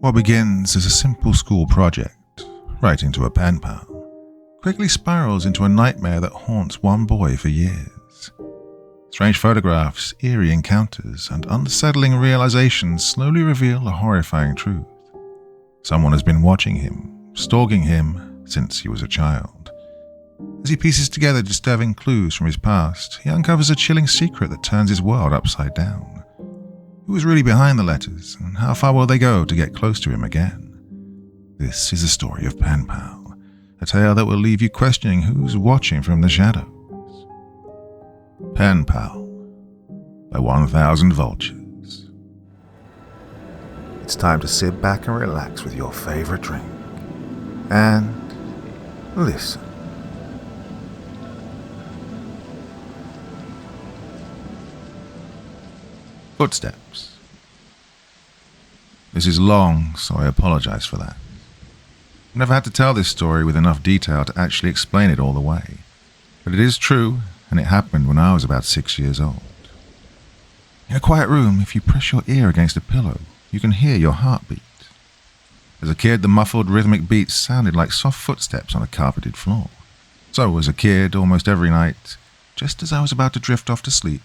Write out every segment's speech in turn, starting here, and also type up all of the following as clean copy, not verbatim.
What begins as a simple school project, writing to a penpal, quickly spirals into a nightmare that haunts one boy for years. Strange photographs, eerie encounters, and unsettling realizations slowly reveal a horrifying truth. Someone has been watching him, stalking him, since he was a child. As he pieces together disturbing clues from his past, he uncovers a chilling secret that turns his world upside down. Who is really behind the letters, and how far will they go to get close to him again? This is the story of Penpal, a tale that will leave you questioning who's watching from the shadows. Penpal by 1000 Vultures. It's time to sit back and relax with your favorite drink. And listen. Footsteps. This is long, so I apologize for that. I've never had to tell this story with enough detail to actually explain it all the way. But it is true, and it happened when I was about 6 years old. In a quiet room, if you press your ear against a pillow, you can hear your heartbeat. As a kid, the muffled rhythmic beats sounded like soft footsteps on a carpeted floor. So, as a kid, almost every night, just as I was about to drift off to sleep,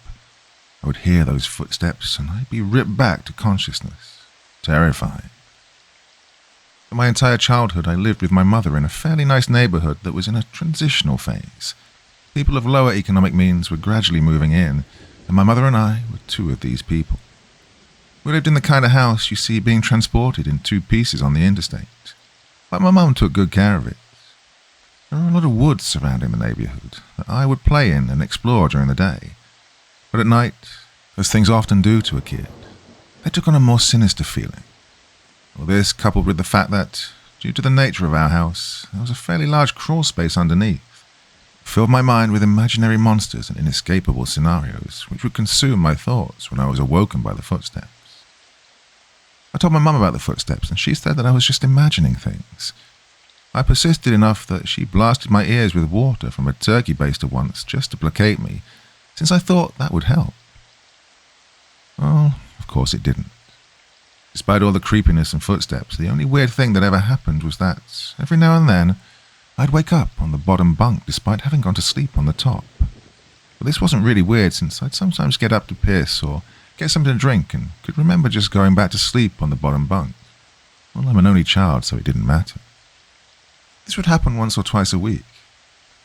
I would hear those footsteps and I'd be ripped back to consciousness, terrifying. For my entire childhood, I lived with my mother in a fairly nice neighborhood that was in a transitional phase. People of lower economic means were gradually moving in, and my mother and I were two of these people. We lived in the kind of house you see being transported in two pieces on the interstate, but my mum took good care of it. There were a lot of woods surrounding the neighborhood that I would play in and explore during the day. But at night, as things often do to a kid, they took on a more sinister feeling. Well, this, coupled with the fact that, due to the nature of our house, there was a fairly large crawl space underneath, filled my mind with imaginary monsters and inescapable scenarios which would consume my thoughts when I was awoken by the footsteps. I told my mum about the footsteps, and she said that I was just imagining things. I persisted enough that she blasted my ears with water from a turkey baster once just to placate me, since I thought that would help. Well, of course it didn't. Despite all the creepiness and footsteps, the only weird thing that ever happened was that, every now and then, I'd wake up on the bottom bunk despite having gone to sleep on the top. But this wasn't really weird, since I'd sometimes get up to piss or get something to drink and could remember just going back to sleep on the bottom bunk. Well, I'm an only child, so it didn't matter. This would happen once or twice a week,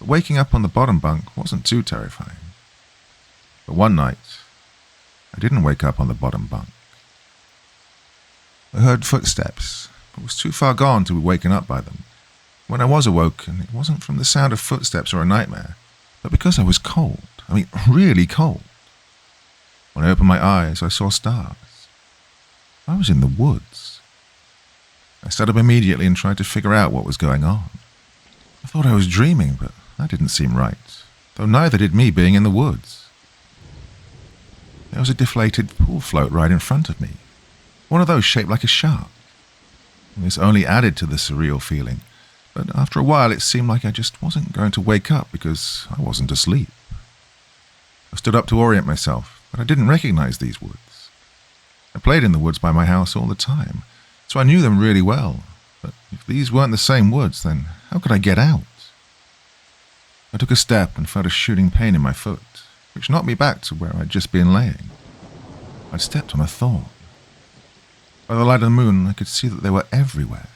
but waking up on the bottom bunk wasn't too terrifying. But one night, I didn't wake up on the bottom bunk. I heard footsteps, but was too far gone to be waken up by them. When I was awoken, it wasn't from the sound of footsteps or a nightmare, but because I was cold. I mean, really cold. When I opened my eyes, I saw stars. I was in the woods. I sat up immediately and tried to figure out what was going on. I thought I was dreaming, but that didn't seem right, though neither did me being in the woods. There was a deflated pool float right in front of me, one of those shaped like a shark. This only added to the surreal feeling, but after a while it seemed like I just wasn't going to wake up because I wasn't asleep. I stood up to orient myself, but I didn't recognize these woods. I played in the woods by my house all the time, so I knew them really well, but if these weren't the same woods, then how could I get out? I took a step and felt a shooting pain in my foot, which knocked me back to where I'd just been laying. I'd stepped on a thorn. By the light of the moon, I could see that they were everywhere.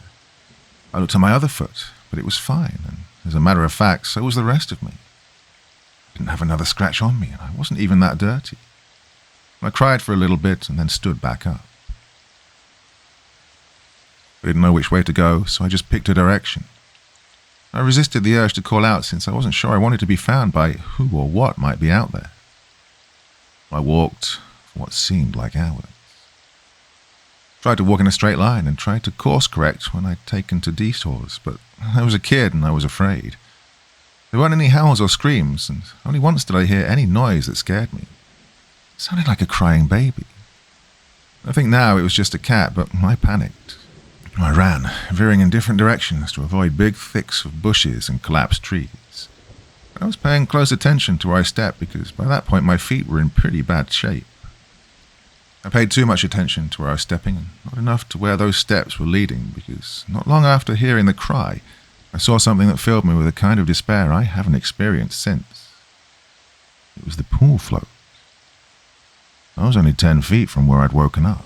I looked at my other foot, but it was fine, and as a matter of fact, so was the rest of me. I didn't have another scratch on me, and I wasn't even that dirty. I cried for a little bit and then stood back up. I didn't know which way to go, so I just picked a direction. I resisted the urge to call out since I wasn't sure I wanted to be found by who or what might be out there. I walked for what seemed like hours. Tried to walk in a straight line and tried to course correct when I'd taken to detours, but I was a kid and I was afraid. There weren't any howls or screams, and only once did I hear any noise that scared me. It sounded like a crying baby. I think now it was just a cat, but I panicked. I ran, veering in different directions to avoid big thicks of bushes and collapsed trees. I was paying close attention to where I stepped because by that point my feet were in pretty bad shape. I paid too much attention to where I was stepping and not enough to where those steps were leading, because not long after hearing the cry, I saw something that filled me with a kind of despair I haven't experienced since. It was the pool float. I was only 10 feet from where I'd woken up.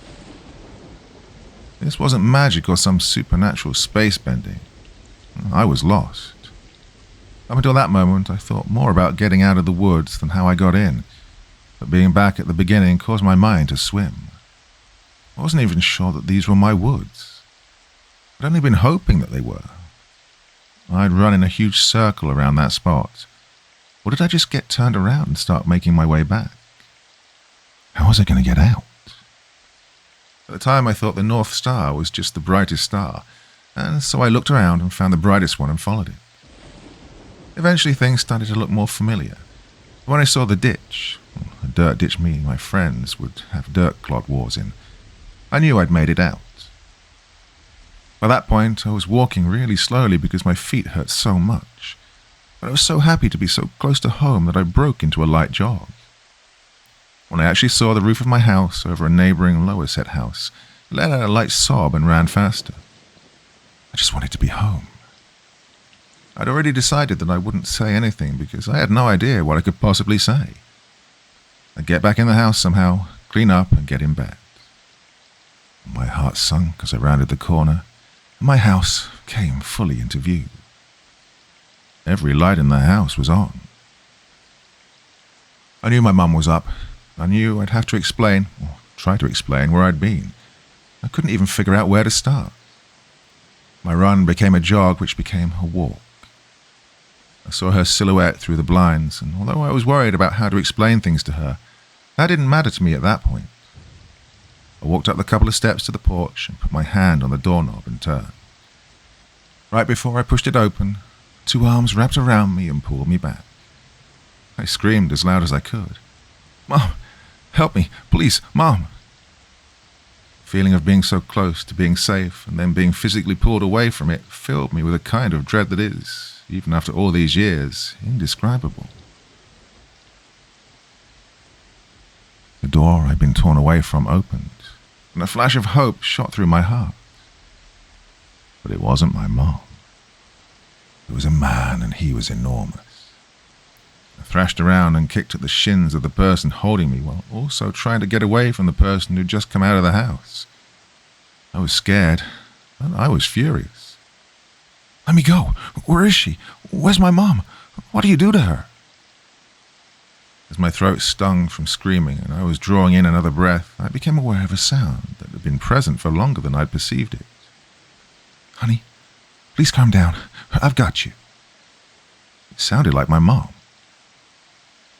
This wasn't magic or some supernatural space bending. I was lost. Up until that moment, I thought more about getting out of the woods than how I got in, but being back at the beginning caused my mind to swim. I wasn't even sure that these were my woods. I'd only been hoping that they were. I'd run in a huge circle around that spot. Or did I just get turned around and start making my way back? How was I going to get out? At the time, I thought the North Star was just the brightest star, and so I looked around and found the brightest one and followed it. Eventually, things started to look more familiar. When I saw the ditch, a dirt ditch me and my friends would have dirt clod wars in, I knew I'd made it out. By that point, I was walking really slowly because my feet hurt so much, but I was so happy to be so close to home that I broke into a light jog. When I actually saw the roof of my house over a neighboring lower set house, I let out a light sob and ran faster. I just wanted to be home. I'd already decided that I wouldn't say anything because I had no idea what I could possibly say. I'd get back in the house somehow, clean up, and get in bed. My heart sunk as I rounded the corner, and my house came fully into view. Every light in the house was on. I knew my mum was up. I knew I'd have to explain, or try to explain, where I'd been. I couldn't even figure out where to start. My run became a jog, which became a walk. I saw her silhouette through the blinds, and although I was worried about how to explain things to her, that didn't matter to me at that point. I walked up the couple of steps to the porch and put my hand on the doorknob and turned. Right before I pushed it open, 2 arms wrapped around me and pulled me back. I screamed as loud as I could. "Mom, help me, please, Mom!" The feeling of being so close to being safe and then being physically pulled away from it filled me with a kind of dread that is, even after all these years, indescribable. The door I'd been torn away from opened, and a flash of hope shot through my heart. But it wasn't my mom. It was a man, and he was enormous. I thrashed around and kicked at the shins of the person holding me while also trying to get away from the person who'd just come out of the house. I was scared, and I was furious. "Let me go! Where is she? Where's my mom? What do you do to her?" As my throat stung from screaming and I was drawing in another breath, I became aware of a sound that had been present for longer than I'd perceived it. "Honey, please calm down. I've got you." It sounded like my mom.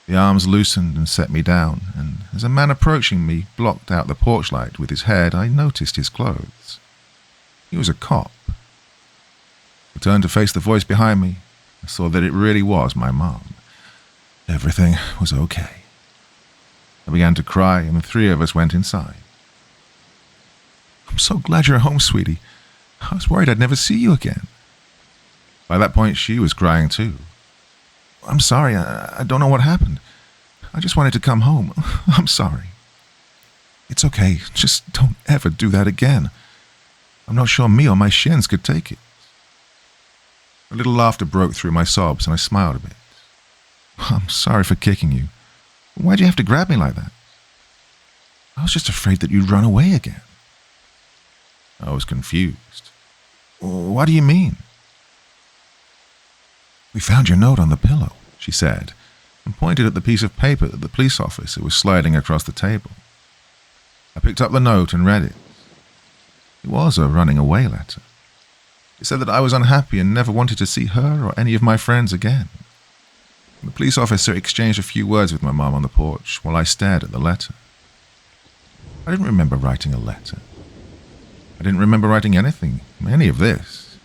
The arms loosened and set me down, and as a man approaching me blocked out the porch light with his head, I noticed his clothes. He was a cop. I turned to face the voice behind me. I saw that it really was my mom. Everything was okay. I began to cry, and the 3 of us went inside. "I'm so glad you're home, sweetie. I was worried I'd never see you again." By that point, she was crying too. "I'm sorry, I don't know what happened. I just wanted to come home. I'm sorry." "It's okay, just don't ever do that again. I'm not sure me or my shins could take it." A little laughter broke through my sobs, and I smiled a bit. "I'm sorry for kicking you. Why'd you have to grab me like that?" "I was just afraid that you'd run away again." I was confused. "What do you mean?" "We found your note on the pillow," she said, and pointed at the piece of paper that the police officer was sliding across the table. I picked up the note and read it. It was a running away letter. It said that I was unhappy and never wanted to see her or any of my friends again. The police officer exchanged a few words with my mom on the porch while I stared at the letter. I didn't remember writing a letter. I didn't remember writing anything, any of this.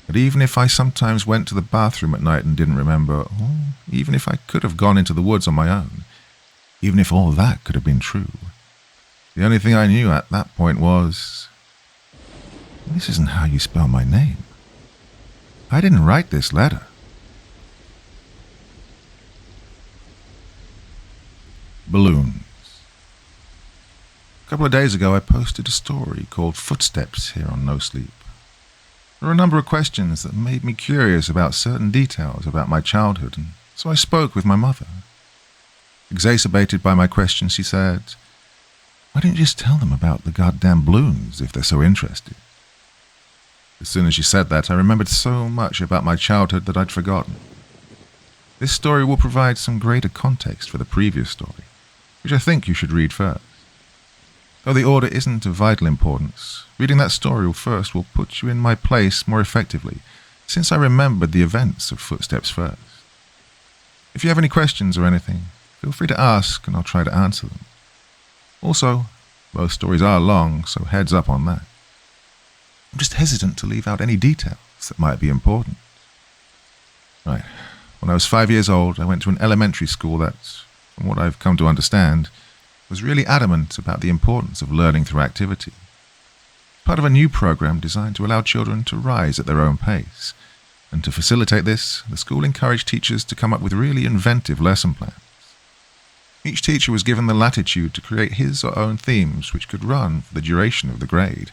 But even if I sometimes went to the bathroom at night and didn't remember, or even if I could have gone into the woods on my own, even if all that could have been true, the only thing I knew at that point was, this isn't how you spell my name. I didn't write this letter. Balloons. A couple of days ago, I posted a story called Footsteps here on Nosleep. There were a number of questions that made me curious about certain details about my childhood, and so I spoke with my mother. Exacerbated by my questions, she said, "Why don't you just tell them about the goddamn balloons if they're so interested?" As soon as she said that, I remembered so much about my childhood that I'd forgotten. This story will provide some greater context for the previous story, which I think you should read first. Though the order isn't of vital importance, reading that story first will put you in my place more effectively, since I remembered the events of Footsteps first. If you have any questions or anything, feel free to ask and I'll try to answer them. Also, both stories are long, so heads up on that. I'm just hesitant to leave out any details that might be important. Right. When I was 5 years old, I went to an elementary school that, from what I've come to understand, was really adamant about the importance of learning through activity. Part of a new program designed to allow children to rise at their own pace. And to facilitate this, the school encouraged teachers to come up with really inventive lesson plans. Each teacher was given the latitude to create his or own themes which could run for the duration of the grade,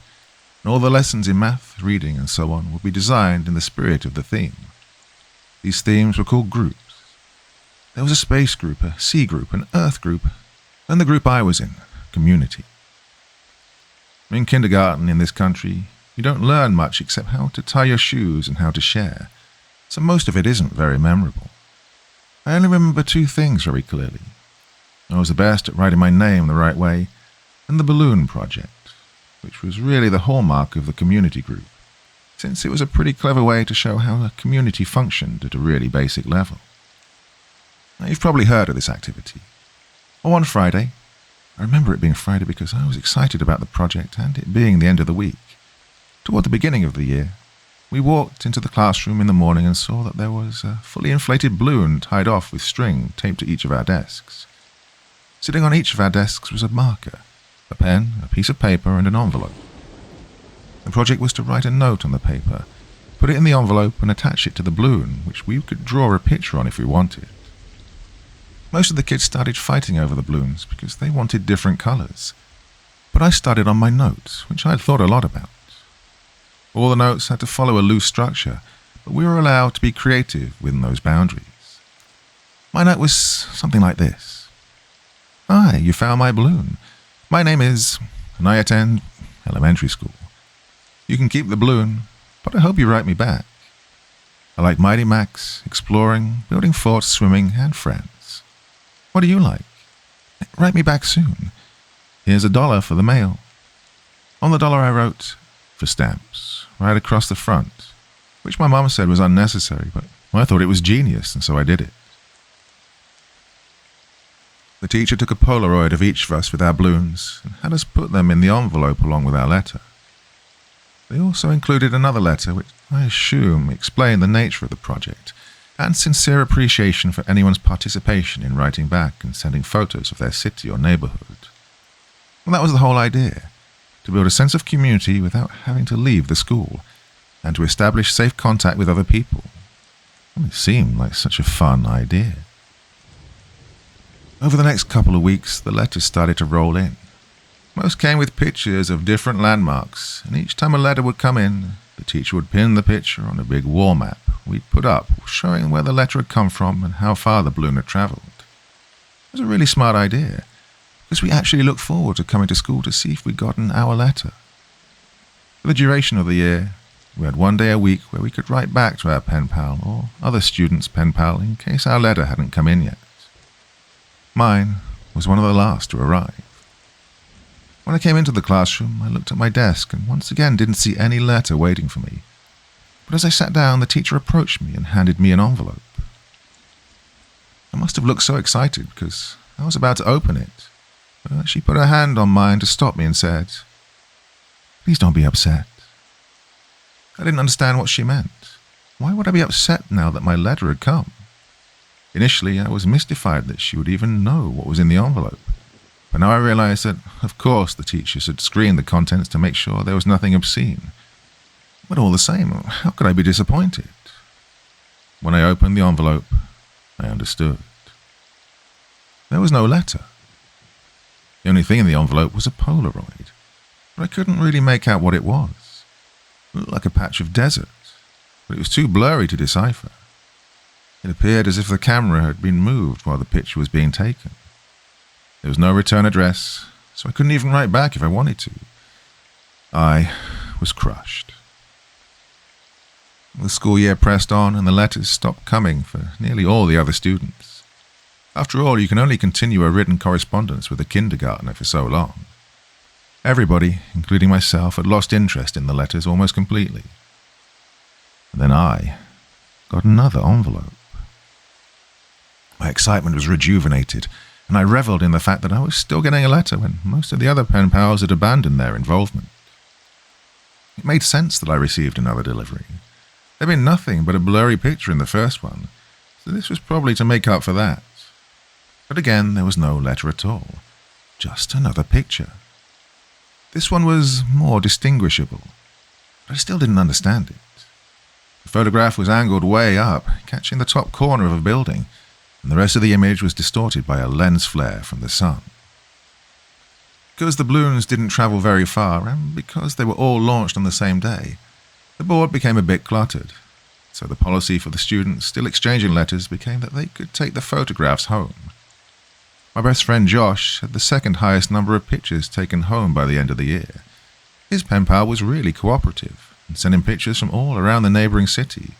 and all the lessons in math, reading, and so on would be designed in the spirit of the theme. These themes were called groups. There was a space group, a sea group, an earth group, and the group I was in, community. In kindergarten in this country, you don't learn much except how to tie your shoes and how to share, so most of it isn't very memorable. I only remember two things very clearly. I was the best at writing my name the right way, and the balloon project, which was really the hallmark of the community group, since it was a pretty clever way to show how a community functioned at a really basic level. Now, you've probably heard of this activity. One Friday, I remember it being Friday because I was excited about the project and it being the end of the week. Toward the beginning of the year, we walked into the classroom in the morning and saw that there was a fully inflated balloon tied off with string taped to each of our desks. Sitting on each of our desks was a marker, a pen, a piece of paper, and an envelope. The project was to write a note on the paper, put it in the envelope, and attach it to the balloon, which we could draw a picture on if we wanted. Most of the kids started fighting over the balloons because they wanted different colors, but I started on my notes, which I'd thought a lot about. All the notes had to follow a loose structure, but we were allowed to be creative within those boundaries. My note was something like this. "Hi, you found my balloon. My name is, and I attend elementary school. You can keep the balloon, but I hope you write me back. I like Mighty Max, exploring, building forts, swimming, and friends. What do you like? Write me back soon. Here's $1 for the mail." On the dollar I wrote, "For stamps," right across the front, which my mum said was unnecessary, but I thought it was genius, and so I did it. The teacher took a Polaroid of each of us with our balloons and had us put them in the envelope along with our letter. They also included another letter which I assume explained the nature of the project and sincere appreciation for anyone's participation in writing back and sending photos of their city or neighborhood. And that was the whole idea, to build a sense of community without having to leave the school and to establish safe contact with other people. It seemed like such a fun idea. Over the next couple of weeks, the letters started to roll in. Most came with pictures of different landmarks, and each time a letter would come in, the teacher would pin the picture on a big wall map we'd put up, showing where the letter had come from and how far the balloon had traveled. It was a really smart idea, because we actually looked forward to coming to school to see if we'd gotten our letter. For the duration of the year, we had 1 day a week where we could write back to our Penpal or other students' Penpal in case our letter hadn't come in yet. Mine was one of the last to arrive. When I came into the classroom, I looked at my desk and once again didn't see any letter waiting for me. But as I sat down, the teacher approached me and handed me an envelope. I must have looked so excited because I was about to open it. But she put her hand on mine to stop me and said, "Please don't be upset." I didn't understand what she meant. Why would I be upset now that my letter had come? Initially, I was mystified that she would even know what was in the envelope. But now I realized that, of course, the teachers had screened the contents to make sure there was nothing obscene. But all the same, how could I be disappointed? When I opened the envelope, I understood. There was no letter. The only thing in the envelope was a Polaroid, but I couldn't really make out what it was. It looked like a patch of desert, but it was too blurry to decipher. It appeared as if the camera had been moved while the picture was being taken. There was no return address, so I couldn't even write back if I wanted to. I was crushed. The school year pressed on and the letters stopped coming for nearly all the other students. After all, you can only continue a written correspondence with a kindergartner for so long. Everybody, including myself, had lost interest in the letters almost completely. And then I got another envelope. My excitement was rejuvenated, and I reveled in the fact that I was still getting a letter when most of the other pen pals had abandoned their involvement. It made sense that I received another delivery. There'd been nothing but a blurry picture in the first one, so this was probably to make up for that. But again, there was no letter at all, just another picture. This one was more distinguishable, but I still didn't understand it. The photograph was angled way up, catching the top corner of a building, and the rest of the image was distorted by a lens flare from the sun. Because the balloons didn't travel very far, and because they were all launched on the same day, the board became a bit cluttered, so the policy for the students still exchanging letters became that they could take the photographs home. My best friend Josh had the second highest number of pictures taken home by the end of the year. His pen pal was really cooperative and sent him pictures from all around the neighboring city.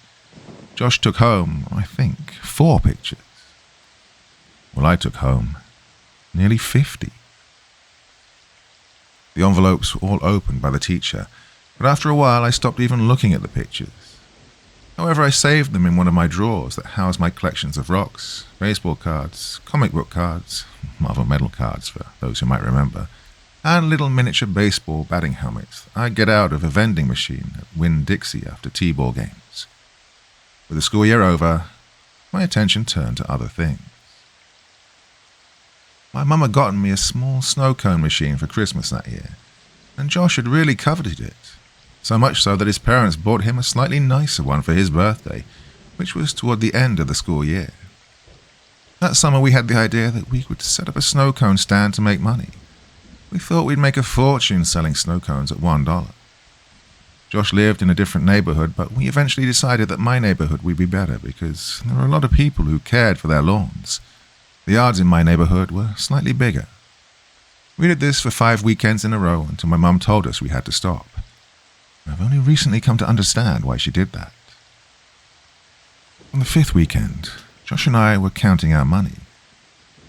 Josh took home, I think, 4 pictures. Well, I took home nearly 50. The envelopes were all opened by the teacher, but after a while I stopped even looking at the pictures. However, I saved them in one of my drawers that housed my collections of rocks, baseball cards, comic book cards, Marvel Medal cards for those who might remember, and little miniature baseball batting helmets I'd get out of a vending machine at Winn-Dixie after T-ball games. With the school year over, my attention turned to other things. My mum had gotten me a small snow cone machine for Christmas that year, and Josh had really coveted it, so much so that his parents bought him a slightly nicer one for his birthday, which was toward the end of the school year. That summer we had the idea that we would set up a snow cone stand to make money. We thought we'd make a fortune selling snow cones at $1. Josh lived in a different neighborhood, but we eventually decided that my neighborhood would be better because there were a lot of people who cared for their lawns. The yards in my neighborhood were slightly bigger. We did this for 5 weekends in a row until my mum told us we had to stop. I've only recently come to understand why she did that. On the 5th weekend, Josh and I were counting our money.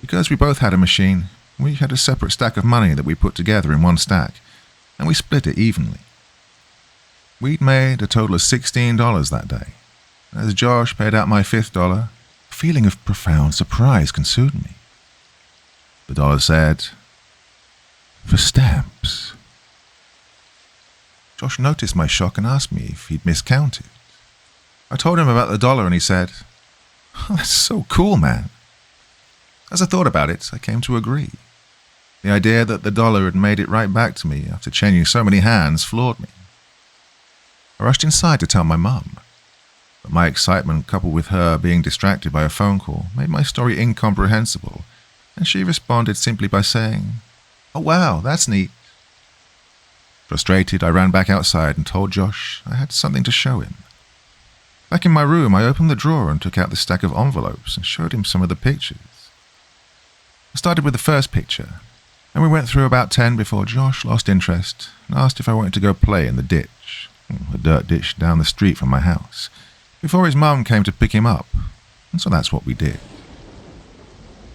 Because we both had a machine, we had a separate stack of money that we put together in one stack, and we split it evenly. We'd made a total of $16 that day. As Josh paid out my 5th dollar, a feeling of profound surprise consumed me. The dollar said, "For stamps." Josh noticed my shock and asked me if he'd miscounted. I told him about the dollar and he said, "Oh, that's so cool, man." As I thought about it, I came to agree. The idea that the dollar had made it right back to me after changing so many hands floored me. I rushed inside to tell my mum, but my excitement coupled with her being distracted by a phone call made my story incomprehensible, and she responded simply by saying, "Oh wow, that's neat." Frustrated, I ran back outside and told Josh I had something to show him. Back in my room, I opened the drawer and took out the stack of envelopes and showed him some of the pictures. I started with the first picture, and we went through about 10 before Josh lost interest and asked if I wanted to go play in the ditch, a dirt ditch down the street from my house, before his mum came to pick him up, and so that's what we did.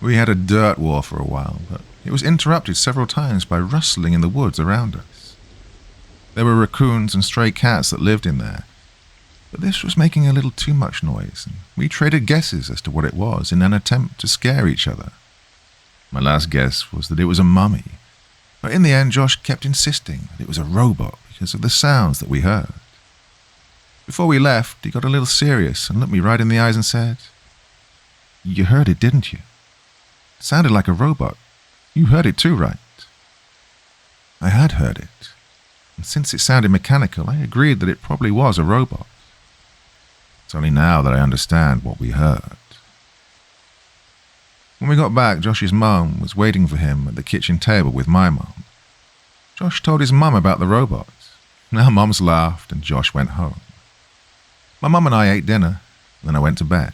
We had a dirt war for a while, but it was interrupted several times by rustling in the woods around us. There were raccoons and stray cats that lived in there, but this was making a little too much noise, and we traded guesses as to what it was in an attempt to scare each other. My last guess was that it was a mummy, but in the end Josh kept insisting that it was a robot because of the sounds that we heard. Before we left, he got a little serious and looked me right in the eyes and said, "You heard it, didn't you? It sounded like a robot. You heard it too, right?" I had heard it, and since it sounded mechanical, I agreed that it probably was a robot. It's only now that I understand what we heard. When we got back, Josh's mum was waiting for him at the kitchen table with my mum. Josh told his mum about the robots. Our mums laughed and Josh went home. My mum and I ate dinner, then I went to bed.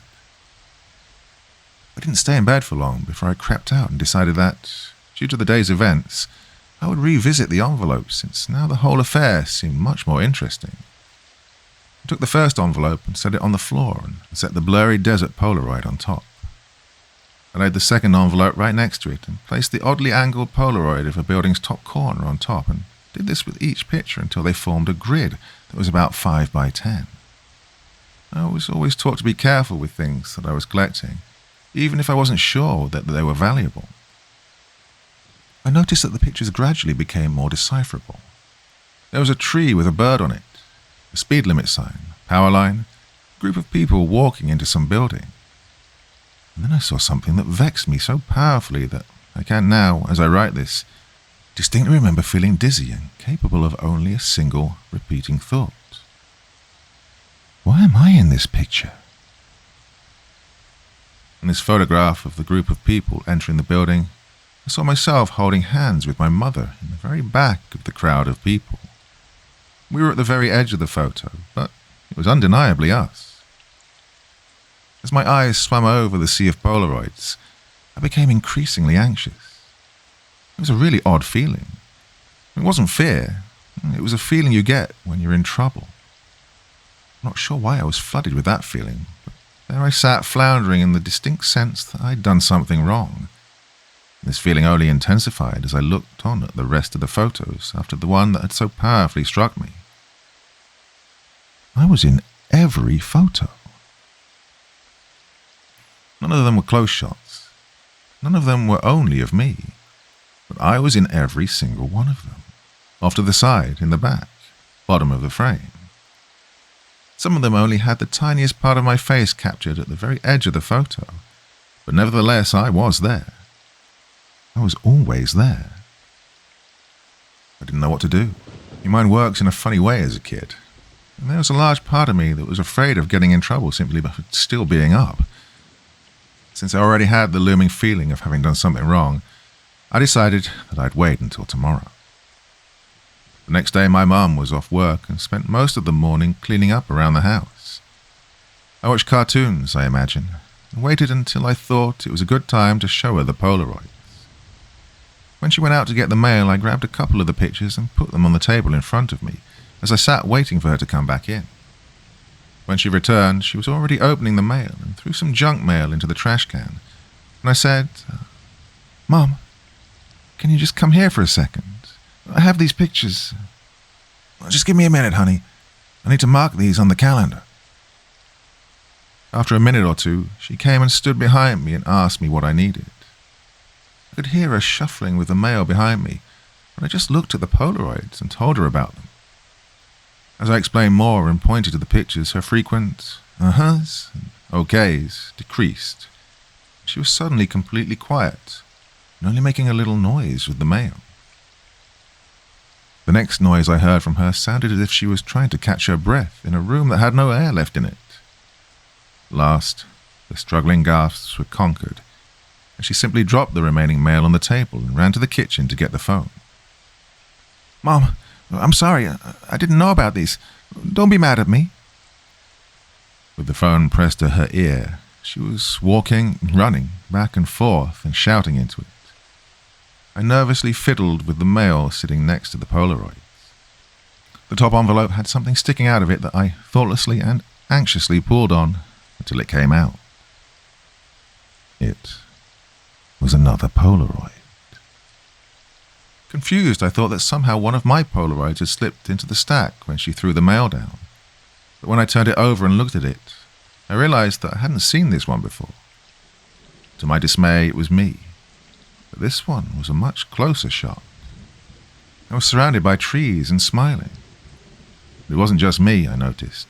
I didn't stay in bed for long before I crept out and decided that, due to the day's events, I would revisit the envelope since now the whole affair seemed much more interesting. I took the first envelope and set it on the floor and set the blurry desert Polaroid on top. I laid the second envelope right next to it and placed the oddly angled Polaroid of a building's top corner on top and did this with each picture until they formed a grid that was about 5 by 10. I was always taught to be careful with things that I was collecting, even if I wasn't sure that they were valuable. I noticed that the pictures gradually became more decipherable. There was a tree with a bird on it, a speed limit sign, power line, a group of people walking into some building. And then I saw something that vexed me so powerfully that I can now, as I write this, distinctly remember feeling dizzy and capable of only a single repeating thought. Why am I in this picture? In this photograph of the group of people entering the building, I saw myself holding hands with my mother in the very back of the crowd of people. We were at the very edge of the photo, but it was undeniably us. As my eyes swam over the sea of Polaroids, I became increasingly anxious. It was a really odd feeling. It wasn't fear. It was a feeling you get when you're in trouble. I'm not sure why I was flooded with that feeling, but there I sat floundering in the distinct sense that I'd done something wrong. This feeling only intensified as I looked on at the rest of the photos after the one that had so powerfully struck me. I was in every photo. None of them were close shots. None of them were only of me. But I was in every single one of them. Off to the side, in the back, bottom of the frame. Some of them only had the tiniest part of my face captured at the very edge of the photo. But nevertheless, I was there. I was always there. I didn't know what to do. My mind works in a funny way as a kid. And there was a large part of me that was afraid of getting in trouble simply by still being up. Since I already had the looming feeling of having done something wrong, I decided that I'd wait until tomorrow. The next day my mum was off work and spent most of the morning cleaning up around the house. I watched cartoons, I imagine, and waited until I thought it was a good time to show her the Polaroids. When she went out to get the mail, I grabbed a couple of the pictures and put them on the table in front of me as I sat waiting for her to come back in. When she returned, she was already opening the mail and threw some junk mail into the trash can. And I said, "Mom, can you just come here for a second? I have these pictures." "Just give me a minute, honey. I need to mark these on the calendar." After a minute or two, she came and stood behind me and asked me what I needed. I could hear her shuffling with the mail behind me, but I just looked at the Polaroids and told her about them. As I explained more and pointed to the pictures, her frequent uh-huhs and okays decreased. She was suddenly completely quiet, and only making a little noise with the mail. The next noise I heard from her sounded as if she was trying to catch her breath in a room that had no air left in it. Last, the struggling gasps were conquered, and she simply dropped the remaining mail on the table and ran to the kitchen to get the phone. "Mom, I'm sorry. I didn't know about these. Don't be mad at me." With the phone pressed to her ear, she was walking, running, back and forth and shouting into it. I nervously fiddled with the mail sitting next to the Polaroids. The top envelope had something sticking out of it that I thoughtlessly and anxiously pulled on until it came out. It was another Polaroid. Confused, I thought that somehow one of my Polaroids had slipped into the stack when she threw the mail down. But when I turned it over and looked at it, I realized that I hadn't seen this one before. To my dismay, it was me. But this one was a much closer shot. I was surrounded by trees and smiling. It wasn't just me, I noticed.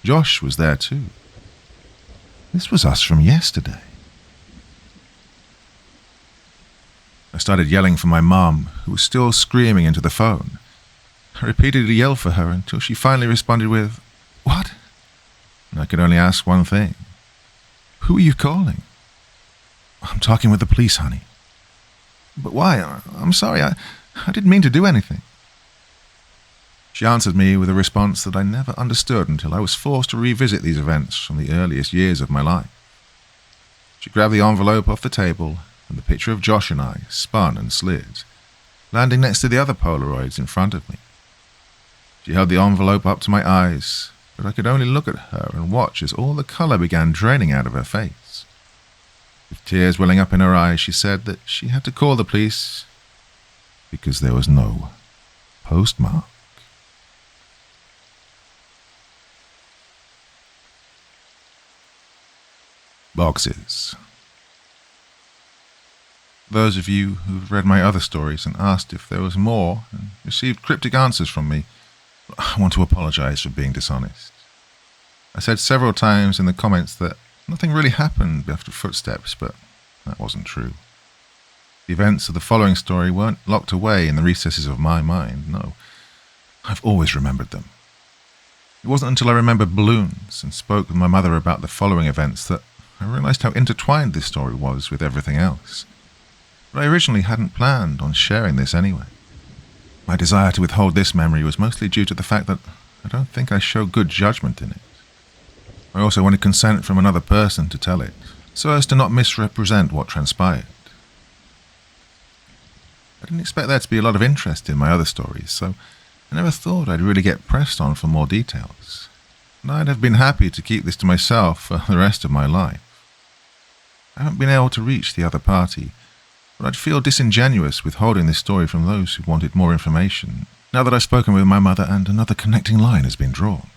Josh was there too. This was us from yesterday. I started yelling for my mom, who was still screaming into the phone. I repeatedly yelled for her until she finally responded with, "What?" And I could only ask one thing. "Who are you calling?" I'm talking with the police, honey. But why? I'm sorry, I didn't mean to do anything. She answered me with a response that I never understood until I was forced to revisit these events from the earliest years of my life. She grabbed the envelope off the table, and the picture of Josh and I spun and slid, landing next to the other Polaroids in front of me. She held the envelope up to my eyes, but I could only look at her and watch as all the color began draining out of her face. With tears welling up in her eyes, she said that she had to call the police because there was no postmark. Boxes. Those of you who've read my other stories and asked if there was more and received cryptic answers from me, I want to apologize for being dishonest. I said several times in the comments that nothing really happened after footsteps, but that wasn't true. The events of the following story weren't locked away in the recesses of my mind, no. I've always remembered them. It wasn't until I remembered balloons and spoke with my mother about the following events that I realized how intertwined this story was with everything else. But I originally hadn't planned on sharing this anyway. My desire to withhold this memory was mostly due to the fact that I don't think I show good judgment in it. I also wanted consent from another person to tell it, so as to not misrepresent what transpired. I didn't expect there to be a lot of interest in my other stories, so I never thought I'd really get pressed on for more details, and I'd have been happy to keep this to myself for the rest of my life. I haven't been able to reach the other party, but I'd feel disingenuous withholding this story from those who wanted more information, now that I've spoken with my mother and another connecting line has been drawn.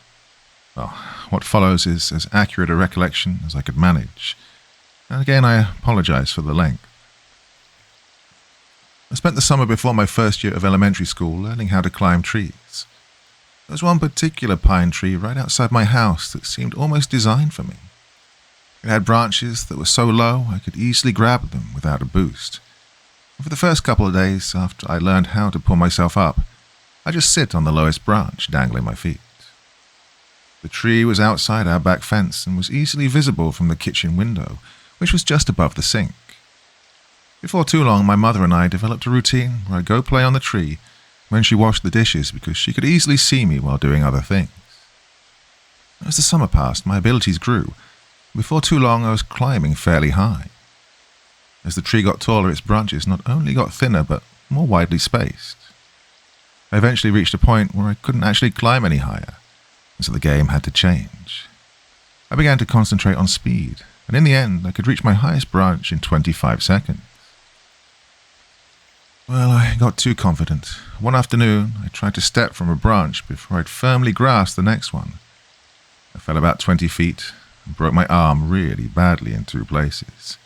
Well, what follows is as accurate a recollection as I could manage, and again I apologize for the length. I spent the summer before my first year of elementary school learning how to climb trees. There was one particular pine tree right outside my house that seemed almost designed for me. It had branches that were so low I could easily grab them without a boost. And for the first couple of days after I learned how to pull myself up, I just sit on the lowest branch, dangling my feet. The tree was outside our back fence and was easily visible from the kitchen window, which was just above the sink. Before too long, my mother and I developed a routine where I'd go play on the tree when she washed the dishes because she could easily see me while doing other things. As the summer passed, my abilities grew. Before too long, I was climbing fairly high. As the tree got taller, its branches not only got thinner, but more widely spaced. I eventually reached a point where I couldn't actually climb any higher, and so the game had to change. I began to concentrate on speed, and in the end, I could reach my highest branch in 25 seconds. Well, I got too confident. One afternoon, I tried to step from a branch before I'd firmly grasped the next one. I fell about 20 feet and broke my arm really badly in 2 places.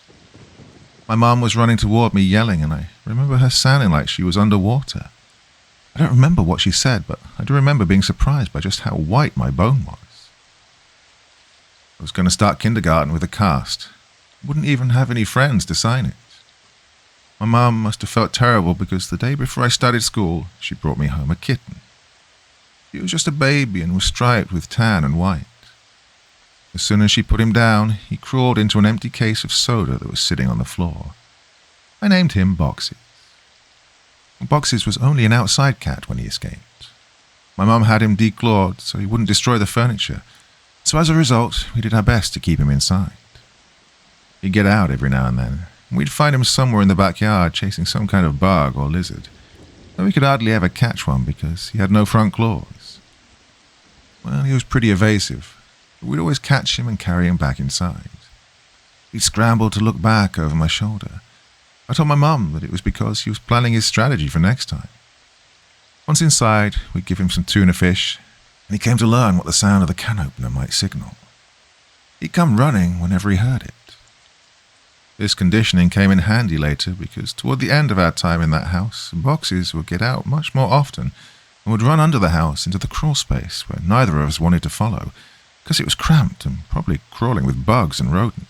My mum was running toward me yelling, and I remember her sounding like she was underwater. I don't remember what she said, but I do remember being surprised by just how white my bone was. I was going to start kindergarten with a cast. Wouldn't even have any friends to sign it. My mum must have felt terrible because the day before I started school, she brought me home a kitten. He was just a baby and was striped with tan and white. As soon as she put him down, he crawled into an empty case of soda that was sitting on the floor. I named him Boxes. Boxes was only an outside cat when he escaped. My mum had him declawed so he wouldn't destroy the furniture, so as a result, we did our best to keep him inside. He'd get out every now and then, and we'd find him somewhere in the backyard chasing some kind of bug or lizard, though we could hardly ever catch one because he had no front claws. Well, he was pretty evasive, but we'd always catch him and carry him back inside. He'd scramble to look back over my shoulder. I told my mum that it was because he was planning his strategy for next time. Once inside, we'd give him some tuna fish, and he came to learn what the sound of the can opener might signal. He'd come running whenever he heard it. This conditioning came in handy later because toward the end of our time in that house, Boxes would get out much more often and would run under the house into the crawl space where neither of us wanted to follow because it was cramped and probably crawling with bugs and rodents.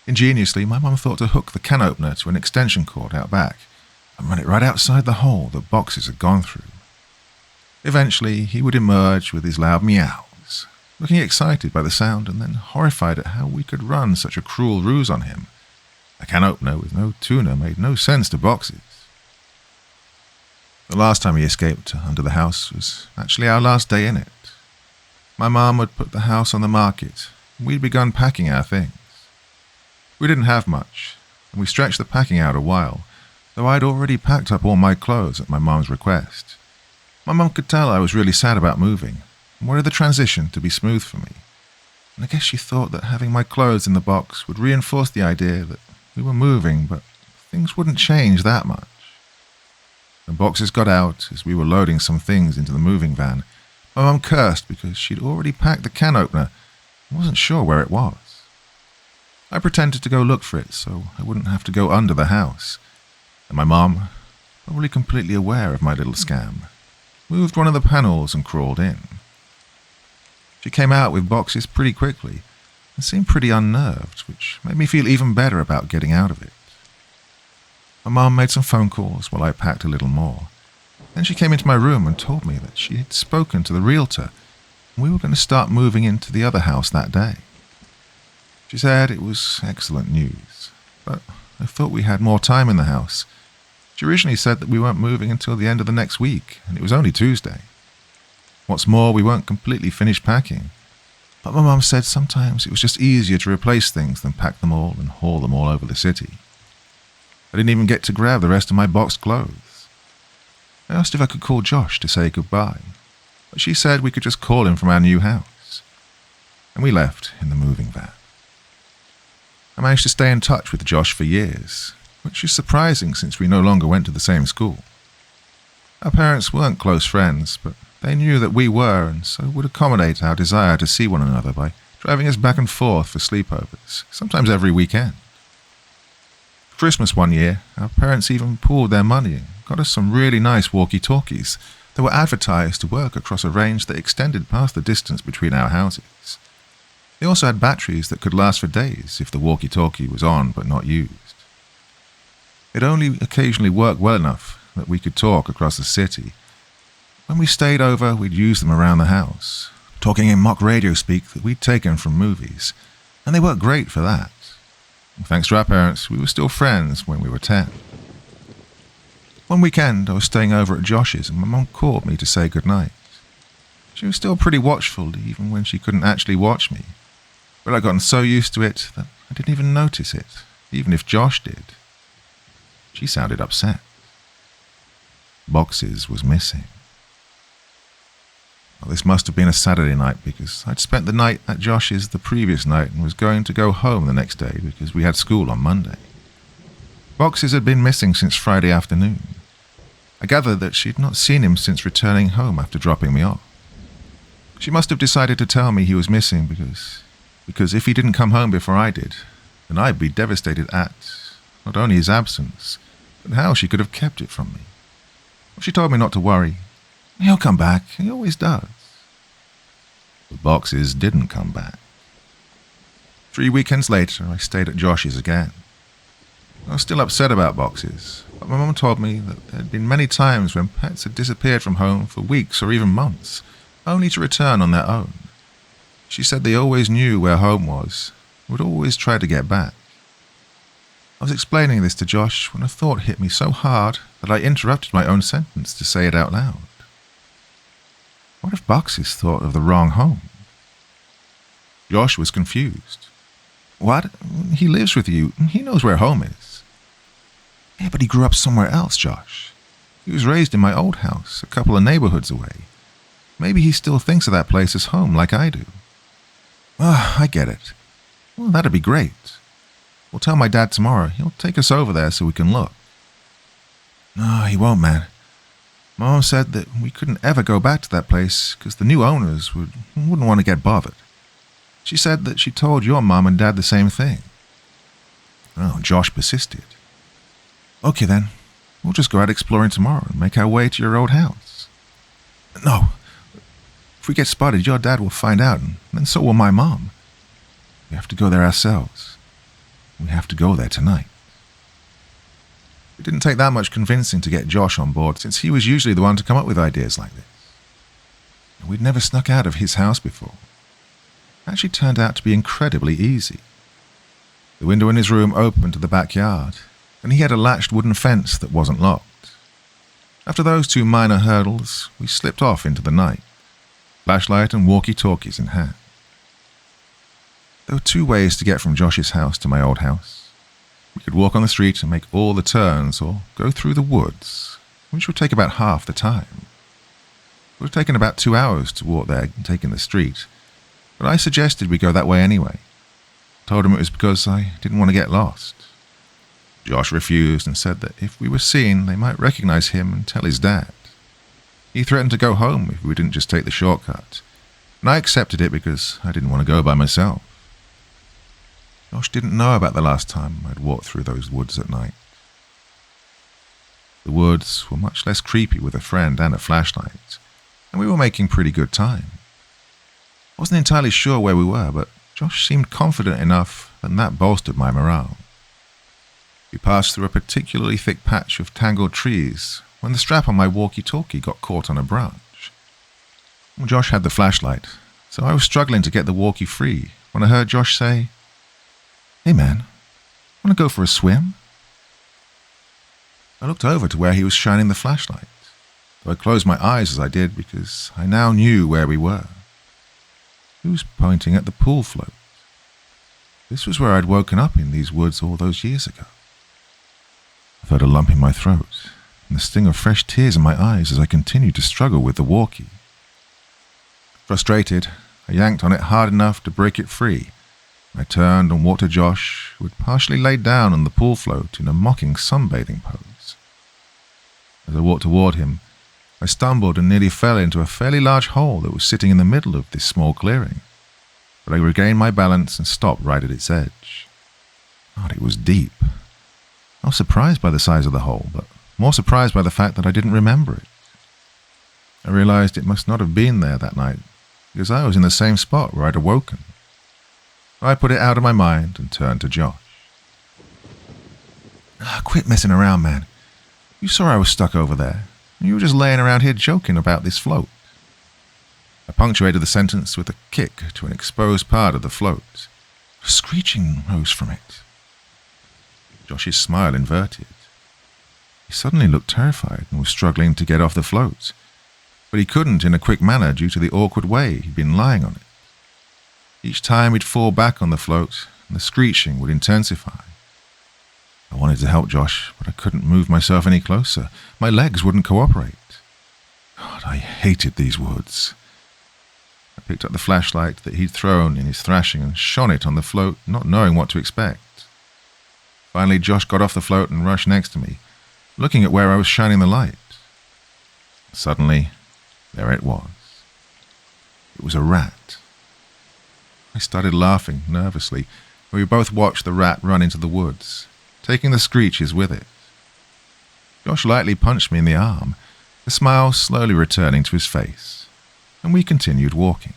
Ingeniously, my mum thought to hook the can opener to an extension cord out back and run it right outside the hole that Boxes had gone through. Eventually, he would emerge with his loud meows, looking excited by the sound and then horrified at how we could run such a cruel ruse on him. A can opener with no tuna made no sense to Boxes. The last time he escaped under the house was actually our last day in it. My mum had put the house on the market, and we'd begun packing our things. We didn't have much, and we stretched the packing out a while, though I'd already packed up all my clothes at my mum's request. My mum could tell I was really sad about moving, and wanted the transition to be smooth for me. And I guess she thought that having my clothes in the box would reinforce the idea that we were moving, but things wouldn't change that much. When Boxes got out, as we were loading some things into the moving van, my mum cursed because she'd already packed the can opener and wasn't sure where it was. I pretended to go look for it so I wouldn't have to go under the house, and my mum, probably completely aware of my little scam, moved one of the panels and crawled in. She came out with Boxes pretty quickly and seemed pretty unnerved, which made me feel even better about getting out of it. My mum made some phone calls while I packed a little more. Then she came into my room and told me that she had spoken to the realtor and we were going to start moving into the other house that day. She said it was excellent news, but I thought we had more time in the house. She originally said that we weren't moving until the end of the next week, and it was only Tuesday. What's more, we weren't completely finished packing. But my mum said sometimes it was just easier to replace things than pack them all and haul them all over the city. I didn't even get to grab the rest of my boxed clothes. I asked if I could call Josh to say goodbye, but she said we could just call him from our new house. And we left in the moving van. I managed to stay in touch with Josh for years, which is surprising since we no longer went to the same school. Our parents weren't close friends, but they knew that we were and so would accommodate our desire to see one another by driving us back and forth for sleepovers, sometimes every weekend. For Christmas one year, our parents even pooled their money and got us some really nice walkie-talkies that were advertised to work across a range that extended past the distance between our houses. They also had batteries that could last for days if the walkie-talkie was on but not used. It only occasionally worked well enough that we could talk across the city. When we stayed over, we'd use them around the house, talking in mock radio speak that we'd taken from movies, and they worked great for that. And thanks to our parents, we were still friends when we were 10. One weekend, I was staying over at Josh's and my mum called me to say goodnight. She was still pretty watchful even when she couldn't actually watch me, but I'd gotten so used to it that I didn't even notice it, even if Josh did. She sounded upset. Boxes was missing. Well, this must have been a Saturday night because I'd spent the night at Josh's the previous night and was going to go home the next day because we had school on Monday. Boxes had been missing since Friday afternoon. I gathered that she'd not seen him since returning home after dropping me off. She must have decided to tell me he was missing because if he didn't come home before I did, then I'd be devastated at not only his absence, but how she could have kept it from me. She told me not to worry. He'll come back. He always does. But Boxes didn't come back. 3 weekends later, I stayed at Josh's again. I was still upset about Boxes, but my mum told me that there had been many times when pets had disappeared from home for weeks or even months, only to return on their own. She said they always knew where home was, and would always try to get back. I was explaining this to Josh when a thought hit me so hard that I interrupted my own sentence to say it out loud. What if Boxes thought of the wrong home? Josh was confused. What? He lives with you. He knows where home is. Yeah, but he grew up somewhere else, Josh. He was raised in my old house, a couple of neighborhoods away. Maybe he still thinks of that place as home like I do. I get it. Well, that'd be great. We'll tell my dad tomorrow. He'll take us over there so we can look. No, he won't, man. Mom said that we couldn't ever go back to that place because the new owners wouldn't want to get bothered. She said that she told your mom and dad the same thing. Oh, Josh persisted. Okay then, we'll just go out exploring tomorrow and make our way to your old house. No, if we get spotted, your dad will find out, and then so will my mom. We have to go there ourselves. We have to go there tonight. It didn't take that much convincing to get Josh on board, since he was usually the one to come up with ideas like this. We'd never snuck out of his house before. It actually turned out to be incredibly easy. The window in his room opened to the backyard, and he had a latched wooden fence that wasn't locked. After those two minor hurdles, we slipped off into the night, flashlight and walkie-talkies in hand. There were two ways to get from Josh's house to my old house. We could walk on the street and make all the turns, or go through the woods, which would take about half the time. It would have taken about 2 hours to walk there and taking the street, but I suggested we go that way anyway. Told him it was because I didn't want to get lost. Josh refused and said that if we were seen, they might recognize him and tell his dad. He threatened to go home if we didn't just take the shortcut, and I accepted it because I didn't want to go by myself. Josh didn't know about the last time I'd walked through those woods at night. The woods were much less creepy with a friend and a flashlight, and we were making pretty good time. I wasn't entirely sure where we were, but Josh seemed confident enough, and that bolstered my morale. We passed through a particularly thick patch of tangled trees when the strap on my walkie-talkie got caught on a branch. Josh had the flashlight, so I was struggling to get the walkie free when I heard Josh say, "Hey man, want to go for a swim?" I looked over to where he was shining the flashlight, though I closed my eyes as I did because I now knew where we were. He was pointing at the pool float. This was where I'd woken up in these woods all those years ago. I felt a lump in my throat and the sting of fresh tears in my eyes as I continued to struggle with the walkie. Frustrated, I yanked on it hard enough to break it free. I turned and walked to Josh, who had partially laid down on the pool float in a mocking sunbathing pose. As I walked toward him, I stumbled and nearly fell into a fairly large hole that was sitting in the middle of this small clearing, but I regained my balance and stopped right at its edge. God, it was deep. I was surprised by the size of the hole, but more surprised by the fact that I didn't remember it. I realized it must not have been there that night, because I was in the same spot where I'd awoken. I put it out of my mind and turned to Josh. Quit messing around, man. You saw I was stuck over there, and you were just laying around here joking about this float. I punctuated the sentence with a kick to an exposed part of the float. A screeching rose from it. Josh's smile inverted. He suddenly looked terrified and was struggling to get off the float, but he couldn't in a quick manner due to the awkward way he'd been lying on it. Each time he'd fall back on the float, and the screeching would intensify. I wanted to help Josh, but I couldn't move myself any closer. My legs wouldn't cooperate. God, I hated these woods. I picked up the flashlight that he'd thrown in his thrashing and shone it on the float, not knowing what to expect. Finally, Josh got off the float and rushed next to me, looking at where I was shining the light. Suddenly, there it was. It was a rat. I started laughing nervously, and we both watched the rat run into the woods, taking the screeches with it. Josh lightly punched me in the arm, the smile slowly returning to his face, and we continued walking.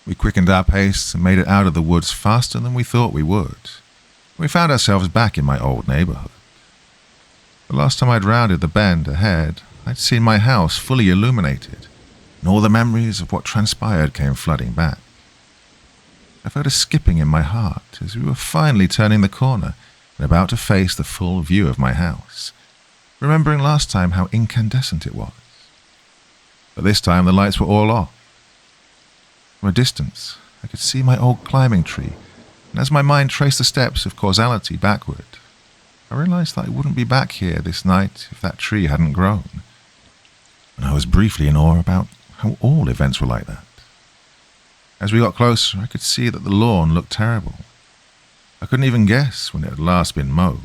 We quickened our pace and made it out of the woods faster than we thought we would. We found ourselves back in my old neighborhood. The last time I'd rounded the bend ahead, I'd seen my house fully illuminated, and all the memories of what transpired came flooding back. I felt a skipping in my heart as we were finally turning the corner and about to face the full view of my house, remembering last time how incandescent it was. But this time the lights were all off. From a distance, I could see my old climbing tree, and as my mind traced the steps of causality backward, I realized that I wouldn't be back here this night if that tree hadn't grown. And I was briefly in awe about how all events were like that. As we got closer, I could see that the lawn looked terrible. I couldn't even guess when it had last been mowed.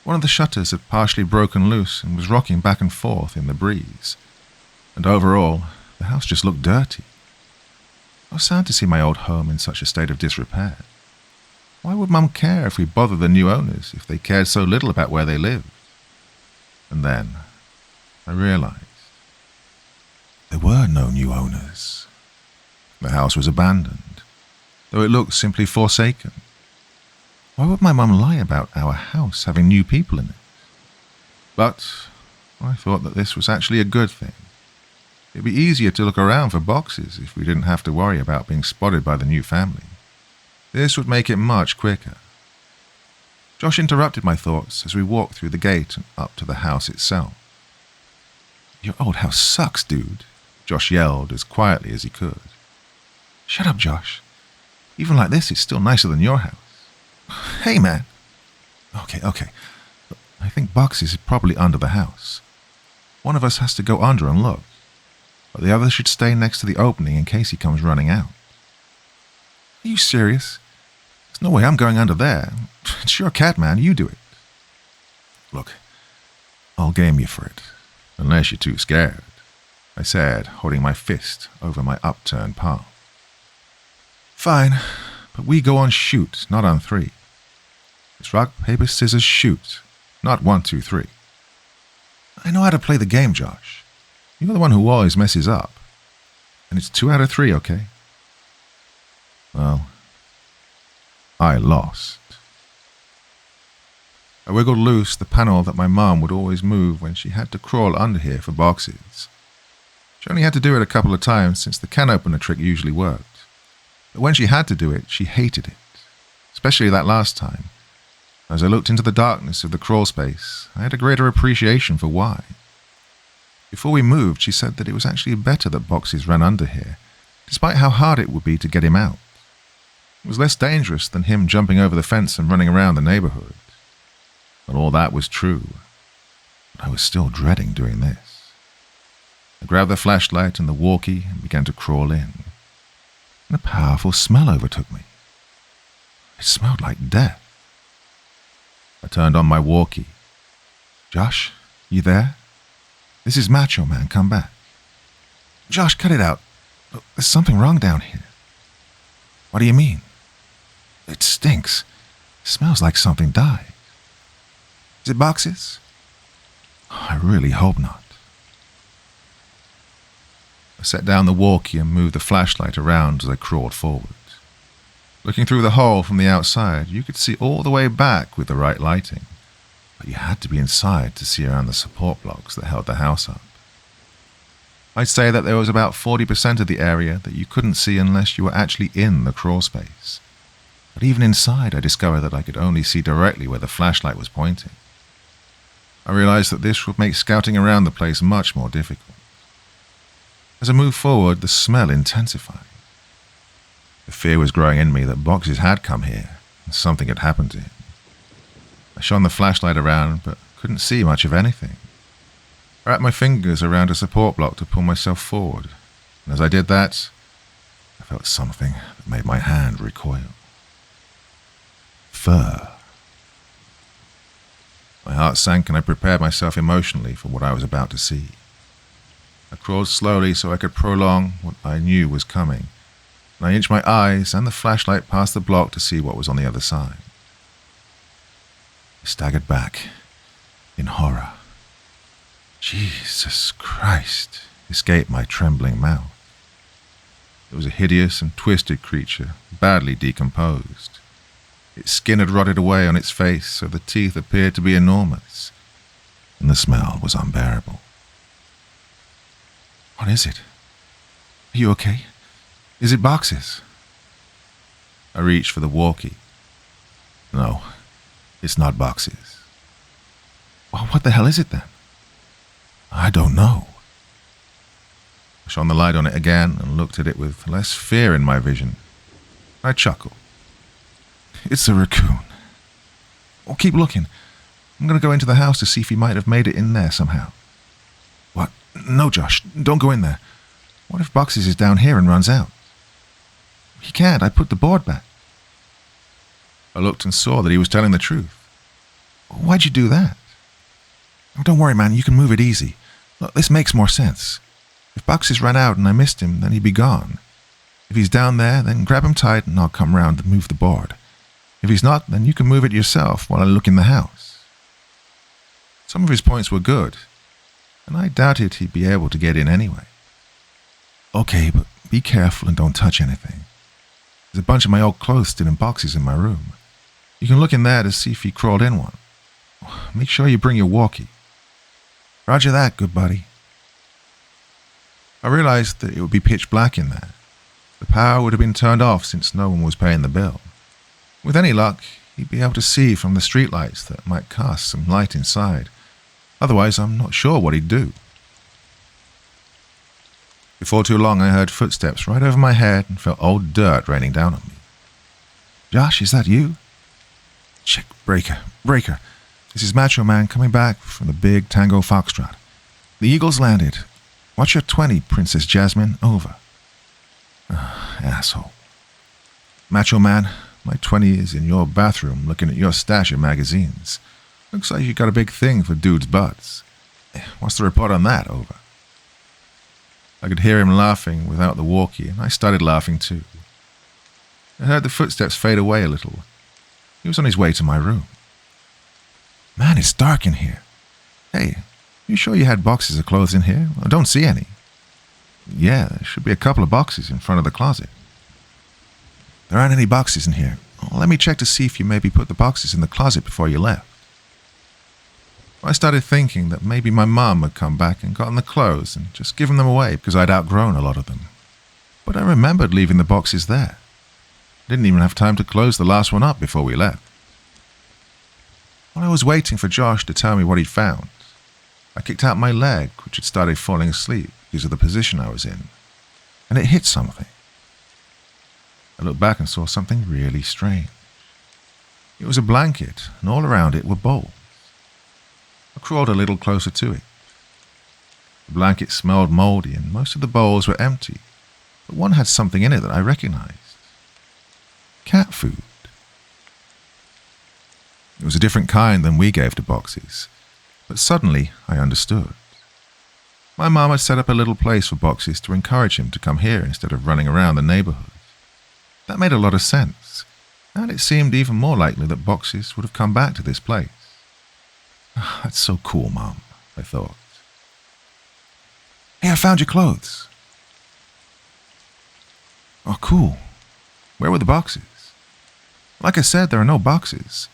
One of the shutters had partially broken loose and was rocking back and forth in the breeze. And overall, the house just looked dirty. I was sad to see my old home in such a state of disrepair. Why would Mum care if we bothered the new owners if they cared so little about where they lived? And then, I realized there were no new owners. The house was abandoned, though it looked simply forsaken. Why would my mum lie about our house having new people in it? But I thought that this was actually a good thing. It'd be easier to look around for boxes if we didn't have to worry about being spotted by the new family. This would make it much quicker. Josh interrupted my thoughts as we walked through the gate and up to the house itself. "Your old house sucks, dude," Josh yelled as quietly as he could. "Shut up, Josh. Even like this, it's still nicer than your house." "Hey, man." Okay. I think Boxes is probably under the house. One of us has to go under and look, but the other should stay next to the opening in case he comes running out." "Are you serious? There's no way I'm going under there. It's your cat, man. You do it." "Look, I'll game you for it, unless you're too scared," I said, holding my fist over my upturned palm. "Fine, but we go on shoot, not on 3. It's rock, paper, scissors, shoot, not 1, 2, 3. I know how to play the game, Josh. You're the one who always messes up. And it's 2 out of 3, okay?" Well, I lost. I wiggled loose the panel that my mum would always move when she had to crawl under here for Boxes. She only had to do it a couple of times since the can opener trick usually worked. But when she had to do it, she hated it, especially that last time. As I looked into the darkness of the crawl space, I had a greater appreciation for why. Before we moved, she said that it was actually better that Boxes ran under here, despite how hard it would be to get him out. It was less dangerous than him jumping over the fence and running around the neighborhood. But all that was true. But I was still dreading doing this. I grabbed the flashlight and the walkie and began to crawl in. And a powerful smell overtook me. It smelled like death. I turned on my walkie. "Josh, you there? This is Macho Man, come back." "Josh, cut it out. Look, there's something wrong down here." "What do you mean?" "It stinks. It smells like something died." "Is it Boxes?" "I really hope not." I set down the walkie and moved the flashlight around as I crawled forward. Looking through the hole from the outside, you could see all the way back with the right lighting, but you had to be inside to see around the support blocks that held the house up. I'd say that there was about 40% of the area that you couldn't see unless you were actually in the crawl space. But even inside, I discovered that I could only see directly where the flashlight was pointing. I realized that this would make scouting around the place much more difficult. As I moved forward, the smell intensified. The fear was growing in me that Boxes had come here, and something had happened to him. I shone the flashlight around, but couldn't see much of anything. I wrapped my fingers around a support block to pull myself forward, and as I did that, I felt something that made my hand recoil. Fur. My heart sank and I prepared myself emotionally for what I was about to see. I crawled slowly so I could prolong what I knew was coming, and I inched my eyes and the flashlight past the block to see what was on the other side. I staggered back, in horror. "Jesus Christ," escaped my trembling mouth. It was a hideous and twisted creature, badly decomposed. Its skin had rotted away on its face, so the teeth appeared to be enormous, and the smell was unbearable. "What is it? Are you okay? Is it Boxes?" I reached for the walkie. "No, it's not Boxes." "Well, what the hell is it then?" "I don't know." I shone the light on it again and looked at it with less fear in my vision. I chuckled. "It's a raccoon." "Well, keep looking. I'm going to go into the house to see if he might have made it in there somehow." "What? No, Josh, don't go in there. What if Boxes is down here and runs out?" "He can't. I put the board back." I looked and saw that he was telling the truth. "Why'd you do that?" "Oh, don't worry, man. You can move it easy. Look, this makes more sense. If Boxes ran out and I missed him, then he'd be gone. If he's down there, then grab him tight and I'll come round and move the board. If he's not, then you can move it yourself while I look in the house." Some of his points were good, and I doubted he'd be able to get in anyway. "Okay, but be careful and don't touch anything. There's a bunch of my old clothes still in boxes in my room. You can look in there to see if he crawled in one. Make sure you bring your walkie." "Roger that, good buddy." I realized that it would be pitch black in there. The power would have been turned off since no one was paying the bill. With any luck, he'd be able to see from the streetlights that might cast some light inside. Otherwise, I'm not sure what he'd do. Before too long, I heard footsteps right over my head and felt old dirt raining down on me. "Josh, is that you?" "Check, Breaker. This is Macho Man coming back from the big Tango Foxtrot. The Eagles landed. Watch your 20, Princess Jasmine. Over." Asshole. "Macho Man, my 20 is in your bathroom looking at your stash of magazines. Looks like you got a big thing for dudes' butts. What's the report on that? Over." I could hear him laughing without the walkie, and I started laughing too. I heard the footsteps fade away a little. He was on his way to my room. "Man, it's dark in here. Hey, you sure you had boxes of clothes in here? I don't see any." "Yeah, there should be a couple of boxes in front of the closet." "There aren't any boxes in here. Let me check to see if you maybe put the boxes in the closet before you left." I started thinking that maybe my mum had come back and gotten the clothes and just given them away because I'd outgrown a lot of them. But I remembered leaving the boxes there. Didn't even have time to close the last one up before we left. While I was waiting for Josh to tell me what he'd found, I kicked out my leg, which had started falling asleep because of the position I was in, and it hit something. I looked back and saw something really strange. It was a blanket, and all around it were bowls. I crawled a little closer to it. The blanket smelled moldy, and most of the bowls were empty, but one had something in it that I recognized. Cat food. It was a different kind than we gave to boxes, but suddenly I understood. My mom had set up a little place for boxes to encourage him to come here instead of running around the neighborhood. That made a lot of sense, and it seemed even more likely that boxes would have come back to this place. "That's so cool, Mom," I thought. "Hey, I found your clothes." "Oh, cool. Where were the boxes?" "Like I said, there are no boxes.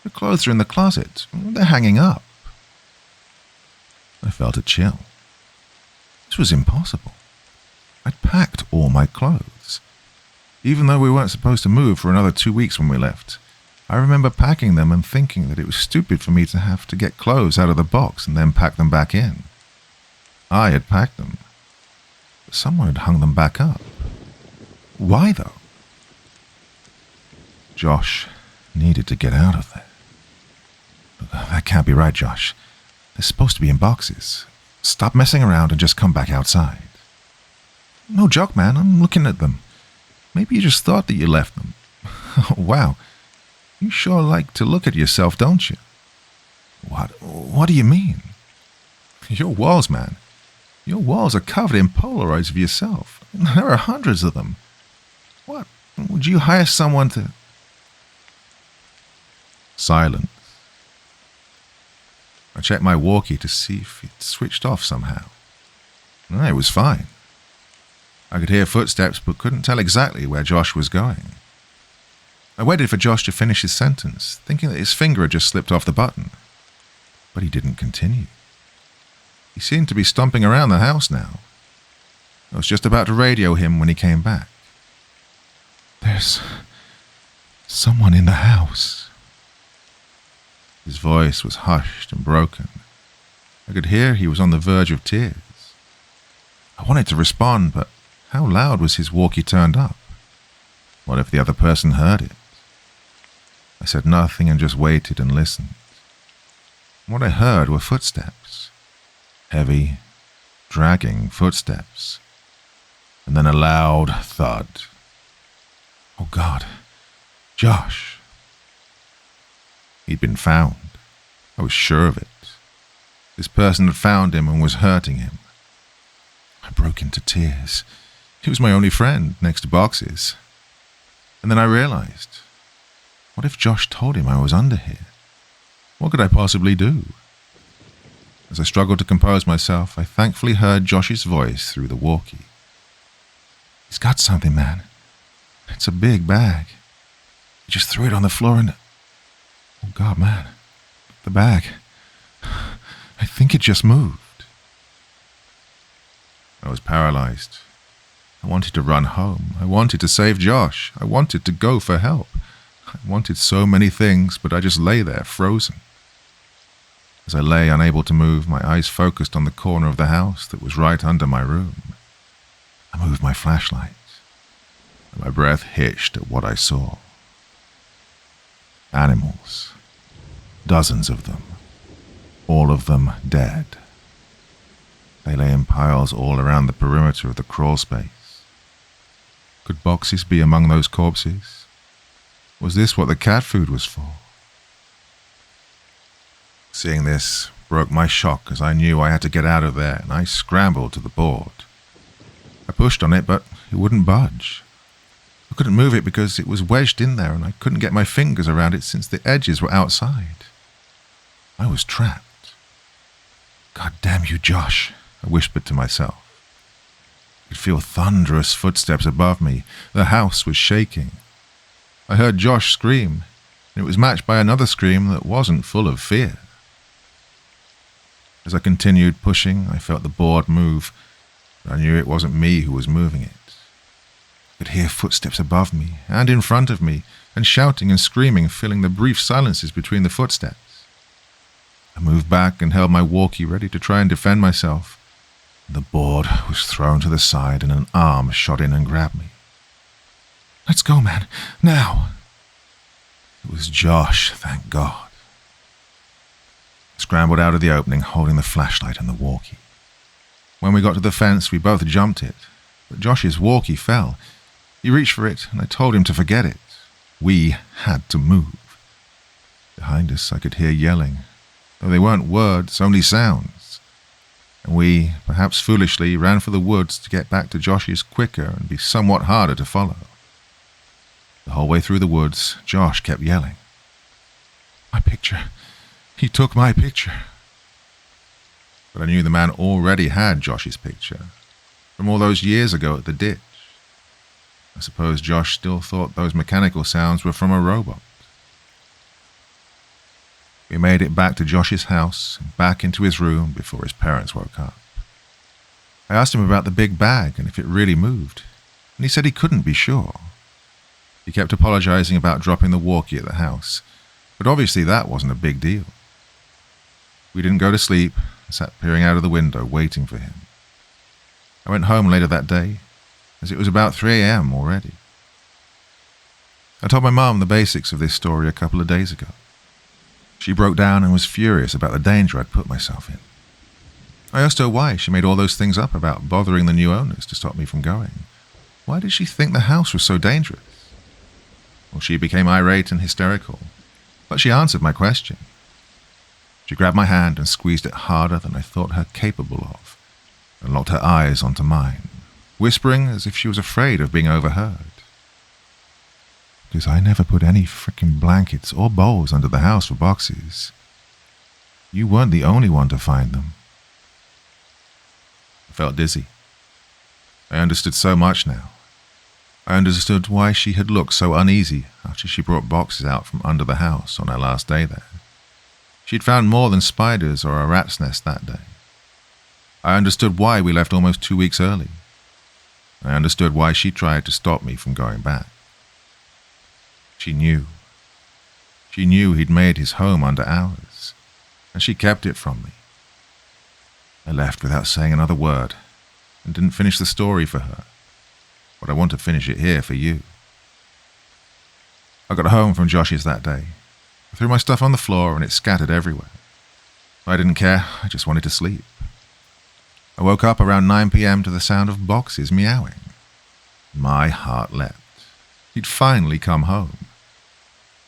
The clothes are in the closet. They're hanging up." I felt a chill. This was impossible. I'd packed all my clothes. Even though we weren't supposed to move for another 2 weeks when we left, I remember packing them and thinking that it was stupid for me to have to get clothes out of the box and then pack them back in. I had packed them, but someone had hung them back up. Why, though? Josh needed to get out of there. That can't be right, Josh. They're supposed to be in boxes. Stop messing around and just come back outside. No joke, man. I'm looking at them. Maybe you just thought that you left them. Wow. You sure like to look at yourself, don't you? What do you mean? Your walls, man. Your walls are covered in Polaroids of yourself. There are hundreds of them. What? Would you hire someone to... Silence. I checked my walkie to see if it switched off somehow. No, it was fine. I could hear footsteps but couldn't tell exactly where Josh was going. I waited for Josh to finish his sentence, thinking that his finger had just slipped off the button. But he didn't continue. He seemed to be stomping around the house now. I was just about to radio him when he came back. "There's someone in the house." His voice was hushed and broken. I could hear he was on the verge of tears. I wanted to respond, but how loud was his walkie turned up? What if the other person heard it? I said nothing and just waited and listened. What I heard were footsteps. Heavy, dragging footsteps. And then a loud thud. Oh God, Josh. He'd been found. I was sure of it. This person had found him and was hurting him. I broke into tears. He was my only friend, next to boxes. And then I realized, what if Josh told him I was under here? What could I possibly do? As I struggled to compose myself, I thankfully heard Josh's voice through the walkie. "He's got something, man. It's a big bag. He just threw it on the floor and... Oh God, man. The bag. I think it just moved." I was paralyzed. I wanted to run home. I wanted to save Josh. I wanted to go for help. I wanted so many things, but I just lay there, frozen. As I lay unable to move, my eyes focused on the corner of the house that was right under my room. I moved my flashlight, and my breath hitched at what I saw. Animals. Dozens of them. All of them dead. They lay in piles all around the perimeter of the crawl space. Could boxes be among those corpses? Was this what the cat food was for? Seeing this broke my shock as I knew I had to get out of there, and I scrambled to the board. I pushed on it, but it wouldn't budge. I couldn't move it because it was wedged in there and I couldn't get my fingers around it since the edges were outside. I was trapped. God damn you, Josh, I whispered to myself. I could feel thunderous footsteps above me. The house was shaking. I heard Josh scream, and it was matched by another scream that wasn't full of fear. As I continued pushing, I felt the board move, but I knew it wasn't me who was moving it. I could hear footsteps above me and in front of me, and shouting and screaming, filling the brief silences between the footsteps. I moved back and held my walkie ready to try and defend myself. The board was thrown to the side and an arm shot in and grabbed me. Let's go, man, now! It was Josh, thank God. I scrambled out of the opening, holding the flashlight and the walkie. When we got to the fence, we both jumped it, but Josh's walkie fell. He reached for it, and I told him to forget it. We had to move. Behind us, I could hear yelling, though they weren't words, only sounds. And we, perhaps foolishly, ran for the woods to get back to Josh's quicker and be somewhat harder to follow. The whole way through the woods, Josh kept yelling. My picture. He took my picture. But I knew the man already had Josh's picture, from all those years ago at the ditch. I suppose Josh still thought those mechanical sounds were from a robot. We made it back to Josh's house and back into his room before his parents woke up. I asked him about the big bag and if it really moved, and he said he couldn't be sure. He kept apologizing about dropping the walkie at the house, but obviously that wasn't a big deal. We didn't go to sleep and sat peering out of the window waiting for him. I went home later that day, as it was about 3 a.m. already. I told my mum the basics of this story a couple of days ago. She broke down and was furious about the danger I'd put myself in. I asked her why she made all those things up about bothering the new owners to stop me from going. Why did she think the house was so dangerous? Well, she became irate and hysterical, but she answered my question. She grabbed my hand and squeezed it harder than I thought her capable of, and locked her eyes onto mine, whispering as if she was afraid of being overheard. Because I never put any frickin' blankets or bowls under the house for boxes. You weren't the only one to find them. I felt dizzy. I understood so much now. I understood why she had looked so uneasy after she brought boxes out from under the house on her last day there. She'd found more than spiders or a rat's nest that day. I understood why we left almost 2 weeks early. I understood why she tried to stop me from going back. She knew. She knew he'd made his home under ours, and she kept it from me. I left without saying another word, and didn't finish the story for her, but I want to finish it here for you. I got home from Josh's that day. I threw my stuff on the floor and it scattered everywhere. I didn't care, I just wanted to sleep. I woke up around 9 p.m. to the sound of boxes meowing. My heart leapt. He'd finally come home.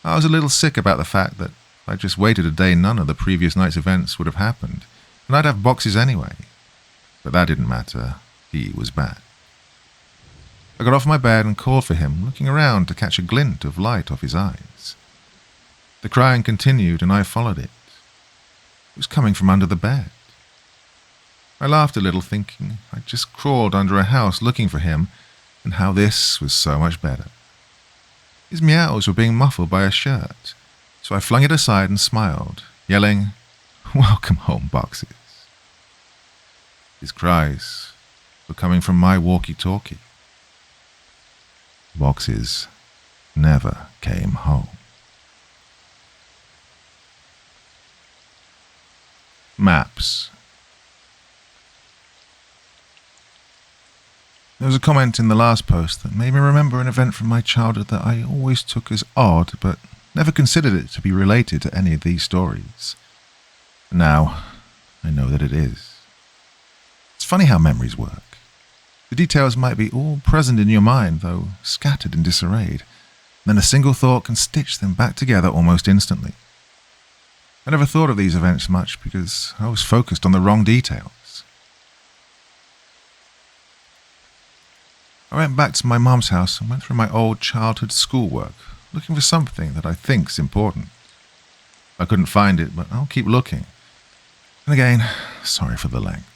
I was a little sick about the fact that if I'd just waited a day, none of the previous night's events would have happened, and I'd have boxes anyway. But that didn't matter. He was back. I got off my bed and called for him, looking around to catch a glint of light off his eyes. The crying continued, and I followed it. It was coming from under the bed. I laughed a little, thinking I'd just crawled under a house looking for him, and how this was so much better. His meows were being muffled by a shirt, so I flung it aside and smiled, yelling, "Welcome home, boxes." His cries were coming from my walkie-talkie. Boxes never came home. Maps. There was a comment in the last post that made me remember an event from my childhood that I always took as odd, but never considered it to be related to any of these stories. Now, I know that it is. It's funny how memories work. The details might be all present in your mind, though scattered and disarrayed. Then a single thought can stitch them back together almost instantly. I never thought of these events much because I was focused on the wrong details. I went back to my mum's house and went through my old childhood schoolwork, looking for something that I think's important. I couldn't find it, but I'll keep looking. And again, sorry for the length.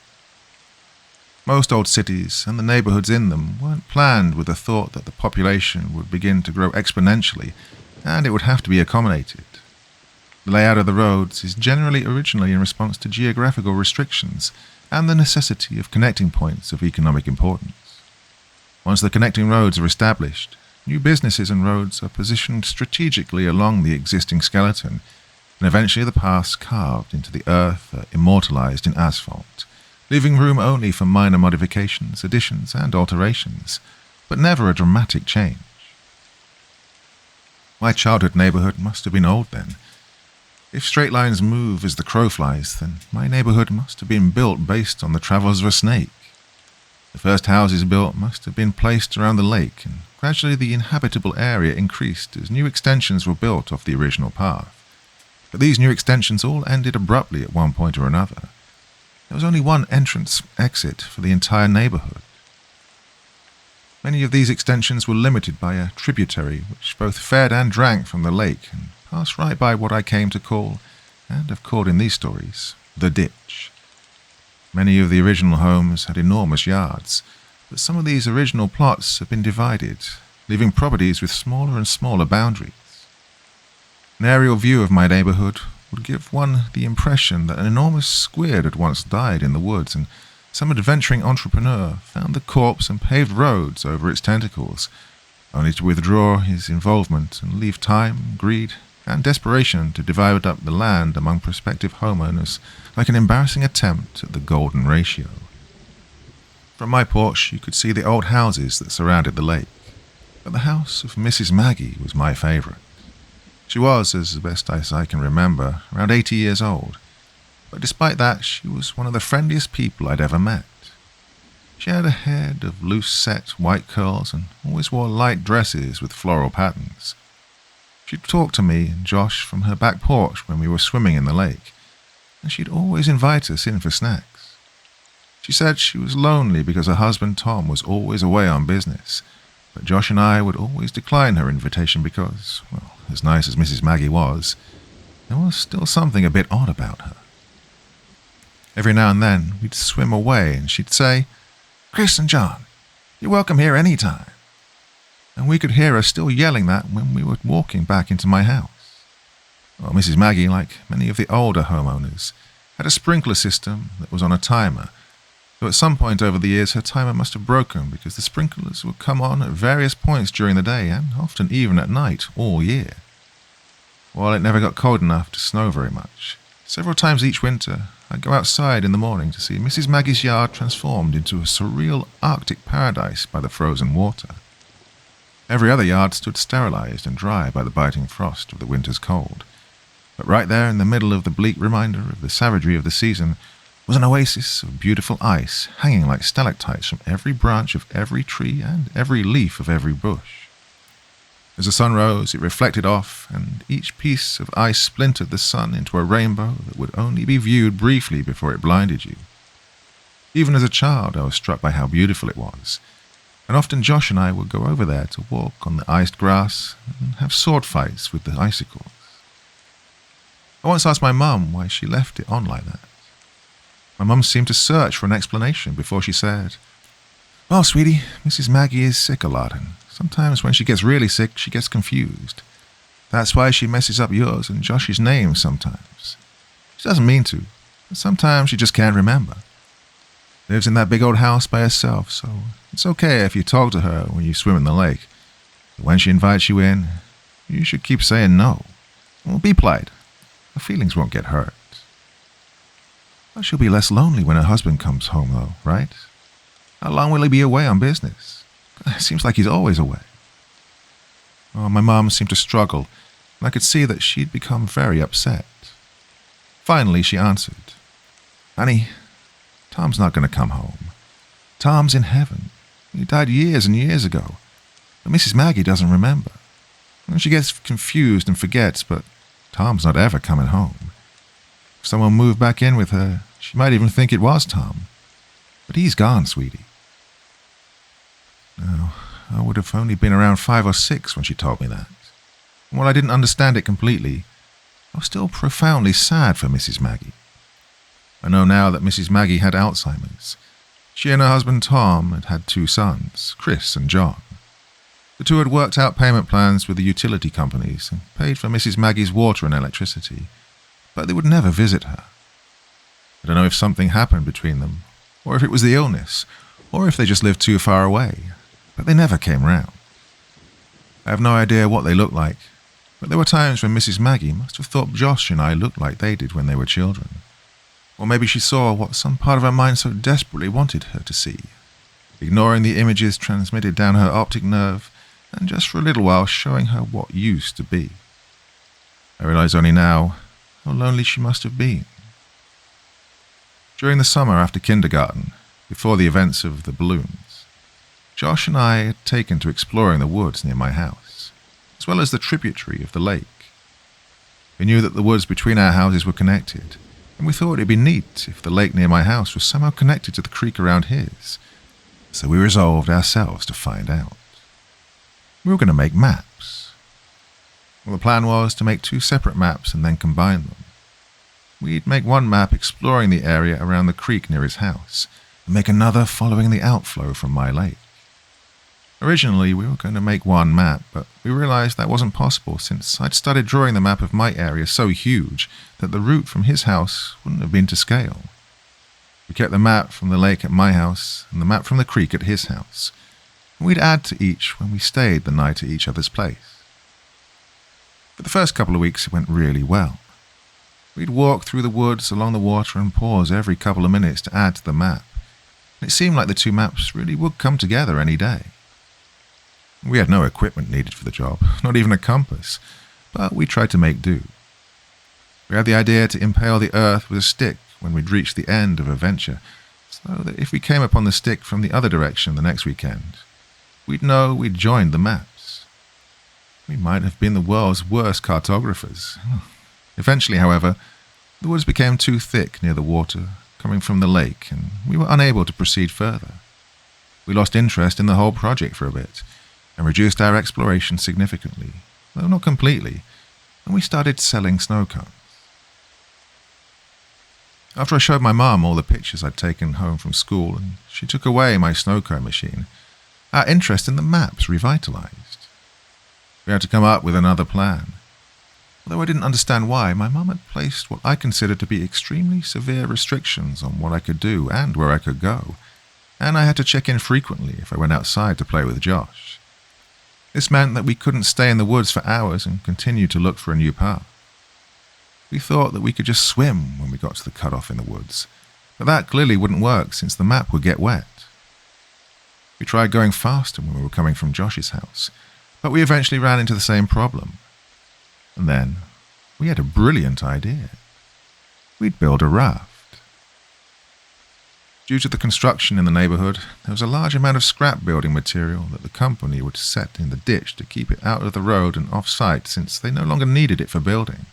Most old cities and the neighborhoods in them weren't planned with the thought that the population would begin to grow exponentially and it would have to be accommodated. The layout of the roads is generally originally in response to geographical restrictions and the necessity of connecting points of economic importance. Once the connecting roads are established, new businesses and roads are positioned strategically along the existing skeleton, and eventually the paths carved into the earth are immortalized in asphalt, leaving room only for minor modifications, additions, and alterations, but never a dramatic change. My childhood neighborhood must have been old then. If straight lines move as the crow flies, then my neighborhood must have been built based on the travels of a snake. The first houses built must have been placed around the lake, and gradually the inhabitable area increased as new extensions were built off the original path. But these new extensions all ended abruptly at one point or another. There was only one entrance-exit for the entire neighborhood. Many of these extensions were limited by a tributary which both fed and drank from the lake and passed right by what I came to call, and have called in these stories, the ditch. Many of the original homes had enormous yards, but some of these original plots have been divided, leaving properties with smaller and smaller boundaries. An aerial view of my neighborhood would give one the impression that an enormous squid had once died in the woods and some adventuring entrepreneur found the corpse and paved roads over its tentacles, only to withdraw his involvement and leave time, greed, and desperation to divide up the land among prospective homeowners like an embarrassing attempt at the golden ratio. From my porch you could see the old houses that surrounded the lake, but the house of Mrs. Maggie was my favorite. She was, as best as I can remember, around 80 years old, but despite that, she was one of the friendliest people I'd ever met. She had a head of loose-set white curls and always wore light dresses with floral patterns. She'd talk to me and Josh from her back porch when we were swimming in the lake, and she'd always invite us in for snacks. She said she was lonely because her husband Tom was always away on business, but Josh and I would always decline her invitation because, well, as nice as Mrs. Maggie was, there was still something a bit odd about her. Every now and then, we'd swim away and she'd say, "Chris and John, you're welcome here any time." And we could hear her still yelling that when we were walking back into my house. Well, Mrs. Maggie, like many of the older homeowners, had a sprinkler system that was on a timer, though at some point over the years her timer must have broken because the sprinklers would come on at various points during the day and often even at night all year. While it never got cold enough to snow very much, several times each winter I'd go outside in the morning to see Mrs. Maggie's yard transformed into a surreal Arctic paradise by the frozen water. Every other yard stood sterilized and dry by the biting frost of the winter's cold, but right there in the middle of the bleak reminder of the savagery of the season was an oasis of beautiful ice hanging like stalactites from every branch of every tree and every leaf of every bush. As the sun rose, it reflected off, and each piece of ice splintered the sun into a rainbow that would only be viewed briefly before it blinded you. Even as a child, I was struck by how beautiful it was, and often Josh and I would go over there to walk on the iced grass and have sword fights with the icicles. I once asked my mum why she left it on like that. My mum seemed to search for an explanation before she said, "Well, sweetie, Mrs. Maggie is sick a lot, and sometimes when she gets really sick, she gets confused. That's why she messes up yours and Josh's names sometimes. She doesn't mean to, but sometimes she just can't remember. Lives in that big old house by herself, so it's okay if you talk to her when you swim in the lake. But when she invites you in, you should keep saying no. Well, be polite. Her feelings won't get hurt. But she'll be less lonely when her husband comes home, though, right? How long will he be away on business? It seems like he's always away. Oh, my mum seemed to struggle, and I could see that she'd become very upset. Finally, she answered, "Honey, Tom's not going to come home. Tom's in heaven. He died years and years ago, but Mrs. Maggie doesn't remember. And she gets confused and forgets, but Tom's not ever coming home. If someone moved back in with her, she might even think it was Tom. But he's gone, sweetie." Now, I would have only been around 5 or 6 when she told me that. And while I didn't understand it completely, I was still profoundly sad for Mrs. Maggie. I know now that Mrs. Maggie had Alzheimer's. She and her husband Tom had had 2 sons, Chris and John. The 2 had worked out payment plans with the utility companies and paid for Mrs. Maggie's water and electricity, but they would never visit her. I don't know if something happened between them, or if it was the illness, or if they just lived too far away, but they never came round. I have no idea what they looked like, but there were times when Mrs. Maggie must have thought Josh and I looked like they did when they were children. Or maybe she saw what some part of her mind so desperately wanted her to see, ignoring the images transmitted down her optic nerve and just for a little while showing her what used to be. I realize only now how lonely she must have been. During the summer after kindergarten, before the events of the balloons, Josh and I had taken to exploring the woods near my house, as well as the tributary of the lake. We knew that the woods between our houses were connected, and we thought it'd be neat if the lake near my house was somehow connected to the creek around his, so we resolved ourselves to find out. We were going to make maps. Well, the plan was to make 2 separate maps and then combine them. We'd make one map exploring the area around the creek near his house, and make another following the outflow from my lake. Originally, we were going to make one map, but we realized that wasn't possible since I'd started drawing the map of my area so huge that the route from his house wouldn't have been to scale. We kept the map from the lake at my house and the map from the creek at his house, and we'd add to each when we stayed the night at each other's place. For the first couple of weeks, it went really well. We'd walk through the woods along the water and pause every couple of minutes to add to the map, and it seemed like the 2 maps really would come together any day. We had no equipment needed for the job, not even a compass, but we tried to make do. We had the idea to impale the earth with a stick when we'd reached the end of a venture, so that if we came upon the stick from the other direction the next weekend, we'd know we'd joined the maps. We might have been the world's worst cartographers. Eventually, however, the woods became too thick near the water coming from the lake, and we were unable to proceed further. We lost interest in the whole project for a bit, and reduced our exploration significantly, though not completely, and we started selling snow cones. After I showed my mum all the pictures I'd taken home from school and she took away my snow cone machine, our interest in the maps revitalized. We had to come up with another plan. Although I didn't understand why, my mum had placed what I considered to be extremely severe restrictions on what I could do and where I could go, and I had to check in frequently if I went outside to play with Josh. This meant that we couldn't stay in the woods for hours and continue to look for a new path. We thought that we could just swim when we got to the cutoff in the woods, but that clearly wouldn't work since the map would get wet. We tried going faster when we were coming from Josh's house, but we eventually ran into the same problem. And then we had a brilliant idea. We'd build a raft. Due to the construction in the neighborhood, there was a large amount of scrap building material that the company would set in the ditch to keep it out of the road and off-site since they no longer needed it for building.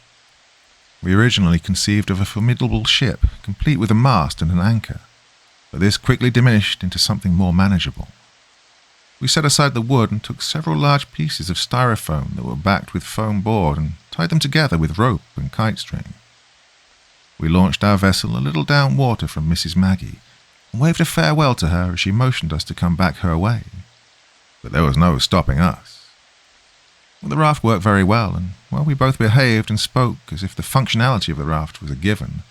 We originally conceived of a formidable ship, complete with a mast and an anchor, but this quickly diminished into something more manageable. We set aside the wood and took several large pieces of styrofoam that were backed with foam board and tied them together with rope and kite string. We launched our vessel a little down water from Mrs. Maggie, and waved a farewell to her as she motioned us to come back her way. But there was no stopping us. Well, the raft worked very well, and while we both behaved and spoke as if the functionality of the raft was a given,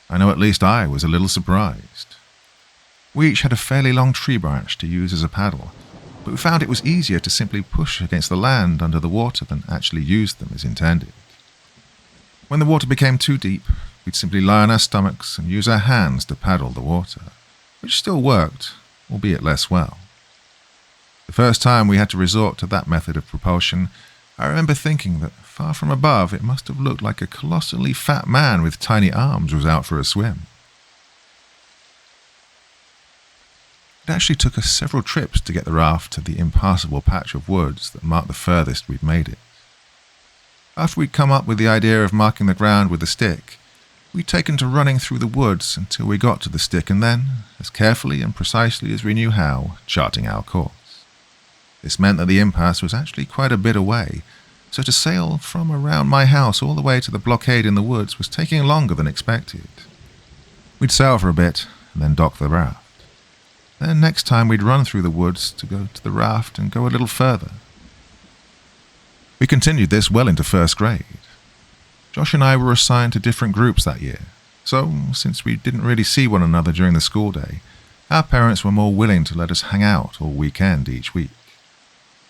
I know at least I was a little surprised. We each had a fairly long tree branch to use as a paddle, but we found it was easier to simply push against the land under the water than actually use them as intended. When the water became too deep, we'd simply lie on our stomachs and use our hands to paddle the water, which still worked, albeit less well. The first time we had to resort to that method of propulsion, I remember thinking that far from above it must have looked like a colossally fat man with tiny arms was out for a swim. It actually took us several trips to get the raft to the impassable patch of woods that marked the furthest we'd made it. After we'd come up with the idea of marking the ground with a stick, we'd taken to running through the woods until we got to the stick and then, as carefully and precisely as we knew how, charting our course. This meant that the impasse was actually quite a bit away, so to sail from around my house all the way to the blockade in the woods was taking longer than expected. We'd sail for a bit and then dock the raft. Then next time we'd run through the woods to go to the raft and go a little further. We continued this well into first grade. Josh and I were assigned to different groups that year, so since we didn't really see one another during the school day, our parents were more willing to let us hang out all weekend each week.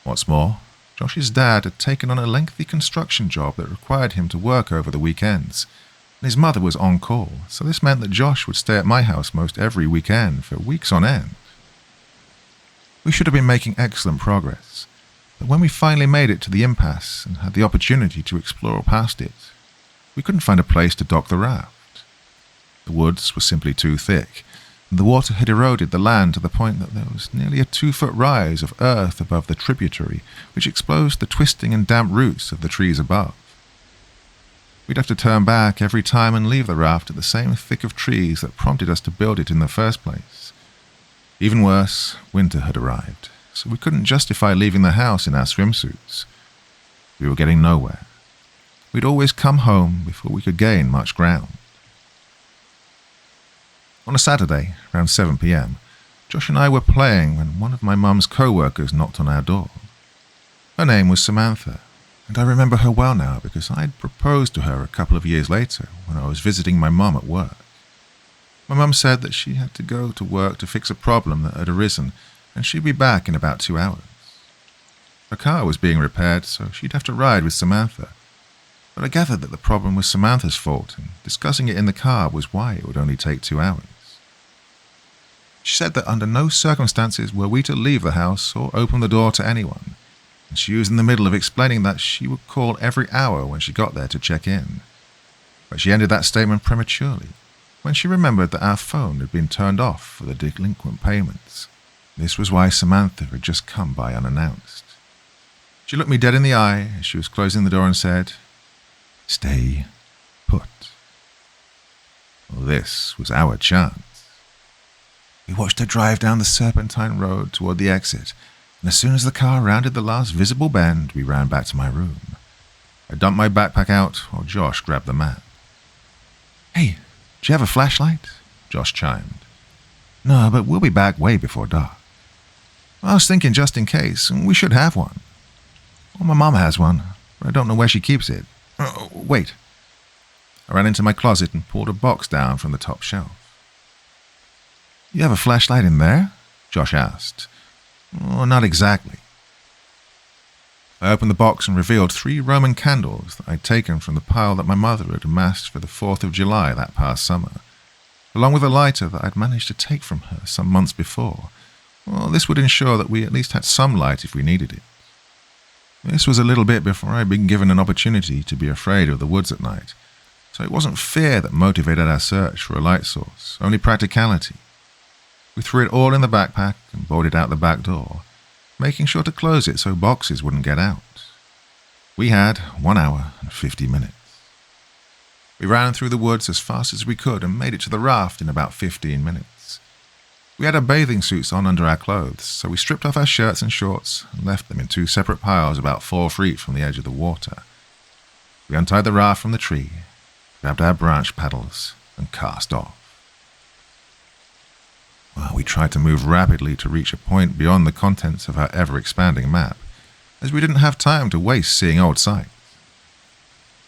What's more, Josh's dad had taken on a lengthy construction job that required him to work over the weekends, and his mother was on call, so this meant that Josh would stay at my house most every weekend for weeks on end. We should have been making excellent progress, but when we finally made it to the impasse and had the opportunity to explore past it, we couldn't find a place to dock the raft. The woods were simply too thick, and the water had eroded the land to the point that there was nearly a 2-foot rise of earth above the tributary, which exposed the twisting and damp roots of the trees above. We'd have to turn back every time and leave the raft at the same thick of trees that prompted us to build it in the first place. Even worse, winter had arrived, so we couldn't justify leaving the house in our swimsuits. We were getting nowhere. We'd always come home before we could gain much ground. On a Saturday, around 7 p.m., Josh and I were playing when one of my mum's co-workers knocked on our door. Her name was Samantha, and I remember her well now because I'd proposed to her a couple of years later when I was visiting my mum at work. My mum said that she had to go to work to fix a problem that had arisen, and she'd be back in about 2 hours. Her car was being repaired, so she'd have to ride with Samantha. But I gathered that the problem was Samantha's fault, and discussing it in the car was why it would only take 2 hours. She said that under no circumstances were we to leave the house or open the door to anyone, and she was in the middle of explaining that she would call every hour when she got there to check in. But she ended that statement prematurely, when she remembered that our phone had been turned off for the delinquent payments. This was why Samantha had just come by unannounced. She looked me dead in the eye as she was closing the door and said, "Stay put." Well, this was our chance. We watched her drive down the serpentine road toward the exit, and as soon as the car rounded the last visible bend, we ran back to my room. I dumped my backpack out while Josh grabbed the map. "Hey, do you have a flashlight?" Josh chimed. "No, but we'll be back way before dark." "I was thinking just in case, we should have one." "Well, my mom has one, but I don't know where she keeps it." "Oh, wait." I ran into my closet and pulled a box down from the top shelf. "You have a flashlight in there?" Josh asked. "Oh, not exactly." I opened the box and revealed 3 Roman candles that I'd taken from the pile that my mother had amassed for the 4th of July that past summer, along with a lighter that I'd managed to take from her some months before. Well, this would ensure that we at least had some light if we needed it. This was a little bit before I'd been given an opportunity to be afraid of the woods at night, so it wasn't fear that motivated our search for a light source, only practicality. We threw it all in the backpack and boarded out the back door, making sure to close it so boxes wouldn't get out. We had 1 hour and 50 minutes. We ran through the woods as fast as we could and made it to the raft in about 15 minutes. We had our bathing suits on under our clothes, so we stripped off our shirts and shorts and left them in 2 separate piles about 4 feet from the edge of the water. We untied the raft from the tree, grabbed our branch paddles, and cast off. Well, we tried to move rapidly to reach a point beyond the contents of our ever-expanding map, as we didn't have time to waste seeing old sights.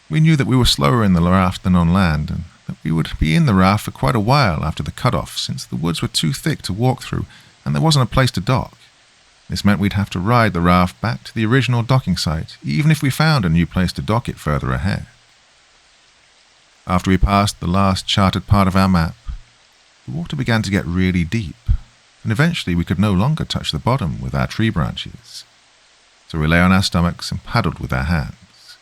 We knew that we were slower in the raft than on land, and that we would be in the raft for quite a while after the cutoff, since the woods were too thick to walk through and there wasn't a place to dock. This meant we'd have to ride the raft back to the original docking site, even if we found a new place to dock it further ahead. After we passed the last charted part of our map, the water began to get really deep, and eventually we could no longer touch the bottom with our tree branches. So we lay on our stomachs and paddled with our hands.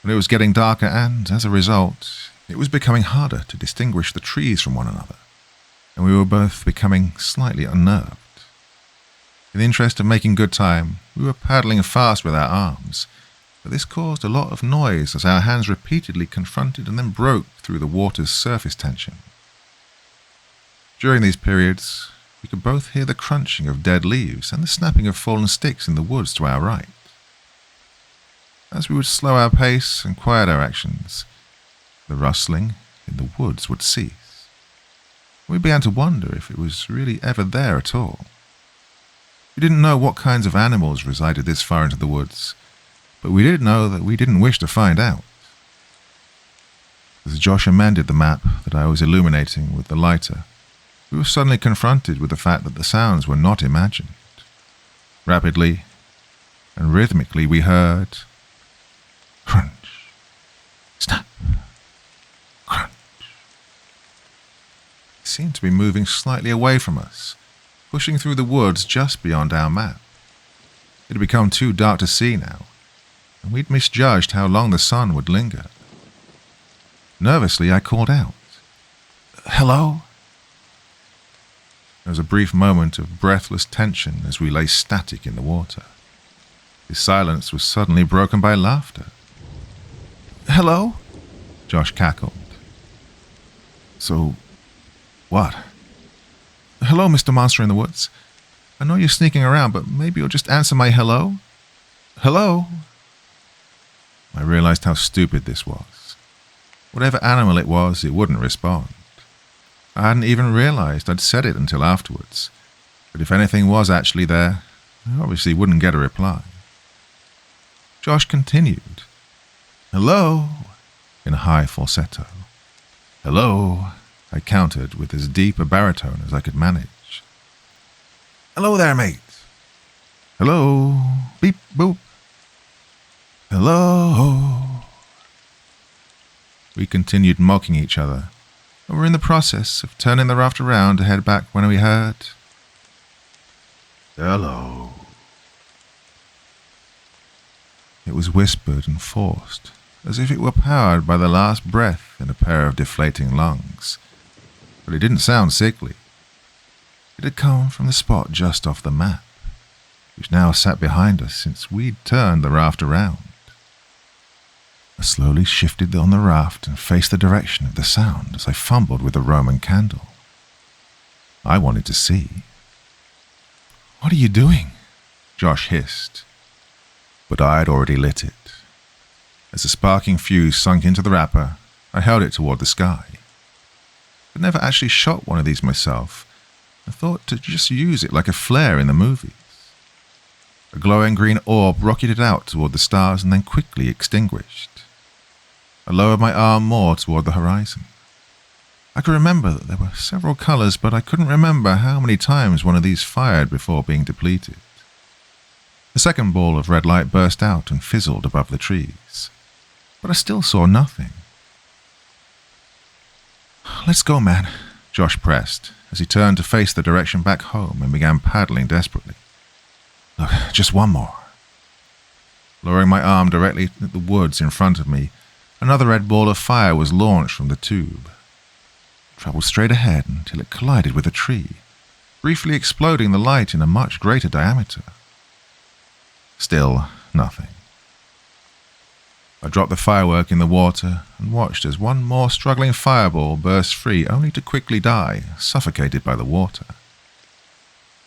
But it was getting darker and, as a result, it was becoming harder to distinguish the trees from one another, and we were both becoming slightly unnerved. In the interest of making good time, we were paddling fast with our arms, but this caused a lot of noise as our hands repeatedly confronted and then broke through the water's surface tension. During these periods, we could both hear the crunching of dead leaves and the snapping of fallen sticks in the woods to our right. As we would slow our pace and quiet our actions, the rustling in the woods would cease. We began to wonder if it was really ever there at all. We didn't know what kinds of animals resided this far into the woods, but we did know that we didn't wish to find out. As Josh amended the map that I was illuminating with the lighter, we were suddenly confronted with the fact that the sounds were not imagined. Rapidly and rhythmically we heard crunch, snap, crunch. It seemed to be moving slightly away from us, pushing through the woods just beyond our map. It had become too dark to see now, and we'd misjudged how long the sun would linger. Nervously, I called out, "Hello?" There was a brief moment of breathless tension as we lay static in the water. The silence was suddenly broken by laughter. "Hello?" Josh cackled. "So, what?" "Hello, Mr. Monster in the Woods. I know you're sneaking around, but maybe you'll just answer my hello? Hello?" I realized how stupid this was. Whatever animal it was, it wouldn't respond. I hadn't even realized I'd said it until afterwards, but if anything was actually there, I obviously wouldn't get a reply. Josh continued, "Hello?" in a high falsetto. "Hello?" I countered with as deep a baritone as I could manage. "Hello there, mate." "Hello? Beep, boop." "Hello?" We continued mocking each other, and were in the process of turning the raft around to head back when we heard, "Hello." It was whispered and forced, as if it were powered by the last breath in a pair of deflating lungs. But it didn't sound sickly. It had come from the spot just off the map, which now sat behind us since we'd turned the raft around. I slowly shifted on the raft and faced the direction of the sound as I fumbled with the Roman candle. I wanted to see. "What are you doing?" Josh hissed. But I had already lit it. As the sparking fuse sunk into the wrapper, I held it toward the sky. I'd never actually shot one of these myself. I thought to just use it like a flare in the movies. A glowing green orb rocketed out toward the stars and then quickly extinguished. I lowered my arm more toward the horizon. I could remember that there were several colors, but I couldn't remember how many times one of these fired before being depleted. A second ball of red light burst out and fizzled above the trees, but I still saw nothing. "Let's go, man," Josh pressed, as he turned to face the direction back home and began paddling desperately. "Look, just one more." Lowering my arm directly at the woods in front of me, another red ball of fire was launched from the tube. It traveled straight ahead until it collided with a tree, briefly exploding the light in a much greater diameter. Still nothing. I dropped the firework in the water and watched as one more struggling fireball burst free, only to quickly die, suffocated by the water.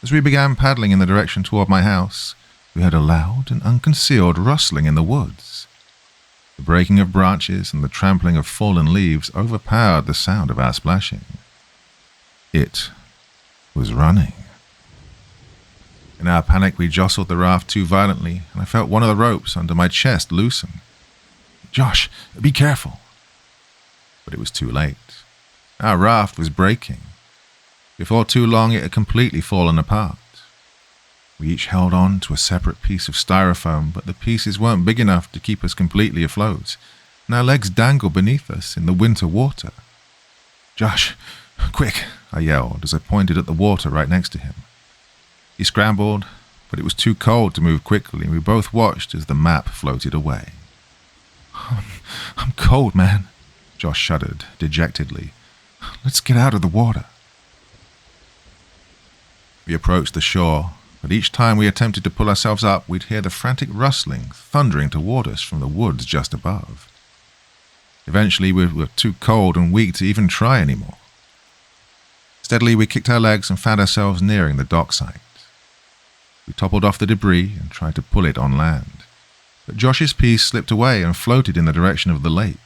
As we began paddling in the direction toward my house, we heard a loud and unconcealed rustling in the woods. The breaking of branches and the trampling of fallen leaves overpowered the sound of our splashing. It was running. In our panic, we jostled the raft too violently, and I felt one of the ropes under my chest loosen. "Josh, be careful." But it was too late. Our raft was breaking. Before too long, it had completely fallen apart. We each held on to a separate piece of styrofoam, but the pieces weren't big enough to keep us completely afloat, and our legs dangled beneath us in the winter water. "Josh, quick," I yelled as I pointed at the water right next to him. He scrambled, but it was too cold to move quickly, and we both watched as the map floated away. I'm cold, man," Josh shuddered dejectedly. "Let's get out of the water." We approached the shore, but each time we attempted to pull ourselves up, we'd hear the frantic rustling thundering toward us from the woods just above. Eventually, we were too cold and weak to even try anymore. Steadily, we kicked our legs and found ourselves nearing the dock site. We toppled off the debris and tried to pull it on land, but Josh's piece slipped away and floated in the direction of the lake.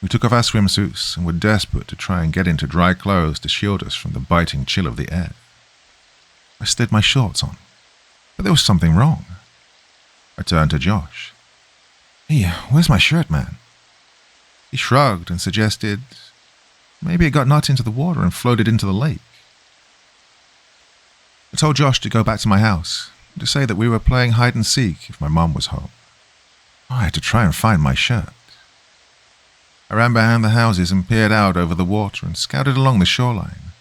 We took off our swimsuits and were desperate to try and get into dry clothes to shield us from the biting chill of the air. I slid my shorts on, but there was something wrong. I turned to Josh. "Hey, where's my shirt, man?" He shrugged and suggested maybe it got knocked into the water and floated into the lake. I told Josh to go back to my house, to say that we were playing hide and seek if my mom was home. I had to try and find my shirt. I ran behind the houses and peered out over the water and scouted along the shoreline.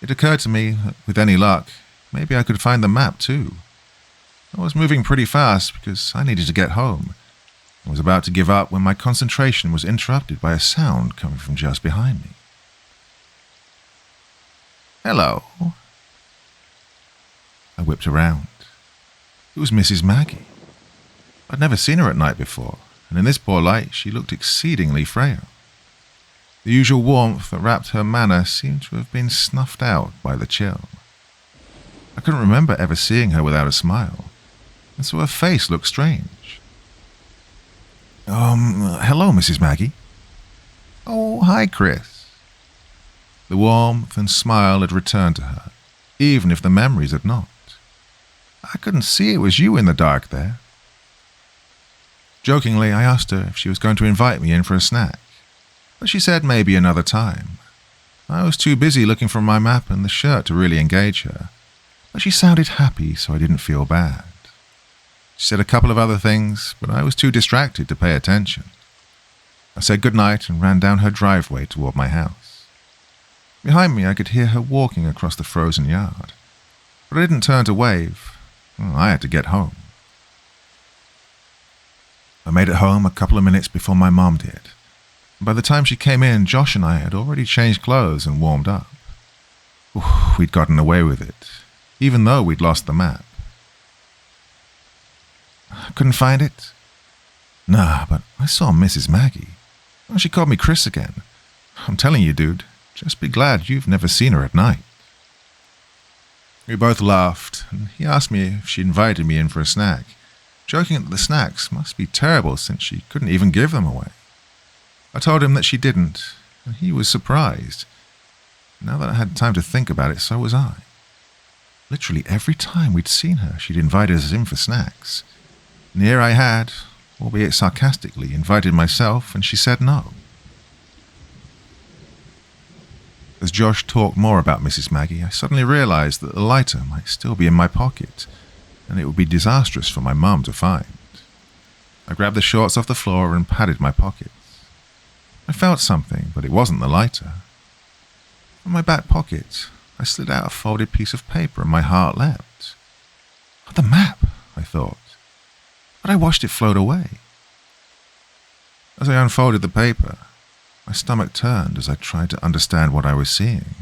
It occurred to me that, with any luck, maybe I could find the map too. I was moving pretty fast because I needed to get home. I was about to give up when my concentration was interrupted by a sound coming from just behind me. "Hello." I whipped around. It was Mrs. Maggie. I'd never seen her at night before, and in this poor light she looked exceedingly frail. The usual warmth that wrapped her manner seemed to have been snuffed out by the chill. I couldn't remember ever seeing her without a smile, and so her face looked strange. Hello, Mrs. Maggie." "Oh, hi, Chris." The warmth and smile had returned to her, even if the memories had not. "I couldn't see it was you in the dark there." Jokingly, I asked her if she was going to invite me in for a snack, but she said maybe another time. I was too busy looking for my map and the shirt to really engage her, but she sounded happy, so I didn't feel bad. She said a couple of other things, but I was too distracted to pay attention. I said goodnight and ran down her driveway toward my house. Behind me, I could hear her walking across the frozen yard, but I didn't turn to wave. I had to get home. I made it home a couple of minutes before my mom did. By the time she came in, Josh and I had already changed clothes and warmed up. We'd gotten away with it, even though we'd lost the map. "Couldn't find it?" "Nah, but I saw Mrs. Maggie. She called me Chris again. I'm telling you, dude, just be glad you've never seen her at night." We both laughed, and he asked me if she invited me in for a snack, joking that the snacks must be terrible since she couldn't even give them away. I told him that she didn't, and he was surprised. Now that I had time to think about it, so was I. Literally every time we'd seen her, she'd invited us in for snacks. And here I had, albeit sarcastically, invited myself, and she said no. As Josh talked more about Mrs. Maggie, I suddenly realized that the lighter might still be in my pocket, and it would be disastrous for my mum to find. I grabbed the shorts off the floor and patted my pockets. I felt something, but it wasn't the lighter. From my back pocket, I slid out a folded piece of paper and my heart leapt. "The map," I thought, but I watched it float away. As I unfolded the paper, my stomach turned as I tried to understand what I was seeing.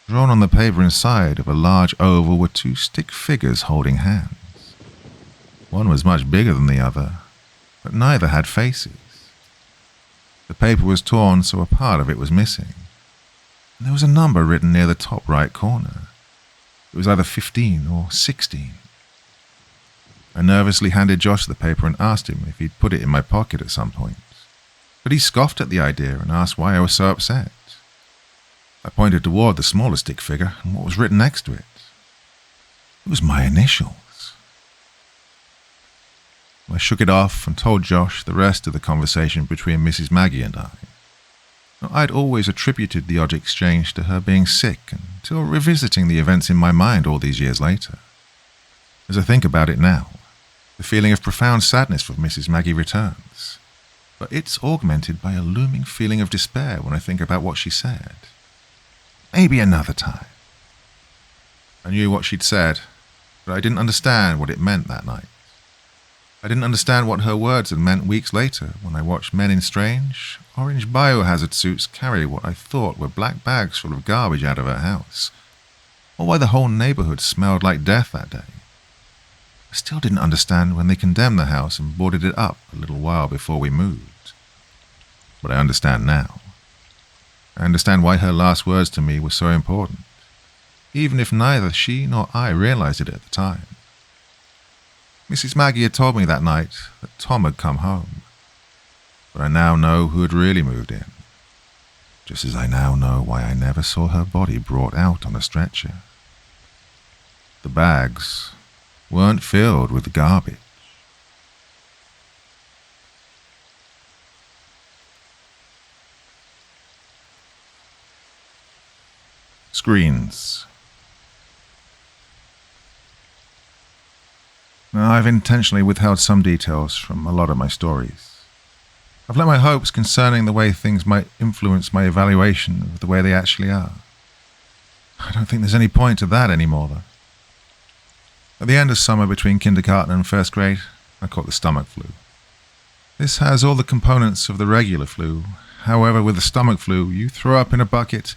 Drawn on the paper inside of a large oval were two stick figures holding hands. One was much bigger than the other, but neither had faces. The paper was torn, so a part of it was missing, and there was a number written near the top right corner. It was either 15 or 16. I nervously handed Josh the paper and asked him if he'd put it in my pocket at some point, but he scoffed at the idea and asked why I was so upset. I pointed toward the smaller stick figure and what was written next to it. It was my initials. I shook it off and told Josh the rest of the conversation between Mrs. Maggie and I. I'd always attributed the odd exchange to her being sick until revisiting the events in my mind all these years later. As I think about it now, the feeling of profound sadness for Mrs. Maggie returns, but it's augmented by a looming feeling of despair when I think about what she said. Maybe another time. I knew what she'd said, but I didn't understand what it meant that night. I didn't understand what her words had meant weeks later when I watched men in strange, orange biohazard suits carry what I thought were black bags full of garbage out of her house, or why the whole neighborhood smelled like death that day. I still didn't understand when they condemned the house and boarded it up a little while before we moved. But I understand now. I understand why her last words to me were so important, even if neither she nor I realized it at the time. Mrs. Maggie had told me that night that Tom had come home, but I now know who had really moved in, just as I now know why I never saw her body brought out on a stretcher. The bags weren't filled with garbage. Screens. Now, I've intentionally withheld some details from a lot of my stories. I've let my hopes concerning the way things might influence my evaluation of the way they actually are. I don't think there's any point to that anymore, though. At the end of summer between kindergarten and first grade, I caught the stomach flu. This has all the components of the regular flu. However, with the stomach flu, you throw up in a bucket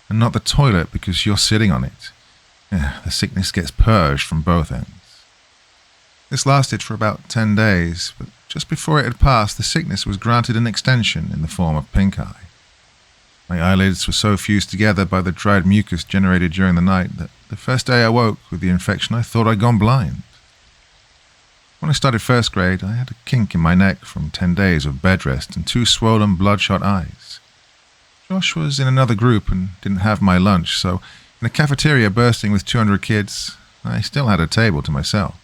and not the toilet because you're sitting on it. The sickness gets purged from both ends. This lasted for about 10 days, but just before it had passed, the sickness was granted an extension in the form of pink eye. My eyelids were so fused together by the dried mucus generated during the night that the first day I woke with the infection, I thought I'd gone blind. When I started first grade, I had a kink in my neck from 10 days of bed rest and 2 swollen, bloodshot eyes. Josh was in another group and didn't have my lunch, so in a cafeteria bursting with 200 kids, I still had a table to myself.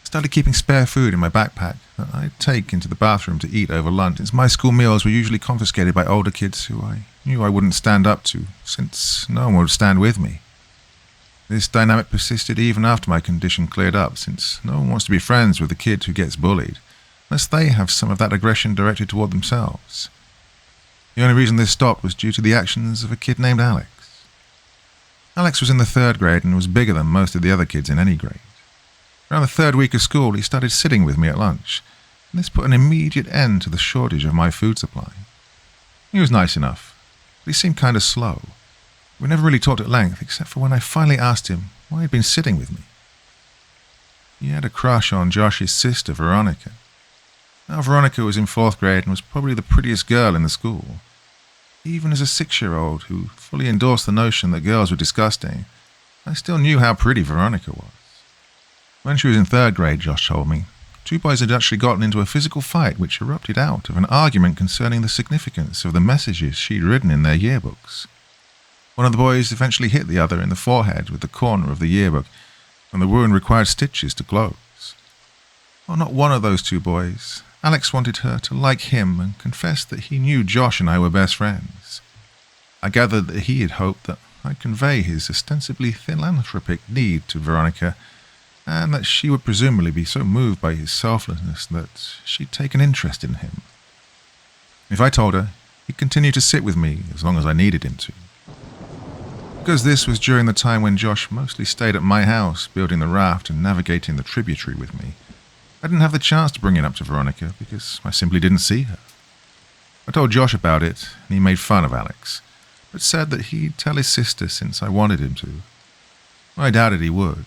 I started keeping spare food in my backpack that I'd take into the bathroom to eat over lunch, since my school meals were usually confiscated by older kids who I knew I wouldn't stand up to, since no one would stand with me. This dynamic persisted even after my condition cleared up, since no one wants to be friends with the kid who gets bullied, unless they have some of that aggression directed toward themselves. The only reason this stopped was due to the actions of a kid named Alex. Alex was in the 3rd grade and was bigger than most of the other kids in any grade. Around the 3rd week of school, he started sitting with me at lunch, and this put an immediate end to the shortage of my food supply. He was nice enough, but he seemed kind of slow. We never really talked at length, except for when I finally asked him why he'd been sitting with me. He had a crush on Josh's sister, Veronica. Now, Veronica was in 4th grade and was probably the prettiest girl in the school. Even as a 6-year-old who fully endorsed the notion that girls were disgusting, I still knew how pretty Veronica was. When she was in 3rd grade, Josh told me, 2 boys had actually gotten into a physical fight which erupted out of an argument concerning the significance of the messages she'd written in their yearbooks. One of the boys eventually hit the other in the forehead with the corner of the yearbook, and the wound required stitches to close. Well, not one of those 2 boys. Alex wanted her to like him and confessed that he knew Josh and I were best friends. I gathered that he had hoped that I'd convey his ostensibly philanthropic need to Veronica, and that she would presumably be so moved by his selflessness that she'd take an interest in him. If I told her, he'd continue to sit with me as long as I needed him to. Because this was during the time when Josh mostly stayed at my house, building the raft and navigating the tributary with me, I didn't have the chance to bring it up to Veronica because I simply didn't see her. I told Josh about it, and he made fun of Alex, but said that he'd tell his sister since I wanted him to. I doubted he would.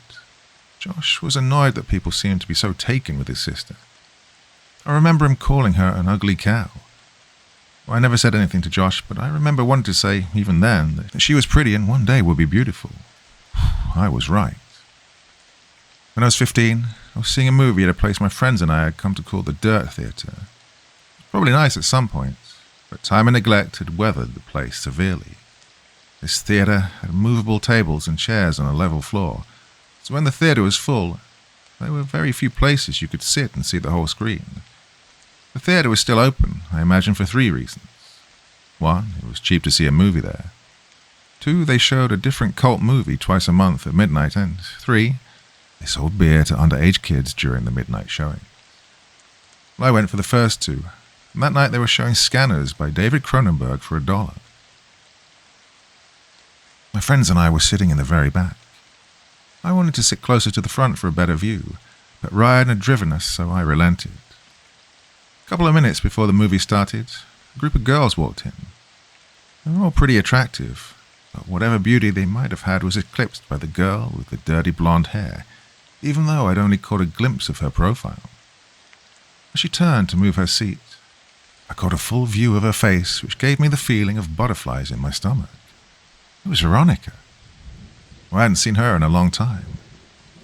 Josh was annoyed that people seemed to be so taken with his sister. I remember him calling her an ugly cow. Well, I never said anything to Josh, but I remember wanting to say, even then, that she was pretty and one day would be beautiful. I was right. When I was 15, I was seeing a movie at a place my friends and I had come to call the Dirt Theatre. It was probably nice at some points, but time and neglect had weathered the place severely. This theatre had movable tables and chairs on a level floor, so when the theatre was full, there were very few places you could sit and see the whole screen. The theatre was still open, I imagine for 3 reasons. 1, it was cheap to see a movie there. 2, they showed a different cult movie twice a month at midnight. And 3, they sold beer to underage kids during the midnight showing. Well, I went for the first 2, and that night they were showing Scanners by David Cronenberg for $1. My friends and I were sitting in the very back. I wanted to sit closer to the front for a better view, but Ryan had driven us, so I relented. A couple of minutes before the movie started, a group of girls walked in. They were all pretty attractive, but whatever beauty they might have had was eclipsed by the girl with the dirty blonde hair, even though I'd only caught a glimpse of her profile. As she turned to move her seat, I caught a full view of her face, which gave me the feeling of butterflies in my stomach. It was Veronica. I hadn't seen her in a long time.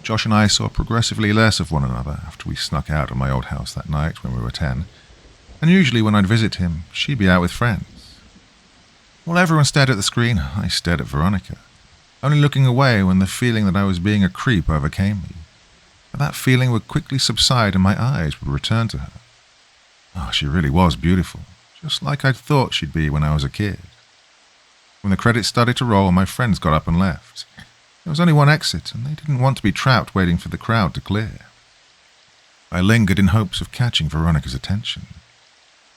Josh and I saw progressively less of one another after we snuck out of my old house that night when we were 10, and usually when I'd visit him, she'd be out with friends. While everyone stared at the screen, I stared at Veronica, only looking away when the feeling that I was being a creep overcame me. But that feeling would quickly subside and my eyes would return to her. Oh, she really was beautiful, just like I'd thought she'd be when I was a kid. When the credits started to roll, my friends got up and left. There was only one exit, and they didn't want to be trapped waiting for the crowd to clear. I lingered in hopes of catching Veronica's attention.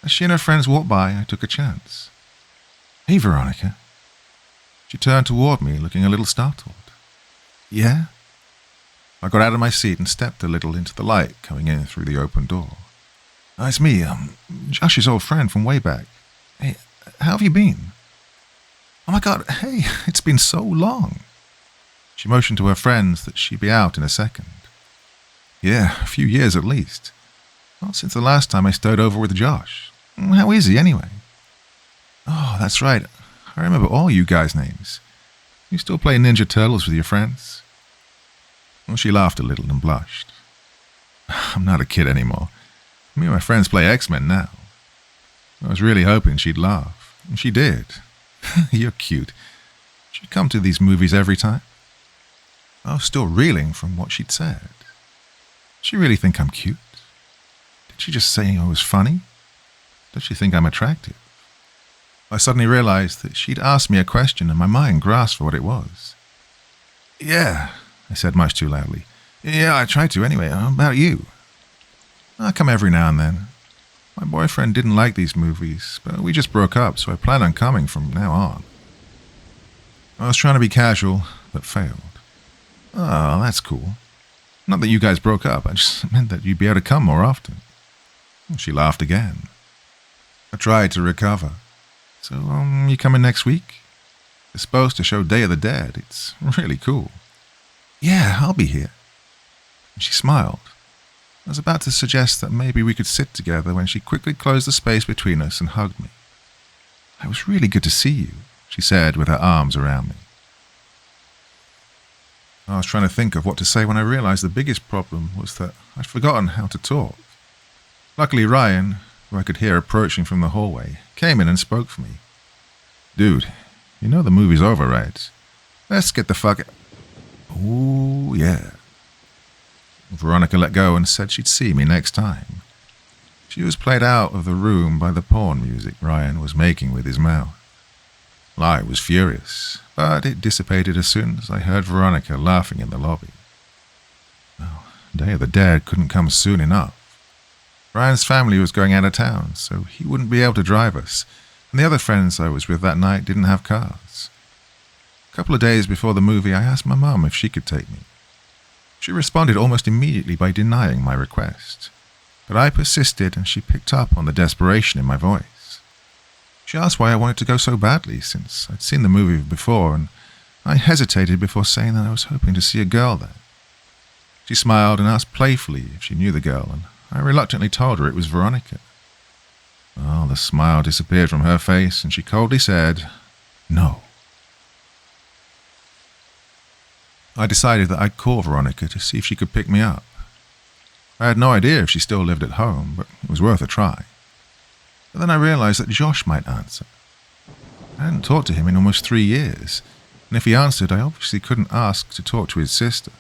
As she and her friends walked by, I took a chance. "Hey, Veronica." She turned toward me, looking a little startled. "Yeah?" I got out of my seat and stepped a little into the light coming in through the open door. "It's me, Josh's old friend from way back. Hey, how have you been?" "Oh my God, hey, it's been so long." She motioned to her friends that she'd be out in a second. "Yeah, a few years at least. Not since the last time I stayed over with Josh. How is he, anyway?" "Oh, that's right. I remember all you guys' names. You still play Ninja Turtles with your friends?" Well, she laughed a little and blushed. "I'm not a kid anymore. Me and my friends play X-Men now." I was really hoping she'd laugh, and she did. "You're cute. She'd come to these movies every time." I was still reeling from what she'd said. Did she really think I'm cute? Did she just say I was funny? Does she think I'm attractive? I suddenly realized that she'd asked me a question and my mind grasped for what it was. "Yeah," I said much too loudly. "Yeah, I try to anyway. How about you?" "I come every now and then. My boyfriend didn't like these movies, but we just broke up, so I plan on coming from now on." I was trying to be casual, but failed. "Oh, that's cool. Not that you guys broke up, I just meant that you'd be able to come more often." She laughed again. I tried to recover. "So, you coming next week? They're supposed to show Day of the Dead. It's really cool." "Yeah, I'll be here." And she smiled. I was about to suggest that maybe we could sit together when she quickly closed the space between us and hugged me. "It was really good to see you," she said with her arms around me. I was trying to think of what to say when I realized the biggest problem was that I'd forgotten how to talk. Luckily, Ryan, who I could hear approaching from the hallway, came in and spoke for me. "Dude, you know the movie's over, right? Let's get the fuck out." "Ooh, yeah." Veronica let go and said she'd see me next time. She was played out of the room by the porn music Ryan was making with his mouth. I was furious, but it dissipated as soon as I heard Veronica laughing in the lobby. Well, Day of the Dead couldn't come soon enough. Ryan's family was going out of town, so he wouldn't be able to drive us, and the other friends I was with that night didn't have cars. A couple of days before the movie, I asked my mum if she could take me. She responded almost immediately by denying my request, but I persisted and she picked up on the desperation in my voice. She asked why I wanted to go so badly, since I'd seen the movie before, and I hesitated before saying that I was hoping to see a girl there. She smiled and asked playfully if she knew the girl, and I reluctantly told her it was Veronica. Oh, the smile disappeared from her face, and she coldly said, "No." I decided that I'd call Veronica to see if she could pick me up. I had no idea if she still lived at home, but it was worth a try. But then I realized that Josh might answer. I hadn't talked to him in almost 3 years, and if he answered, I obviously couldn't ask to talk to his sister.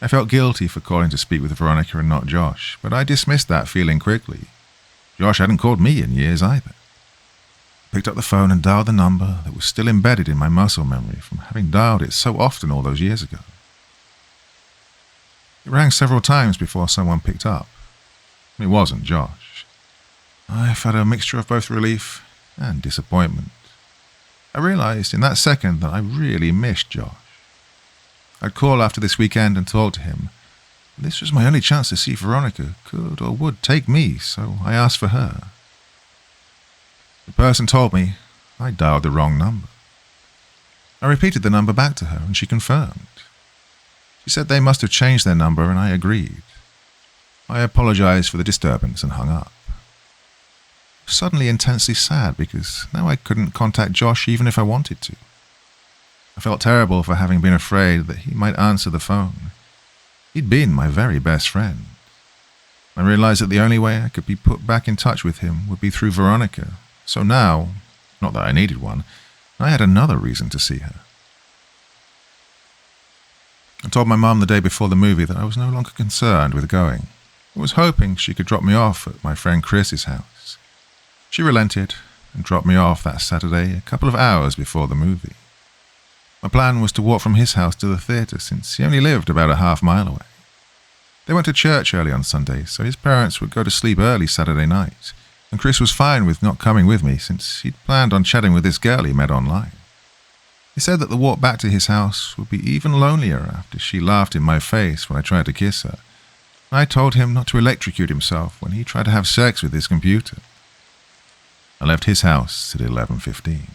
I felt guilty for calling to speak with Veronica and not Josh, but I dismissed that feeling quickly. Josh hadn't called me in years either. I picked up the phone and dialed the number that was still embedded in my muscle memory from having dialed it so often all those years ago. It rang several times before someone picked up. It wasn't Josh. I felt a mixture of both relief and disappointment. I realized in that second that I really missed Josh. I'd call after this weekend and talk to him. This was my only chance to see Veronica could or would take me, so I asked for her. The person told me I dialed the wrong number. I repeated the number back to her and she confirmed. She said they must have changed their number and I agreed. I apologized for the disturbance and hung up. I was suddenly intensely sad because now I couldn't contact Josh even if I wanted to. I felt terrible for having been afraid that he might answer the phone. He'd been my very best friend. I realized that the only way I could be put back in touch with him would be through Veronica. So now, not that I needed one, I had another reason to see her. I told my mum the day before the movie that I was no longer concerned with going. I was hoping she could drop me off at my friend Chris's house. She relented and dropped me off that Saturday a couple of hours before the movie. My plan was to walk from his house to the theatre since he only lived about a half-mile away. They went to church early on Sunday, so his parents would go to sleep early Saturday night, and Chris was fine with not coming with me since he'd planned on chatting with this girl he met online. He said that the walk back to his house would be even lonelier after she laughed in my face when I tried to kiss her. I told him not to electrocute himself when he tried to have sex with his computer. I left his house at 11:15.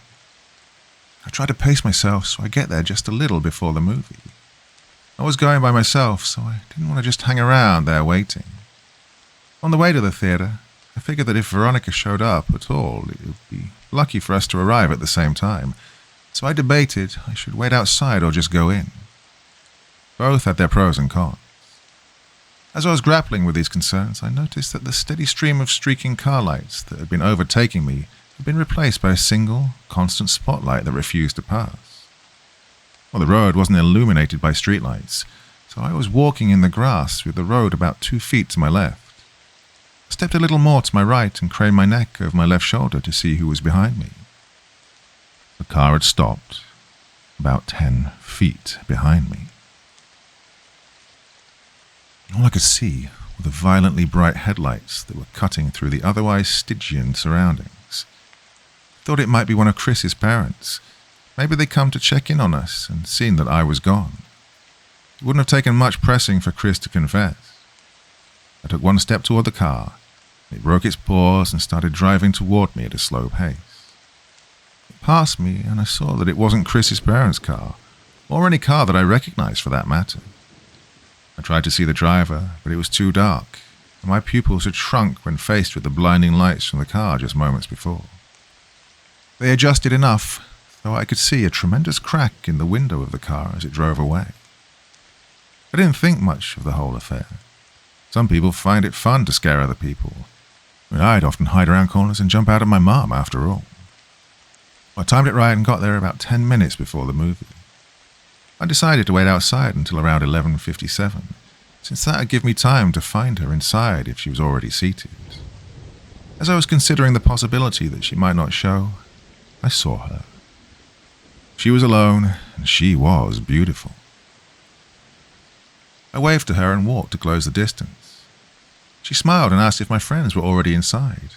I tried to pace myself so I get there just a little before the movie. I was going by myself, so I didn't want to just hang around there waiting. On the way to the theatre, I figured that if Veronica showed up at all, it would be lucky for us to arrive at the same time, so I debated I should wait outside or just go in. Both had their pros and cons. As I was grappling with these concerns, I noticed that the steady stream of streaking car lights that had been overtaking me had been replaced by a single, constant spotlight that refused to pass. Well, the road wasn't illuminated by streetlights, so I was walking in the grass with the road about 2 feet to my left. I stepped a little more to my right and craned my neck over my left shoulder to see who was behind me. The car had stopped, about 10 feet behind me. All I could see were the violently bright headlights that were cutting through the otherwise Stygian surroundings. I thought it might be one of Chris's parents. Maybe they'd come to check in on us and seen that I was gone. It wouldn't have taken much pressing for Chris to confess. I took one step toward the car. It broke its paws and started driving toward me at a slow pace. It passed me and I saw that it wasn't Chris's parents' car, or any car that I recognized for that matter. I tried to see the driver, but it was too dark, and my pupils had shrunk when faced with the blinding lights from the car just moments before. They adjusted enough, though I could see a tremendous crack in the window of the car as it drove away. I didn't think much of the whole affair. Some people find it fun to scare other people. I'd often hide around corners and jump out at my mum after all. I timed it right and got there about 10 minutes before the movie. I decided to wait outside until around 11:57, since that would give me time to find her inside if she was already seated. As I was considering the possibility that she might not show, I saw her. She was alone, and she was beautiful. I waved to her and walked to close the distance. She smiled and asked if my friends were already inside.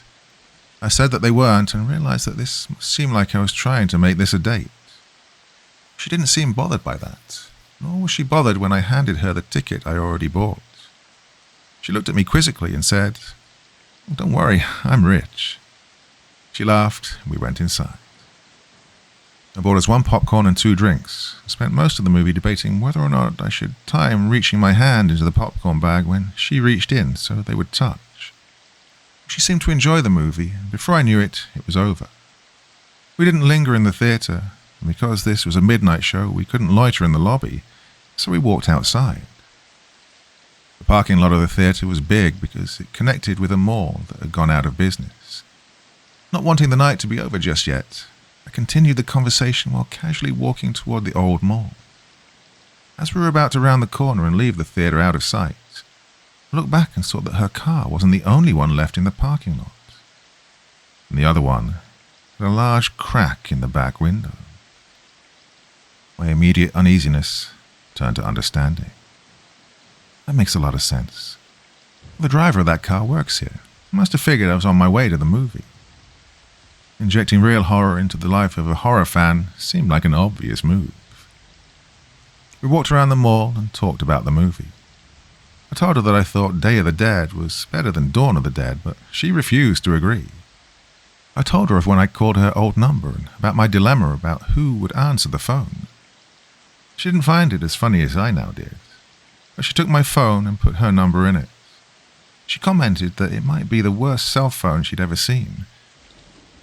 I said that they weren't and realized that this seemed like I was trying to make this a date. She didn't seem bothered by that, nor was she bothered when I handed her the ticket I already bought. She looked at me quizzically and said, "Don't worry, I'm rich." She laughed and we went inside. I bought us 1 popcorn and 2 drinks. I spent most of the movie debating whether or not I should time reaching my hand into the popcorn bag when she reached in so they would touch. She seemed to enjoy the movie, and before I knew it, it was over. We didn't linger in the theatre, and because this was a midnight show, we couldn't loiter in the lobby, so we walked outside. The parking lot of the theatre was big because it connected with a mall that had gone out of business. Not wanting the night to be over just yet, I continued the conversation while casually walking toward the old mall. As we were about to round the corner and leave the theatre out of sight, I looked back and saw that her car wasn't the only one left in the parking lot. and the other one had a large crack in the back window. My immediate uneasiness turned to understanding. That makes a lot of sense. The driver of that car works here. I must have figured I was on my way to the movie. Injecting real horror into the life of a horror fan seemed like an obvious move. We walked around the mall and talked about the movie. I told her that I thought Day of the Dead was better than Dawn of the Dead, but she refused to agree. I told her of when I called her old number and about my dilemma about who would answer the phone. She didn't find it as funny as I now did, but she took my phone and put her number in it. She commented that it might be the worst cell phone she'd ever seen.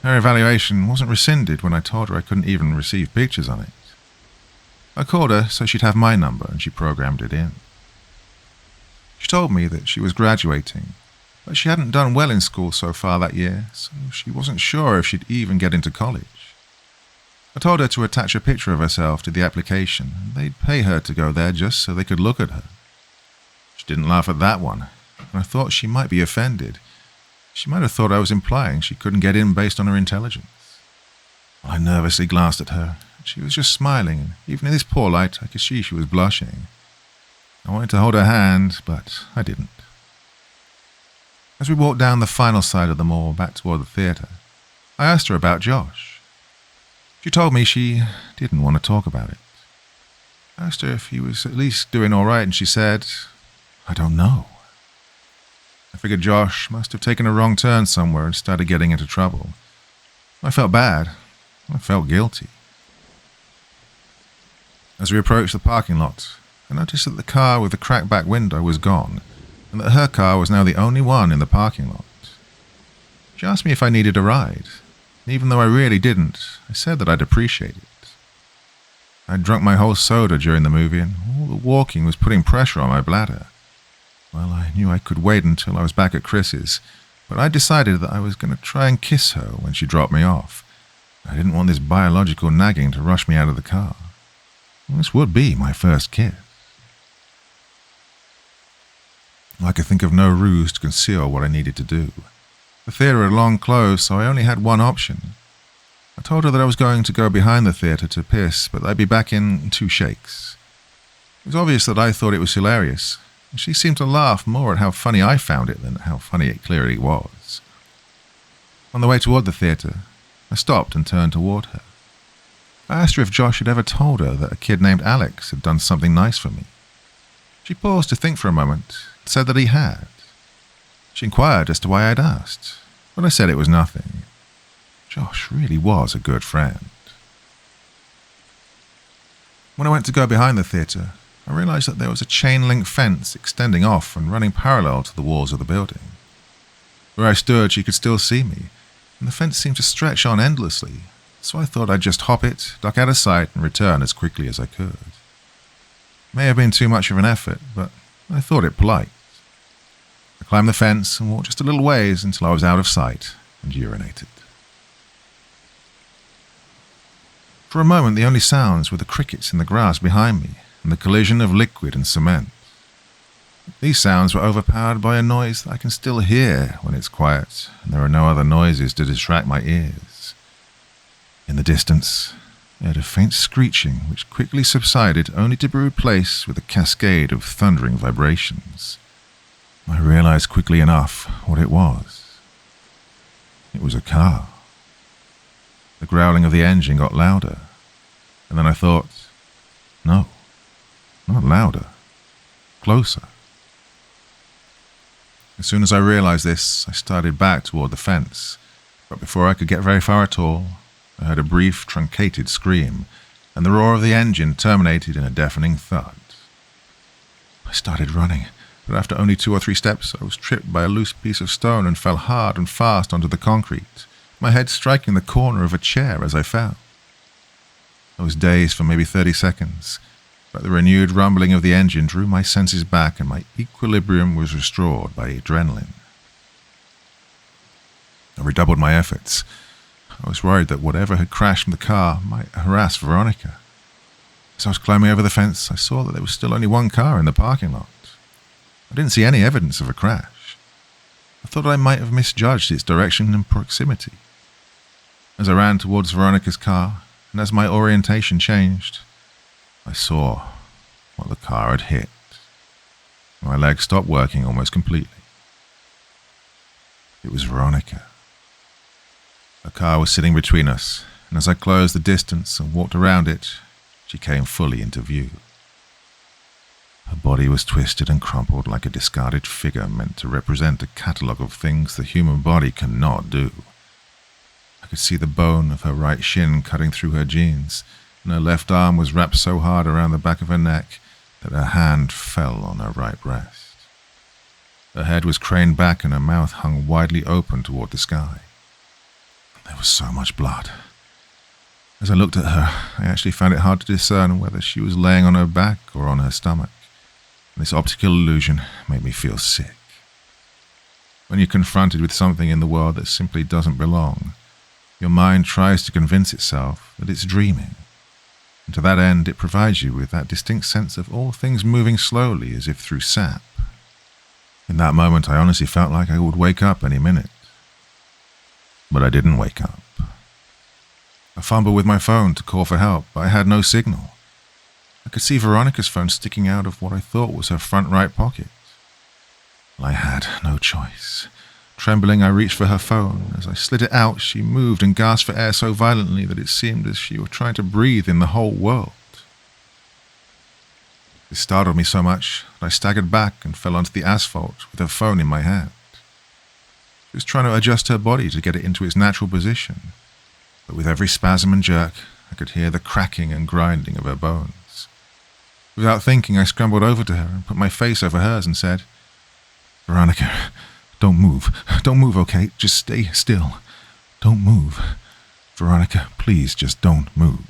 Her evaluation wasn't rescinded when I told her I couldn't even receive pictures on it. I called her so she'd have my number and she programmed it in. She told me that she was graduating, but she hadn't done well in school so far that year, so she wasn't sure if she'd even get into college. I told her to attach a picture of herself to the application, and they'd pay her to go there just so they could look at her. She didn't laugh at that one, and I thought she might be offended. She might have thought I was implying she couldn't get in based on her intelligence. I nervously glanced at her. She was just smiling, and even in this poor light, I could see she was blushing. I wanted to hold her hand, but I didn't. As we walked down the final side of the mall back toward the theatre, I asked her about Josh. She told me she didn't want to talk about it. I asked her if he was at least doing all right, and she said, "I don't know." I figured Josh must have taken a wrong turn somewhere and started getting into trouble. I felt bad. I felt guilty. As we approached the parking lot, I noticed that the car with the cracked back window was gone, and that her car was now the only one in the parking lot. She asked me if I needed a ride, and even though I really didn't, I said that I'd appreciate it. I'd drunk my whole soda during the movie, and all the walking was putting pressure on my bladder. Well, I knew I could wait until I was back at Chris's, but I decided that I was going to try and kiss her when she dropped me off. I didn't want this biological nagging to rush me out of the car. This would be my first kiss. I could think of no ruse to conceal what I needed to do. The theatre had long closed, so I only had one option. I told her that I was going to go behind the theatre to piss, but I'd be back in 2 shakes. It was obvious that I thought it was hilarious, and she seemed to laugh more at how funny I found it than how funny it clearly was. On the way toward the theatre, I stopped and turned toward her. I asked her if Josh had ever told her that a kid named Alex had done something nice for me. She paused to think for a moment, and said that he had. She inquired as to why I'd asked, but I said it was nothing. Josh really was a good friend. When I went to go behind the theatre, I realized that there was a chain-link fence extending off and running parallel to the walls of the building. Where I stood, she could still see me, and the fence seemed to stretch on endlessly, so I thought I'd just hop it, duck out of sight, and return as quickly as I could. It may have been too much of an effort, but I thought it polite. I climbed the fence and walked just a little ways until I was out of sight and urinated. For a moment, the only sounds were the crickets in the grass behind me and the collision of liquid and cement. These sounds were overpowered by a noise that I can still hear when it's quiet and there are no other noises to distract my ears. In the distance, I heard a faint screeching which quickly subsided only to be replaced with a cascade of thundering vibrations. I realized quickly enough what it was. It was a car. The growling of the engine got louder, and then I thought, no, not louder, closer. As soon as I realized this, I started back toward the fence, but before I could get very far at all, I heard a brief, truncated scream, and the roar of the engine terminated in a deafening thud. I started running, but after only 2 or 3 steps, I was tripped by a loose piece of stone and fell hard and fast onto the concrete, my head striking the corner of a chair as I fell. I was dazed for maybe 30 seconds, but the renewed rumbling of the engine drew my senses back and my equilibrium was restored by adrenaline. I redoubled my efforts. I was worried that whatever had crashed from the car might harass Veronica. As I was climbing over the fence, I saw that there was still only 1 car in the parking lot. I didn't see any evidence of a crash. I thought I might have misjudged its direction and proximity. As I ran towards Veronica's car, and as my orientation changed, I saw what the car had hit. My legs stopped working almost completely. It was Veronica. Her car was sitting between us, and as I closed the distance and walked around it, she came fully into view. Her body was twisted and crumpled like a discarded figure meant to represent a catalogue of things the human body cannot do. I could see the bone of her right shin cutting through her jeans, and her left arm was wrapped so hard around the back of her neck that her hand fell on her right breast. Her head was craned back and her mouth hung widely open toward the sky. There was so much blood. As I looked at her, I actually found it hard to discern whether she was laying on her back or on her stomach. This optical illusion made me feel sick. When you're confronted with something in the world that simply doesn't belong, your mind tries to convince itself that it's dreaming. And to that end, it provides you with that distinct sense of all things moving slowly as if through sap. In that moment, I honestly felt like I would wake up any minute. But I didn't wake up. I fumbled with my phone to call for help, but I had no signal. I could see Veronica's phone sticking out of what I thought was her front right pocket. Well, I had no choice. Trembling, I reached for her phone. As I slid it out, she moved and gasped for air so violently that it seemed as she were trying to breathe in the whole world. This startled me so much that I staggered back and fell onto the asphalt with her phone in my hand. She was trying to adjust her body to get it into its natural position, but with every spasm and jerk, I could hear the cracking and grinding of her bones. Without thinking, I scrambled over to her and put my face over hers and said, "Veronica, don't move. Don't move, okay? Just stay still. Don't move. Veronica, please just don't move."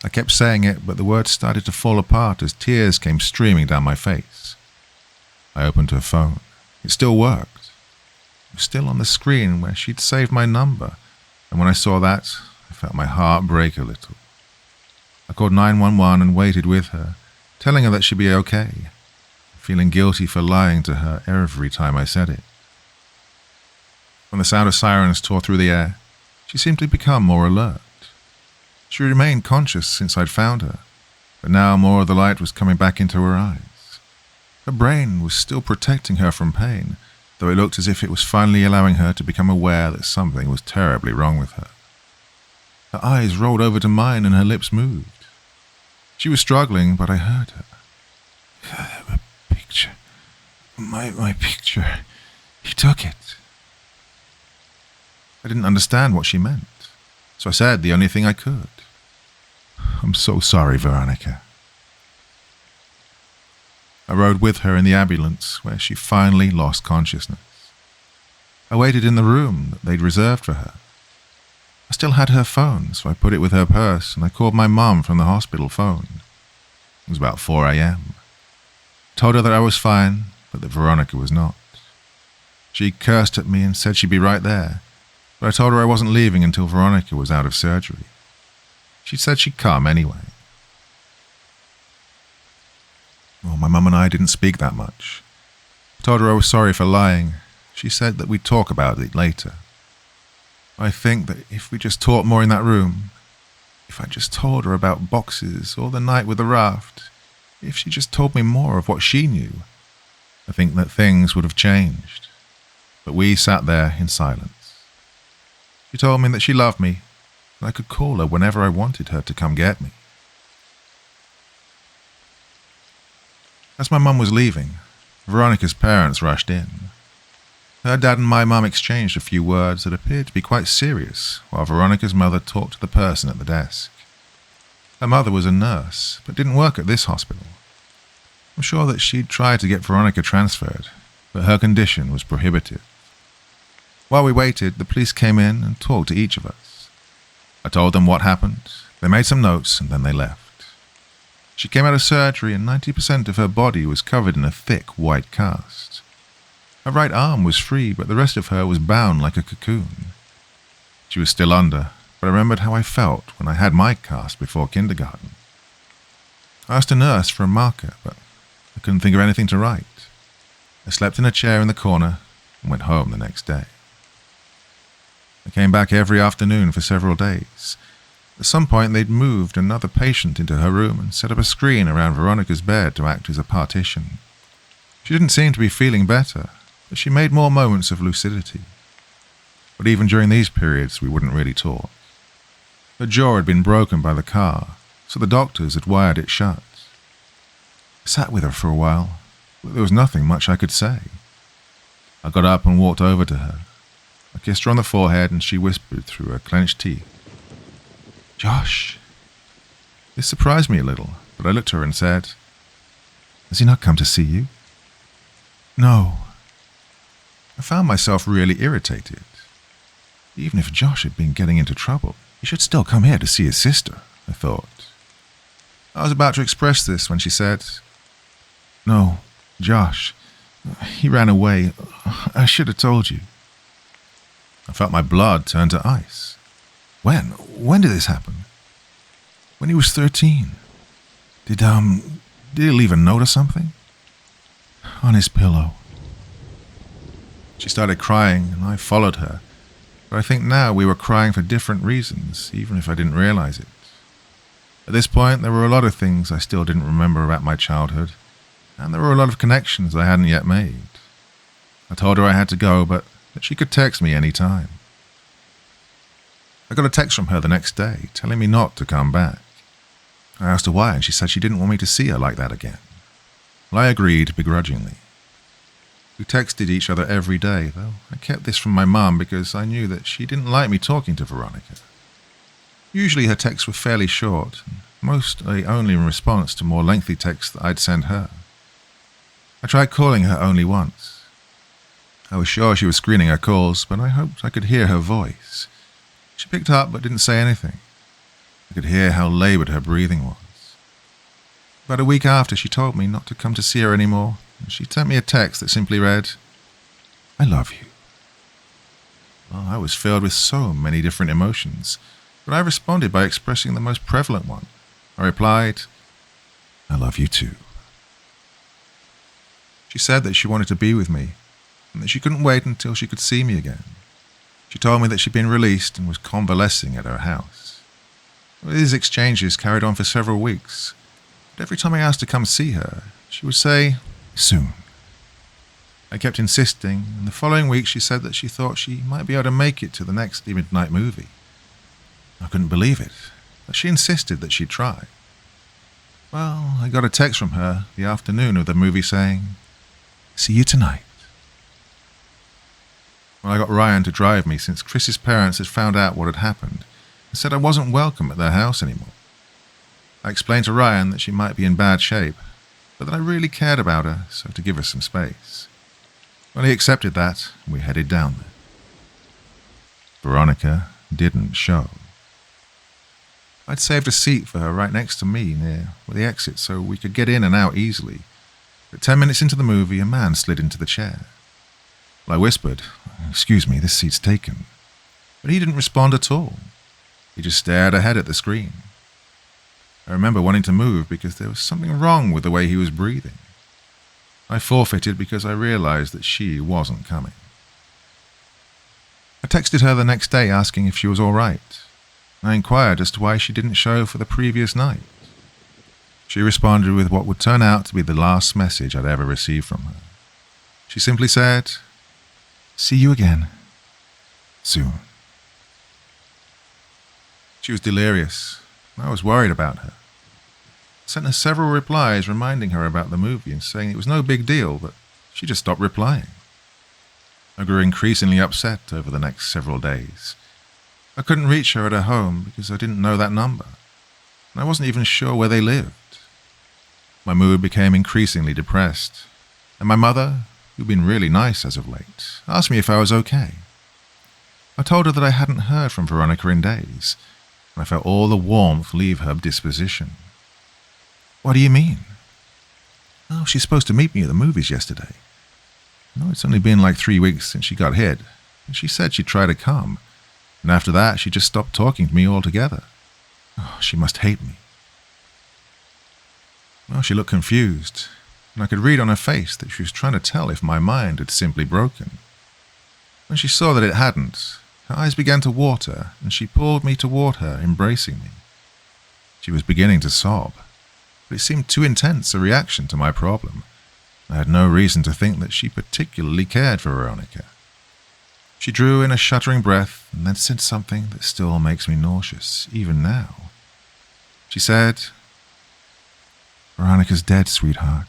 I kept saying it, but the words started to fall apart as tears came streaming down my face. I opened her phone. It still worked. It was still on the screen where she'd saved my number, and when I saw that, I felt my heart break a little. I called 911 and waited with her, telling her that she'd be okay, feeling guilty for lying to her every time I said it. When the sound of sirens tore through the air, she seemed to become more alert. She remained conscious since I'd found her, but now more of the light was coming back into her eyes. Her brain was still protecting her from pain, though it looked as if it was finally allowing her to become aware that something was terribly wrong with her. Her eyes rolled over to mine and her lips moved. She was struggling, but I heard her. "A picture. My picture. He took it." I didn't understand what she meant, so I said the only thing I could. "I'm so sorry, Veronica." I rode with her in the ambulance, where she finally lost consciousness. I waited in the room that they'd reserved for her. I still had her phone, so I put it with her purse, and I called my mum from the hospital phone. It was about 4 a.m. Told her that I was fine, but that Veronica was not. She cursed at me and said she'd be right there, but I told her I wasn't leaving until Veronica was out of surgery. She said she'd come anyway. Well, my mum and I didn't speak that much. I told her I was sorry for lying. She said that we'd talk about it later. I think that if we just talked more in that room, if I just told her about boxes or the night with the raft, if she just told me more of what she knew, I think that things would have changed. But we sat there in silence. She told me that she loved me, and I could call her whenever I wanted her to come get me. As my mum was leaving, Veronica's parents rushed in. Her dad and my mum exchanged a few words that appeared to be quite serious, while Veronica's mother talked to the person at the desk. Her mother was a nurse, but didn't work at this hospital. I'm sure that she'd tried to get Veronica transferred, but her condition was prohibitive. While we waited, the police came in and talked to each of us. I told them what happened, they made some notes, and then they left. She came out of surgery and 90% of her body was covered in a thick white cast. Her right arm was free, but the rest of her was bound like a cocoon. She was still under, but I remembered how I felt when I had my cast before kindergarten. I asked a nurse for a marker, but I couldn't think of anything to write. I slept in a chair in the corner and went home the next day. They came back every afternoon for several days. At some point, they'd moved another patient into her room and set up a screen around Veronica's bed to act as a partition. She didn't seem to be feeling better, but she made more moments of lucidity. But even during these periods, we wouldn't really talk. Her jaw had been broken by the car, so the doctors had wired it shut. I sat with her for a while, but there was nothing much I could say. I got up and walked over to her. I kissed her on the forehead and she whispered through her clenched teeth, "Josh." This surprised me a little, but I looked at her and said, "Has he not come to see you?" "No." I found myself really irritated. Even if Josh had been getting into trouble, he should still come here to see his sister, I thought. I was about to express this when she said, "No, Josh, he ran away. I should have told you." I felt my blood turn to ice. When did this happen? When he was 13. Did he leave a note or something? On his pillow. She started crying and I followed her, but I think now we were crying for different reasons, even if I didn't realize it. At this point, there were a lot of things I still didn't remember about my childhood, and there were a lot of connections I hadn't yet made. I told her I had to go, but that she could text me any time. I got a text from her the next day, telling me not to come back. I asked her why, and she said she didn't want me to see her like that again. Well, I agreed begrudgingly. We texted each other every day, though I kept this from my mum because I knew that she didn't like me talking to Veronica. Usually her texts were fairly short, and mostly only in response to more lengthy texts that I'd send her. I tried calling her only once. I was sure she was screening her calls, but I hoped I could hear her voice. She picked up but didn't say anything. I could hear how labored her breathing was. About a week after, she told me not to come to see her anymore, and she sent me a text that simply read, "I love you." Well, I was filled with so many different emotions, but I responded by expressing the most prevalent one. I replied, "I love you too." She said that she wanted to be with me, and that she couldn't wait until she could see me again. She told me that she'd been released and was convalescing at her house. Well, these exchanges carried on for several weeks, but every time I asked to come see her, she would say, "Soon." I kept insisting, and the following week she said that she thought she might be able to make it to the next midnight movie. I couldn't believe it, but she insisted that she'd try. Well, I got a text from her the afternoon of the movie saying, "See you tonight." Well, I got Ryan to drive me since Chris's parents had found out what had happened and said I wasn't welcome at their house anymore. I explained to Ryan that she might be in bad shape, but that I really cared about her, so to give her some space. Well, he accepted that, and we headed down there. Veronica didn't show. I'd saved a seat for her right next to me near the exit so we could get in and out easily. But 10 minutes into the movie, a man slid into the chair. Well, I whispered, "Excuse me, this seat's taken." But he didn't respond at all. He just stared ahead at the screen. I remember wanting to move because there was something wrong with the way he was breathing. I forfeited because I realized that she wasn't coming. I texted her the next day asking if she was all right. I inquired as to why she didn't show for the previous night. She responded with what would turn out to be the last message I'd ever received from her. She simply said, "See you again. Soon." She was delirious. I was worried about her. I sent her several replies reminding her about the movie and saying it was no big deal, but she just stopped replying. I grew increasingly upset over the next several days. I couldn't reach her at her home because I didn't know that number, and I wasn't even sure where they lived. My mood became increasingly depressed, and my mother, who'd been really nice as of late, asked me if I was okay. I told her that I hadn't heard from Veronica in days, and I felt all the warmth leave her disposition. "What do you mean?" "Oh, she's supposed to meet me at the movies yesterday. No, it's only been like 3 weeks since she got hit, and she said she'd try to come, and after that she just stopped talking to me altogether. Oh, she must hate me." Well, she looked confused, and I could read on her face that she was trying to tell if my mind had simply broken. When she saw that it hadn't, Her eyes began to water, and she pulled me toward her, embracing me. She was beginning to sob, but it seemed too intense a reaction to my problem. I had no reason to think that she particularly cared for Veronica. She drew in a shuddering breath and then said something that still makes me nauseous, even now. She said, "Veronica's dead, sweetheart."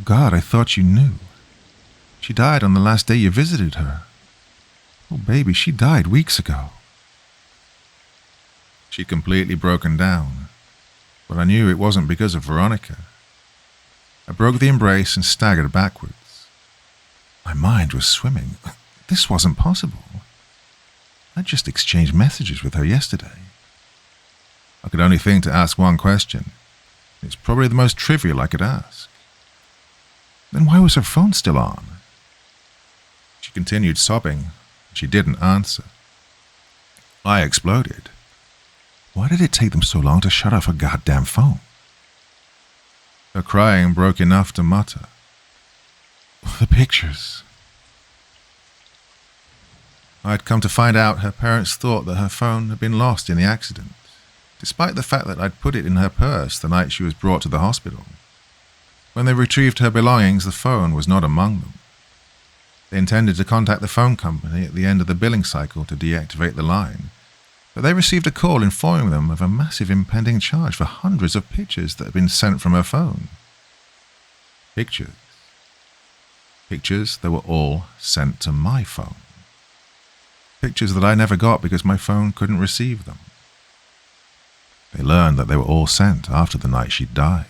"God, I thought you knew. She died on the last day you visited her." "Oh, baby, she died weeks ago." She'd completely broken down, but I knew it wasn't because of Veronica. I broke the embrace and staggered backwards. My mind was swimming. This wasn't possible. I'd just exchanged messages with her yesterday. I could only think to ask one question. It's probably the most trivial I could ask. Then why was her phone still on? She continued sobbing, and she didn't answer. I exploded. Why did it take them so long to shut off her goddamn phone? Her crying broke enough to mutter, "The pictures." I had come to find out her parents thought that her phone had been lost in the accident, despite the fact that I'd put it in her purse the night she was brought to the hospital. When they retrieved her belongings, the phone was not among them. They intended to contact the phone company at the end of the billing cycle to deactivate the line, but they received a call informing them of a massive impending charge for hundreds of pictures that had been sent from her phone. Pictures. Pictures that were all sent to my phone. Pictures that I never got because my phone couldn't receive them. They learned that they were all sent after the night she died.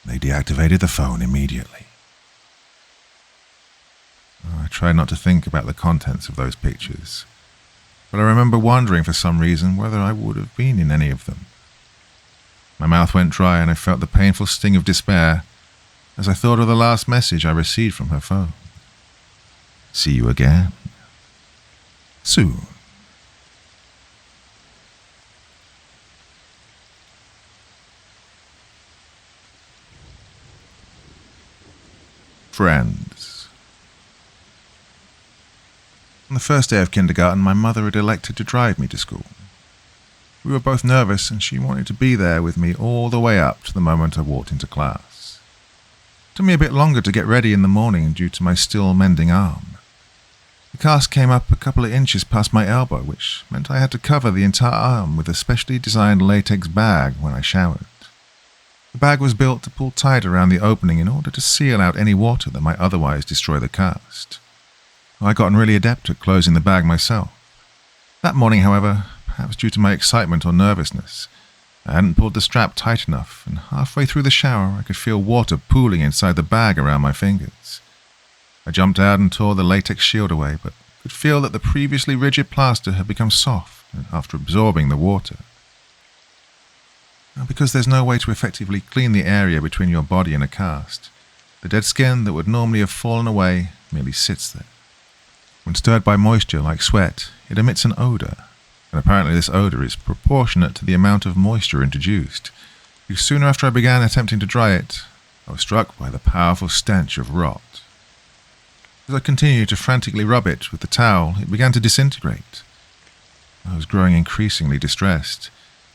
They deactivated the phone immediately. I tried not to think about the contents of those pictures, but I remember wondering for some reason whether I would have been in any of them. My mouth went dry and I felt the painful sting of despair as I thought of the last message I received from her phone. "See you again. Soon." Friends. On the first day of kindergarten, my mother had elected to drive me to school. We were both nervous, and she wanted to be there with me all the way up to the moment I walked into class. It took me a bit longer to get ready in the morning due to my still mending arm. The cast came up a couple of inches past my elbow, which meant I had to cover the entire arm with a specially designed latex bag when I showered. The bag was built to pull tight around the opening in order to seal out any water that might otherwise destroy the cast. I'd gotten really adept at closing the bag myself. That morning, however, perhaps due to my excitement or nervousness, I hadn't pulled the strap tight enough, and halfway through the shower I could feel water pooling inside the bag around my fingers. I jumped out and tore the latex shield away, but could feel that the previously rigid plaster had become soft after absorbing the water. Now, because there's no way to effectively clean the area between your body and a cast, the dead skin that would normally have fallen away merely sits there. When stirred by moisture like sweat, it emits an odor, and apparently this odor is proportionate to the amount of moisture introduced, because soon after I began attempting to dry it, I was struck by the powerful stench of rot. As I continued to frantically rub it with the towel, it began to disintegrate. I was growing increasingly distressed.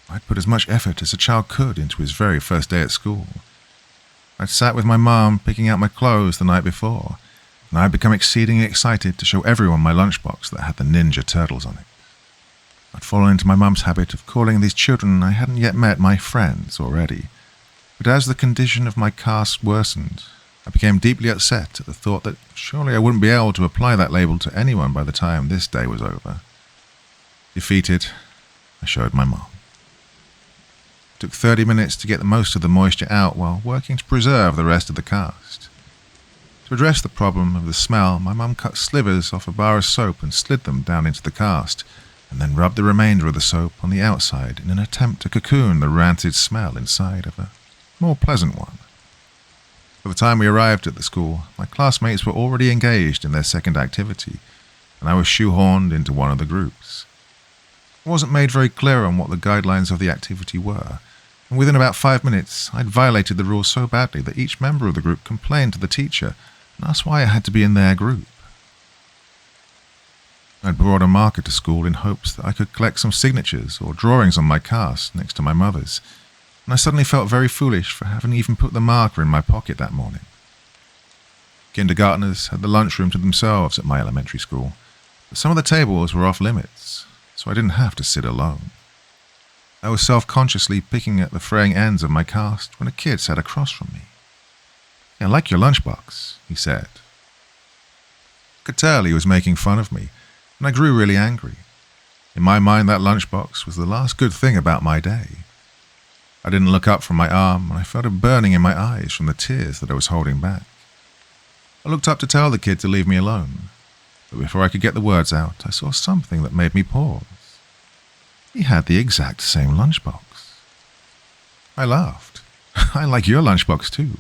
I'd put as much effort as a child could into his very first day at school. I'd sat with my mum picking out my clothes the night before, and I'd become exceedingly excited to show everyone my lunchbox that had the Ninja Turtles on it. I'd fallen into my mum's habit of calling these children I hadn't yet met my friends already, but as the condition of my cast worsened, I became deeply upset at the thought that surely I wouldn't be able to apply that label to anyone by the time this day was over. Defeated, I showed my mom. It took 30 minutes to get the most of the moisture out while working to preserve the rest of the cast. To address the problem of the smell, my mum cut slivers off a bar of soap and slid them down into the cast, and then rubbed the remainder of the soap on the outside in an attempt to cocoon the rancid smell inside of a more pleasant one. By the time we arrived at the school, my classmates were already engaged in their second activity, and I was shoehorned into one of the groups. I wasn't made very clear on what the guidelines of the activity were, and within about 5 minutes, I'd violated the rules so badly that each member of the group complained to the teacher and asked why I had to be in their group. I'd brought a marker to school in hopes that I could collect some signatures or drawings on my cast next to my mother's, and I suddenly felt very foolish for having even put the marker in my pocket that morning. Kindergartners had the lunchroom to themselves at my elementary school, but some of the tables were off limits, so I didn't have to sit alone. I was self-consciously picking at the fraying ends of my cast when a kid sat across from me. "I like your lunchbox," he said. I could tell he was making fun of me, and I grew really angry. In my mind, that lunchbox was the last good thing about my day. I didn't look up from my arm, and I felt a burning in my eyes from the tears that I was holding back. I looked up to tell the kid to leave me alone, but before I could get the words out, I saw something that made me pause. He had the exact same lunchbox. I laughed. "I like your lunchbox too.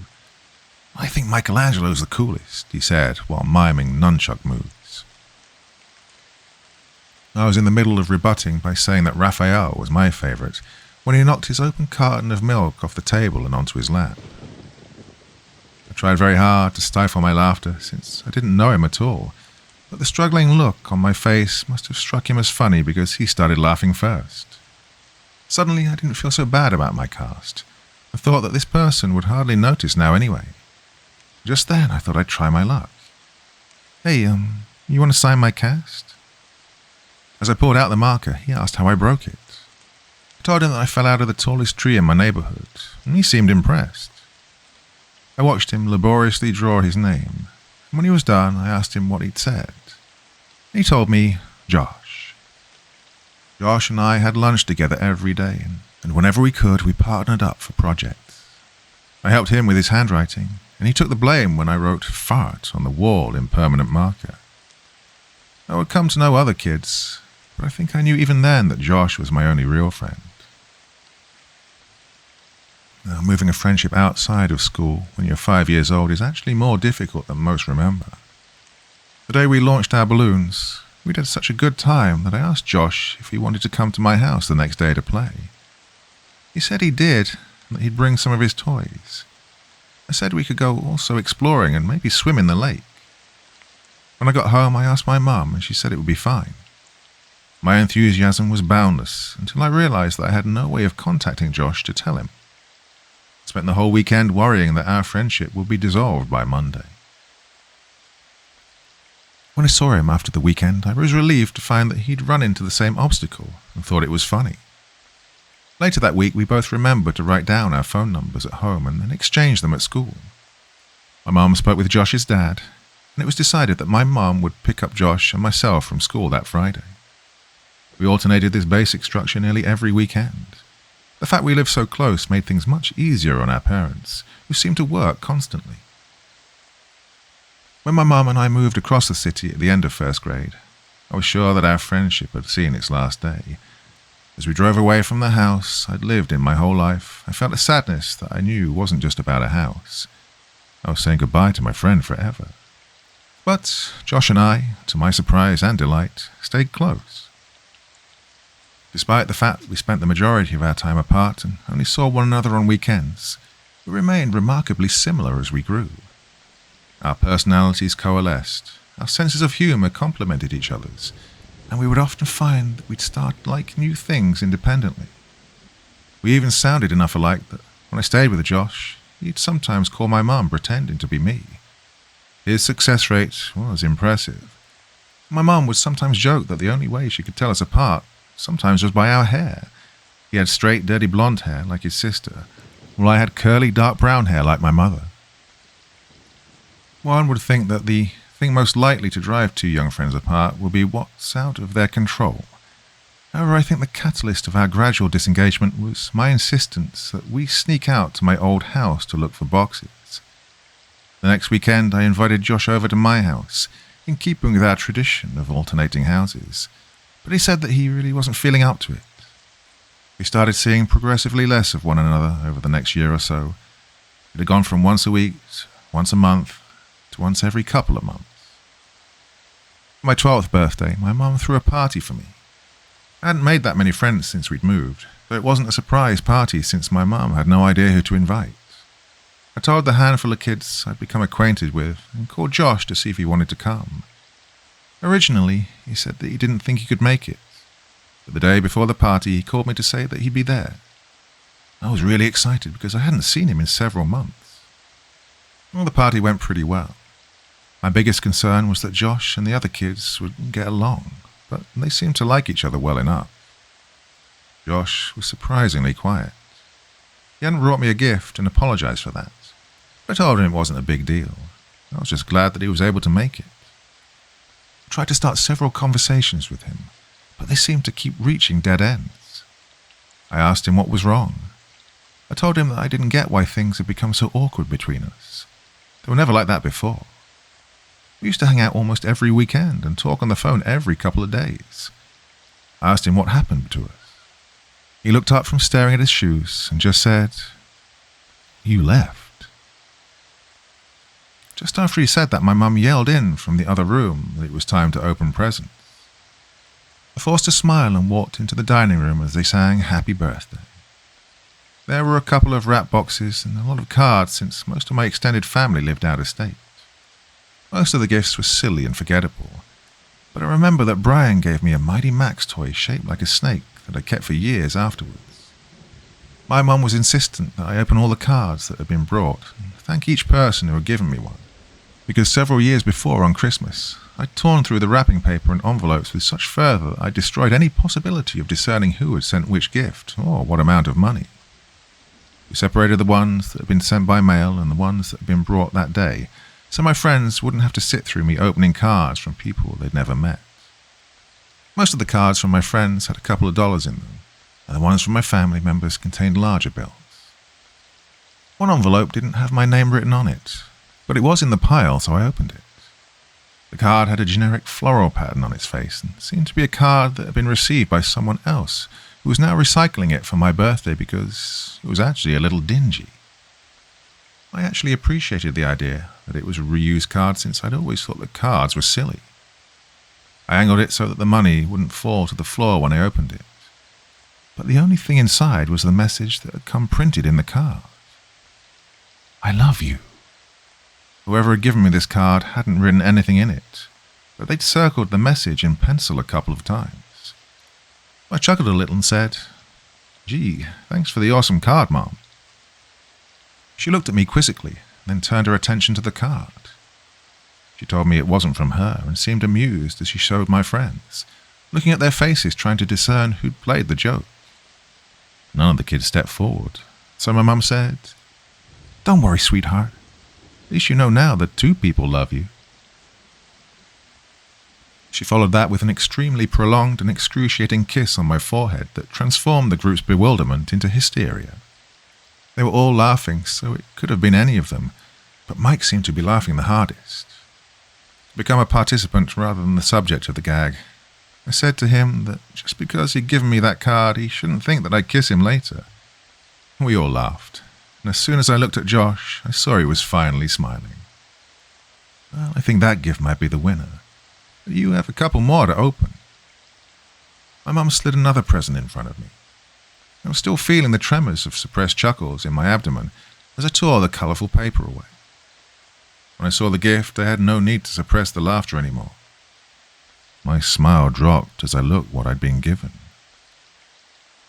I think Michelangelo's the coolest," he said while miming nunchuck moves. I was in the middle of rebutting by saying that Raphael was my favorite when he knocked his open carton of milk off the table and onto his lap. I tried very hard to stifle my laughter since I didn't know him at all, but the struggling look on my face must have struck him as funny because he started laughing first. Suddenly, I didn't feel so bad about my cast. I thought that this person would hardly notice now anyway. Just then, I thought I'd try my luck. "Hey, you want to sign my cast?" As I pulled out the marker, he asked how I broke it. I told him that I fell out of the tallest tree in my neighborhood, and he seemed impressed. I watched him laboriously draw his name, and when he was done, I asked him what he'd said. He told me, Josh. Josh and I had lunch together every day, and whenever we could, we partnered up for projects. I helped him with his handwriting, and he took the blame when I wrote fart on the wall in permanent marker. I would come to know other kids, but I think I knew even then that Josh was my only real friend. Now, moving a friendship outside of school when you're 5 years old is actually more difficult than most remember. The day we launched our balloons, we'd had such a good time that I asked Josh if he wanted to come to my house the next day to play. He said he did, and that he'd bring some of his toys. I said we could go also exploring and maybe swim in the lake. When I got home, I asked my mum, and she said it would be fine. My enthusiasm was boundless until I realized that I had no way of contacting Josh to tell him. I spent the whole weekend worrying that our friendship would be dissolved by Monday. When I saw him after the weekend, I was relieved to find that he'd run into the same obstacle and thought it was funny. Later that week, we both remembered to write down our phone numbers at home and then exchange them at school. My mum spoke with Josh's dad, and it was decided that my mum would pick up Josh and myself from school that Friday. We alternated this basic structure nearly every weekend. The fact we lived so close made things much easier on our parents, who seemed to work constantly. When my mum and I moved across the city at the end of first grade, I was sure that our friendship had seen its last day. As we drove away from the house I'd lived in my whole life, I felt a sadness that I knew wasn't just about a house. I was saying goodbye to my friend forever. But Josh and I, to my surprise and delight, stayed close. Despite the fact that we spent the majority of our time apart and only saw one another on weekends, we remained remarkably similar as we grew. Our personalities coalesced, our senses of humour complemented each other's, and we would often find that we'd start to like new things independently. We even sounded enough alike that when I stayed with Josh, he'd sometimes call my mum pretending to be me. His success rate was impressive. My mum would sometimes joke that the only way she could tell us apart sometimes was by our hair. He had straight, dirty blonde hair like his sister, while I had curly, dark brown hair like my mother. One would think that the thing most likely to drive two young friends apart would be what's out of their control. However, I think the catalyst of our gradual disengagement was my insistence that we sneak out to my old house to look for boxes. The next weekend, I invited Josh over to my house, in keeping with our tradition of alternating houses, but he said that he really wasn't feeling up to it. We started seeing progressively less of one another over the next year or so. It had gone from once a week, once a month, to once every couple of months. For my 12th birthday, my mum threw a party for me. I hadn't made that many friends since we'd moved, so it wasn't a surprise party since my mum had no idea who to invite. I told the handful of kids I'd become acquainted with and called Josh to see if he wanted to come. Originally, he said that he didn't think he could make it, but the day before the party he called me to say that he'd be there. I was really excited because I hadn't seen him in several months. Well, the party went pretty well. My biggest concern was that Josh and the other kids would get along, but they seemed to like each other well enough. Josh was surprisingly quiet. He hadn't brought me a gift and apologized for that. I told him it wasn't a big deal. I was just glad that he was able to make it. I tried to start several conversations with him, but they seemed to keep reaching dead ends. I asked him what was wrong. I told him that I didn't get why things had become so awkward between us. They were never like that before. We used to hang out almost every weekend and talk on the phone every couple of days. I asked him what happened to us. He looked up from staring at his shoes and just said, "You left." Just after he said that, my mum yelled in from the other room that it was time to open presents. I forced a smile and walked into the dining room as they sang "Happy Birthday." There were a couple of wrap boxes and a lot of cards since most of my extended family lived out of state. Most of the gifts were silly and forgettable, but I remember that Brian gave me a Mighty Max toy shaped like a snake that I kept for years afterwards. My mum was insistent that I open all the cards that had been brought and thank each person who had given me one, because several years before on Christmas, I'd torn through the wrapping paper and envelopes with such fervour that I destroyed any possibility of discerning who had sent which gift or what amount of money. We separated the ones that had been sent by mail and the ones that had been brought that day, so my friends wouldn't have to sit through me opening cards from people they'd never met. Most of the cards from my friends had a couple of dollars in them, and the ones from my family members contained larger bills. One envelope didn't have my name written on it, but it was in the pile, so I opened it. The card had a generic floral pattern on its face and seemed to be a card that had been received by someone else who was now recycling it for my birthday because it was actually a little dingy. I actually appreciated the idea that it was a reused card since I'd always thought that cards were silly. I angled it so that the money wouldn't fall to the floor when I opened it. But the only thing inside was the message that had come printed in the card. "I love you." Whoever had given me this card hadn't written anything in it, but they'd circled the message in pencil a couple of times. I chuckled a little and said, "Gee, thanks for the awesome card, Mom." She looked at me quizzically, then turned her attention to the card. She told me it wasn't from her and seemed amused as she showed my friends, looking at their faces trying to discern who'd played the joke. None of the kids stepped forward, so my mum said, "Don't worry, sweetheart. At least you know now that 2 people love you." She followed that with an extremely prolonged and excruciating kiss on my forehead that transformed the group's bewilderment into hysteria. They were all laughing, so it could have been any of them, but Mike seemed to be laughing the hardest. To become a participant rather than the subject of the gag, I said to him that just because he'd given me that card, he shouldn't think that I'd kiss him later. We all laughed, and as soon as I looked at Josh, I saw he was finally smiling. "Well, I think that gift might be the winner, but you have a couple more to open." My mum slid another present in front of me. I was still feeling the tremors of suppressed chuckles in my abdomen as I tore the colourful paper away. When I saw the gift, I had no need to suppress the laughter anymore. My smile dropped as I looked what I'd been given.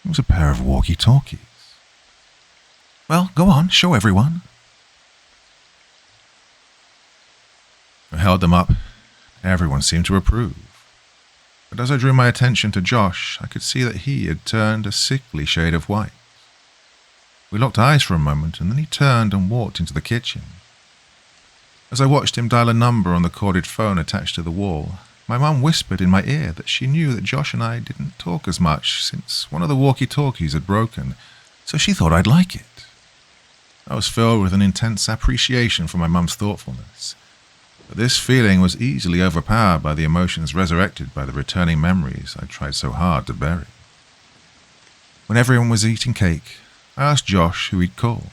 It was a pair of walkie-talkies. "Well, go on, show everyone." I held them up. Everyone seemed to approve. But as I drew my attention to Josh, I could see that he had turned a sickly shade of white. We locked eyes for a moment, and then he turned and walked into the kitchen. As I watched him dial a number on the corded phone attached to the wall, my mum whispered in my ear that she knew that Josh and I didn't talk as much since one of the walkie-talkies had broken, so she thought I'd like it. I was filled with an intense appreciation for my mum's thoughtfulness. But this feeling was easily overpowered by the emotions resurrected by the returning memories I tried so hard to bury. When everyone was eating cake, I asked Josh who he'd called.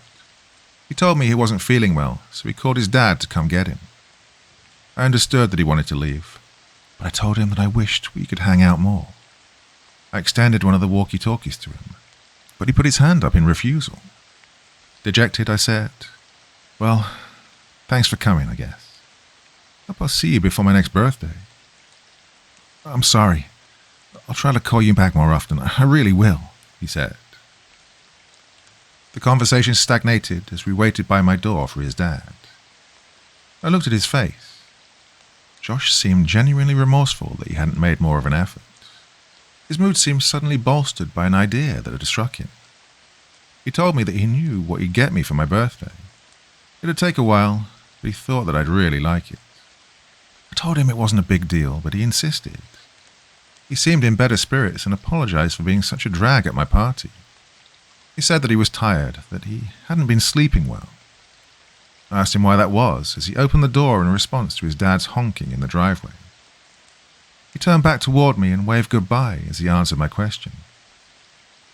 He told me he wasn't feeling well, so he called his dad to come get him. I understood that he wanted to leave, but I told him that I wished we could hang out more. I extended one of the walkie-talkies to him, but he put his hand up in refusal. Dejected, I said, "Well, thanks for coming, I guess. Hope I'll see you before my next birthday." I'm sorry. I'll try to call you back more often. I really will, he said. The conversation stagnated as we waited by my door for his dad. I looked at his face. Josh seemed genuinely remorseful that he hadn't made more of an effort. His mood seemed suddenly bolstered by an idea that had struck him. He told me that he knew what he'd get me for my birthday. It'd take a while, but he thought that I'd really like it. I told him it wasn't a big deal, but he insisted. He seemed in better spirits and apologized for being such a drag at my party. He said that he was tired, that he hadn't been sleeping well. I asked him why that was, as he opened the door in response to his dad's honking in the driveway. He turned back toward me and waved goodbye as he answered my question.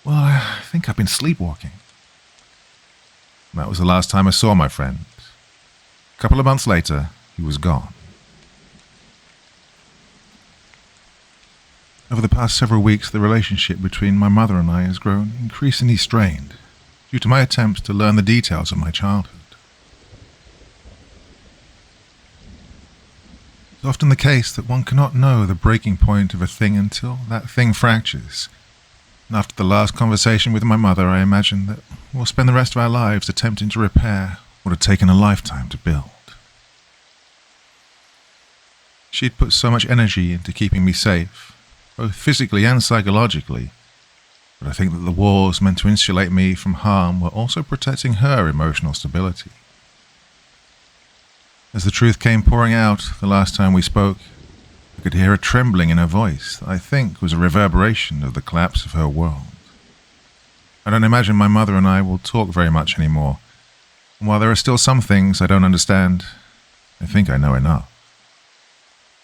Well, I think I've been sleepwalking. That was the last time I saw my friend. A couple of months later, he was gone. Over the past several weeks, the relationship between my mother and I has grown increasingly strained due to my attempts to learn the details of my childhood. It's often the case that one cannot know the breaking point of a thing until that thing fractures. And after the last conversation with my mother, I imagined that we'll spend the rest of our lives attempting to repair what had taken a lifetime to build. She'd put so much energy into keeping me safe, both physically and psychologically, but I think that the walls meant to insulate me from harm were also protecting her emotional stability. As the truth came pouring out the last time we spoke, I could hear a trembling in her voice that I think was a reverberation of the collapse of her world. I don't imagine my mother and I will talk very much anymore, and while there are still some things I don't understand, I think I know enough.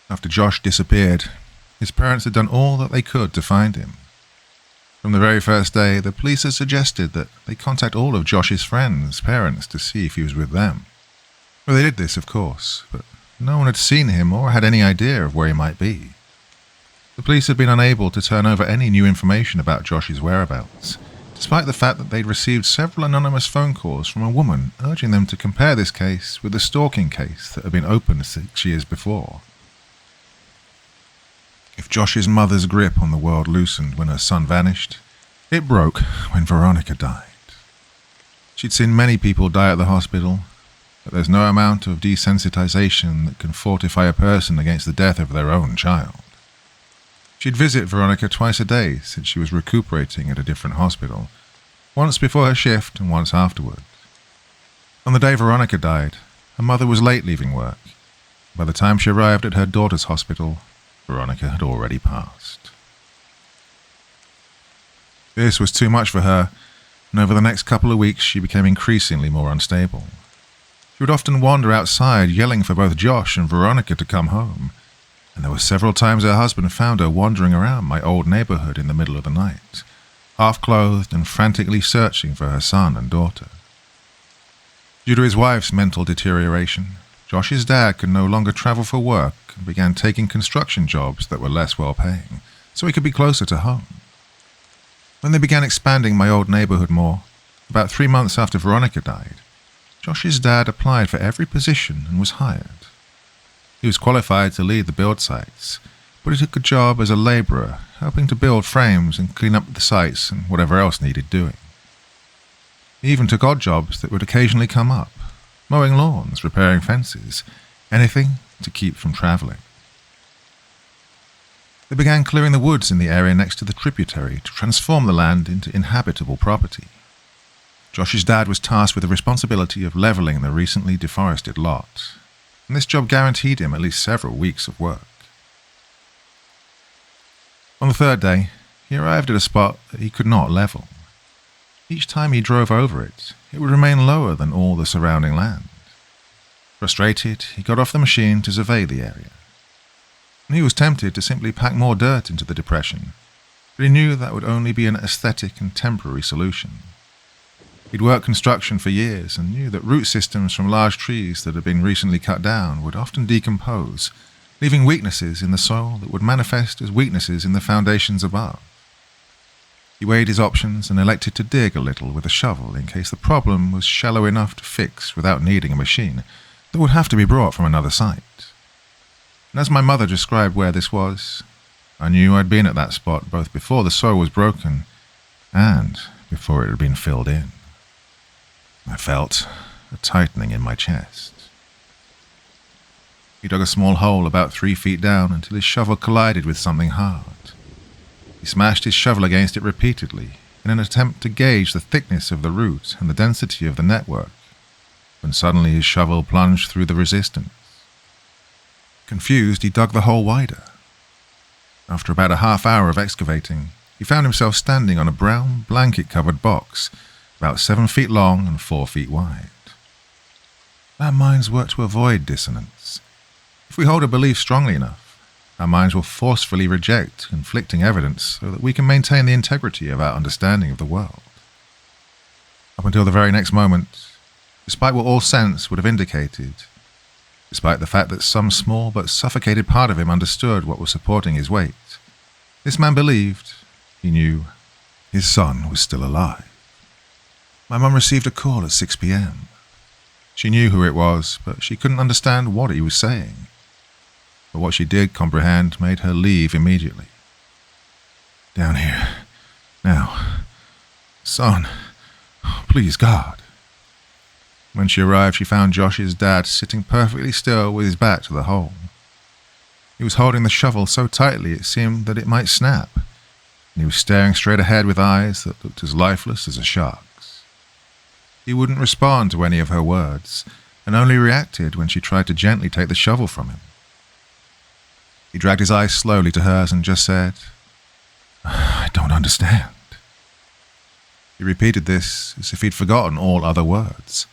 After Josh disappeared, his parents had done all that they could to find him. From the very first day, the police had suggested that they contact all of Josh's friends' parents to see if he was with them. Well, they did this, of course, but no one had seen him or had any idea of where he might be. The police had been unable to turn over any new information about Josh's whereabouts, despite the fact that they'd received several anonymous phone calls from a woman urging them to compare this case with the stalking case that had been opened 6 years before. If Josh's mother's grip on the world loosened when her son vanished, it broke when Veronica died. She'd seen many people die at the hospital, but there's no amount of desensitization that can fortify a person against the death of their own child. She'd visit Veronica twice a day since she was recuperating at a different hospital, once before her shift and once afterward. On the day Veronica died, her mother was late leaving work. By the time she arrived at her daughter's hospital, Veronica had already passed. This was too much for her, and over the next couple of weeks she became increasingly more unstable. She would often wander outside yelling for both Josh and Veronica to come home, and there were several times her husband found her wandering around my old neighborhood in the middle of the night, half-clothed and frantically searching for her son and daughter. Due to his wife's mental deterioration, Josh's dad could no longer travel for work and began taking construction jobs that were less well-paying, so he could be closer to home. When they began expanding my old neighborhood more, about 3 months after Veronica died, Josh's dad applied for every position and was hired. He was qualified to lead the build sites, but he took a job as a laborer, helping to build frames and clean up the sites and whatever else needed doing. He even took odd jobs that would occasionally come up, mowing lawns, repairing fences, anything to keep from traveling. They began clearing the woods in the area next to the tributary to transform the land into inhabitable property. Josh's dad was tasked with the responsibility of leveling the recently deforested lot, and this job guaranteed him at least several weeks of work. On the third day, he arrived at a spot that he could not level. Each time he drove over it, it would remain lower than all the surrounding land. Frustrated, he got off the machine to survey the area. And he was tempted to simply pack more dirt into the depression, but he knew that would only be an aesthetic and temporary solution. He'd worked construction for years and knew that root systems from large trees that had been recently cut down would often decompose, leaving weaknesses in the soil that would manifest as weaknesses in the foundations above. He weighed his options and elected to dig a little with a shovel in case the problem was shallow enough to fix without needing a machine that would have to be brought from another site. And as my mother described where this was, I knew I'd been at that spot both before the soil was broken and before it had been filled in. I felt a tightening in my chest. He dug a small hole about 3 feet down until his shovel collided with something hard. He smashed his shovel against it repeatedly in an attempt to gauge the thickness of the root and the density of the network, when suddenly his shovel plunged through the resistance. Confused, he dug the hole wider. After about a half hour of excavating, he found himself standing on a brown, blanket-covered box, about 7 feet long and 4 feet wide. Our minds work to avoid dissonance. If we hold a belief strongly enough, our minds will forcefully reject conflicting evidence so that we can maintain the integrity of our understanding of the world. Up until the very next moment, despite what all sense would have indicated, despite the fact that some small but suffocated part of him understood what was supporting his weight, this man believed, he knew, his son was still alive. My mum received a call at 6 p.m. She knew who it was, but she couldn't understand what he was saying. But what she did comprehend made her leave immediately. "Down here. Now. Son. Please, God." When she arrived, she found Josh's dad sitting perfectly still with his back to the hole. He was holding the shovel so tightly it seemed that it might snap, and he was staring straight ahead with eyes that looked as lifeless as a shark's. He wouldn't respond to any of her words, and only reacted when she tried to gently take the shovel from him. He dragged his eyes slowly to hers and just said, "I don't understand." He repeated this as if he'd forgotten all other words,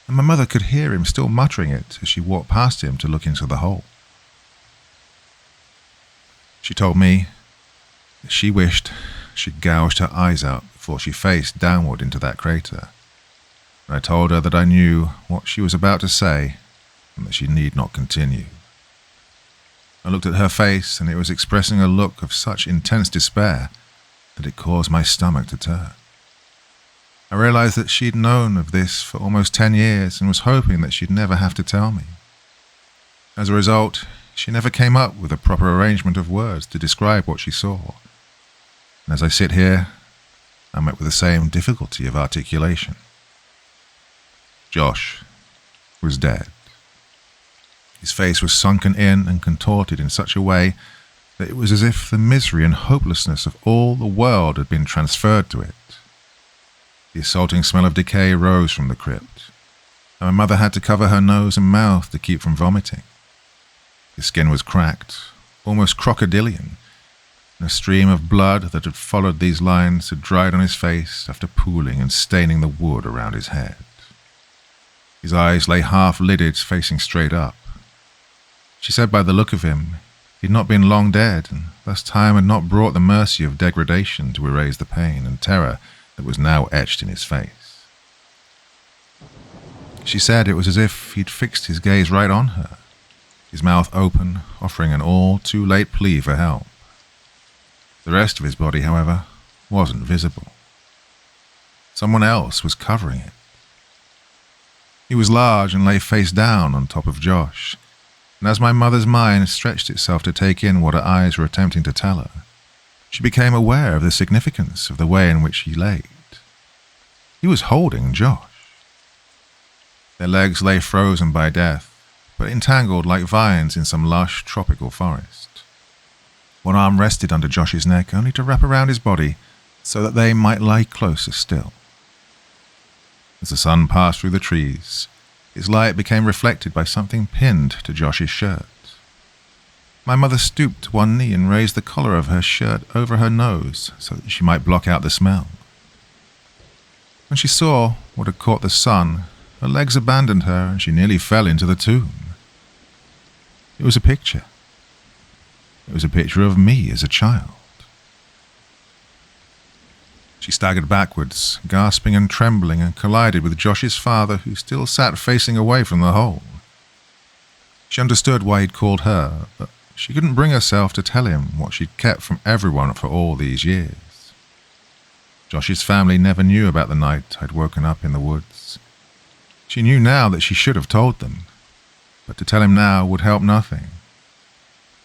and my mother could hear him still muttering it as she walked past him to look into the hole. She told me that she wished she'd gouged her eyes out before she faced downward into that crater, and I told her that I knew what she was about to say and that she need not continue. I looked at her face, and it was expressing a look of such intense despair that it caused my stomach to turn. I realized that she'd known of this for almost 10 years and was hoping that she'd never have to tell me. As a result, she never came up with a proper arrangement of words to describe what she saw. And as I sit here, I met with the same difficulty of articulation. Josh was dead. His face was sunken in and contorted in such a way that it was as if the misery and hopelessness of all the world had been transferred to it. The assaulting smell of decay rose from the crypt, and my mother had to cover her nose and mouth to keep from vomiting. His skin was cracked, almost crocodilian, and a stream of blood that had followed these lines had dried on his face after pooling and staining the wood around his head. His eyes lay half-lidded, facing straight up. She said by the look of him, he'd not been long dead, and thus time had not brought the mercy of degradation to erase the pain and terror that was now etched in his face. She said it was as if he'd fixed his gaze right on her, his mouth open, offering an all-too-late plea for help. The rest of his body, however, wasn't visible. Someone else was covering it. He was large and lay face down on top of Josh, and as my mother's mind stretched itself to take in what her eyes were attempting to tell her, she became aware of the significance of the way in which he laid. He was holding Josh. Their legs lay frozen by death, but entangled like vines in some lush tropical forest. One arm rested under Josh's neck only to wrap around his body so that they might lie closer still. As the sun passed through the trees, its light became reflected by something pinned to Josh's shirt. My mother stooped to one knee and raised the collar of her shirt over her nose so that she might block out the smell. When she saw what had caught the sun, her legs abandoned her and she nearly fell into the tomb. It was a picture. It was a picture of me as a child. She staggered backwards, gasping and trembling, and collided with Josh's father, who still sat facing away from the hole. She understood why he'd called her, but she couldn't bring herself to tell him what she'd kept from everyone for all these years. Josh's family never knew about the night I'd woken up in the woods. She knew now that she should have told them, but to tell him now would help nothing.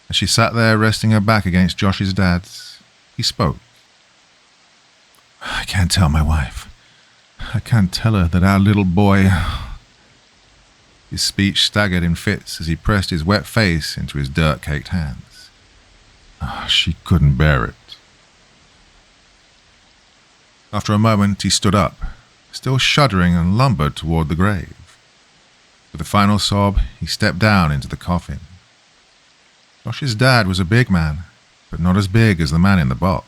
As she sat there resting her back against Josh's dad's, he spoke. "I can't tell my wife. I can't tell her that our little boy..." His speech staggered in fits as he pressed his wet face into his dirt-caked hands. She couldn't bear it. After a moment, he stood up, still shuddering, and lumbered toward the grave. With a final sob, he stepped down into the coffin. Josh's dad was a big man, but not as big as the man in the box.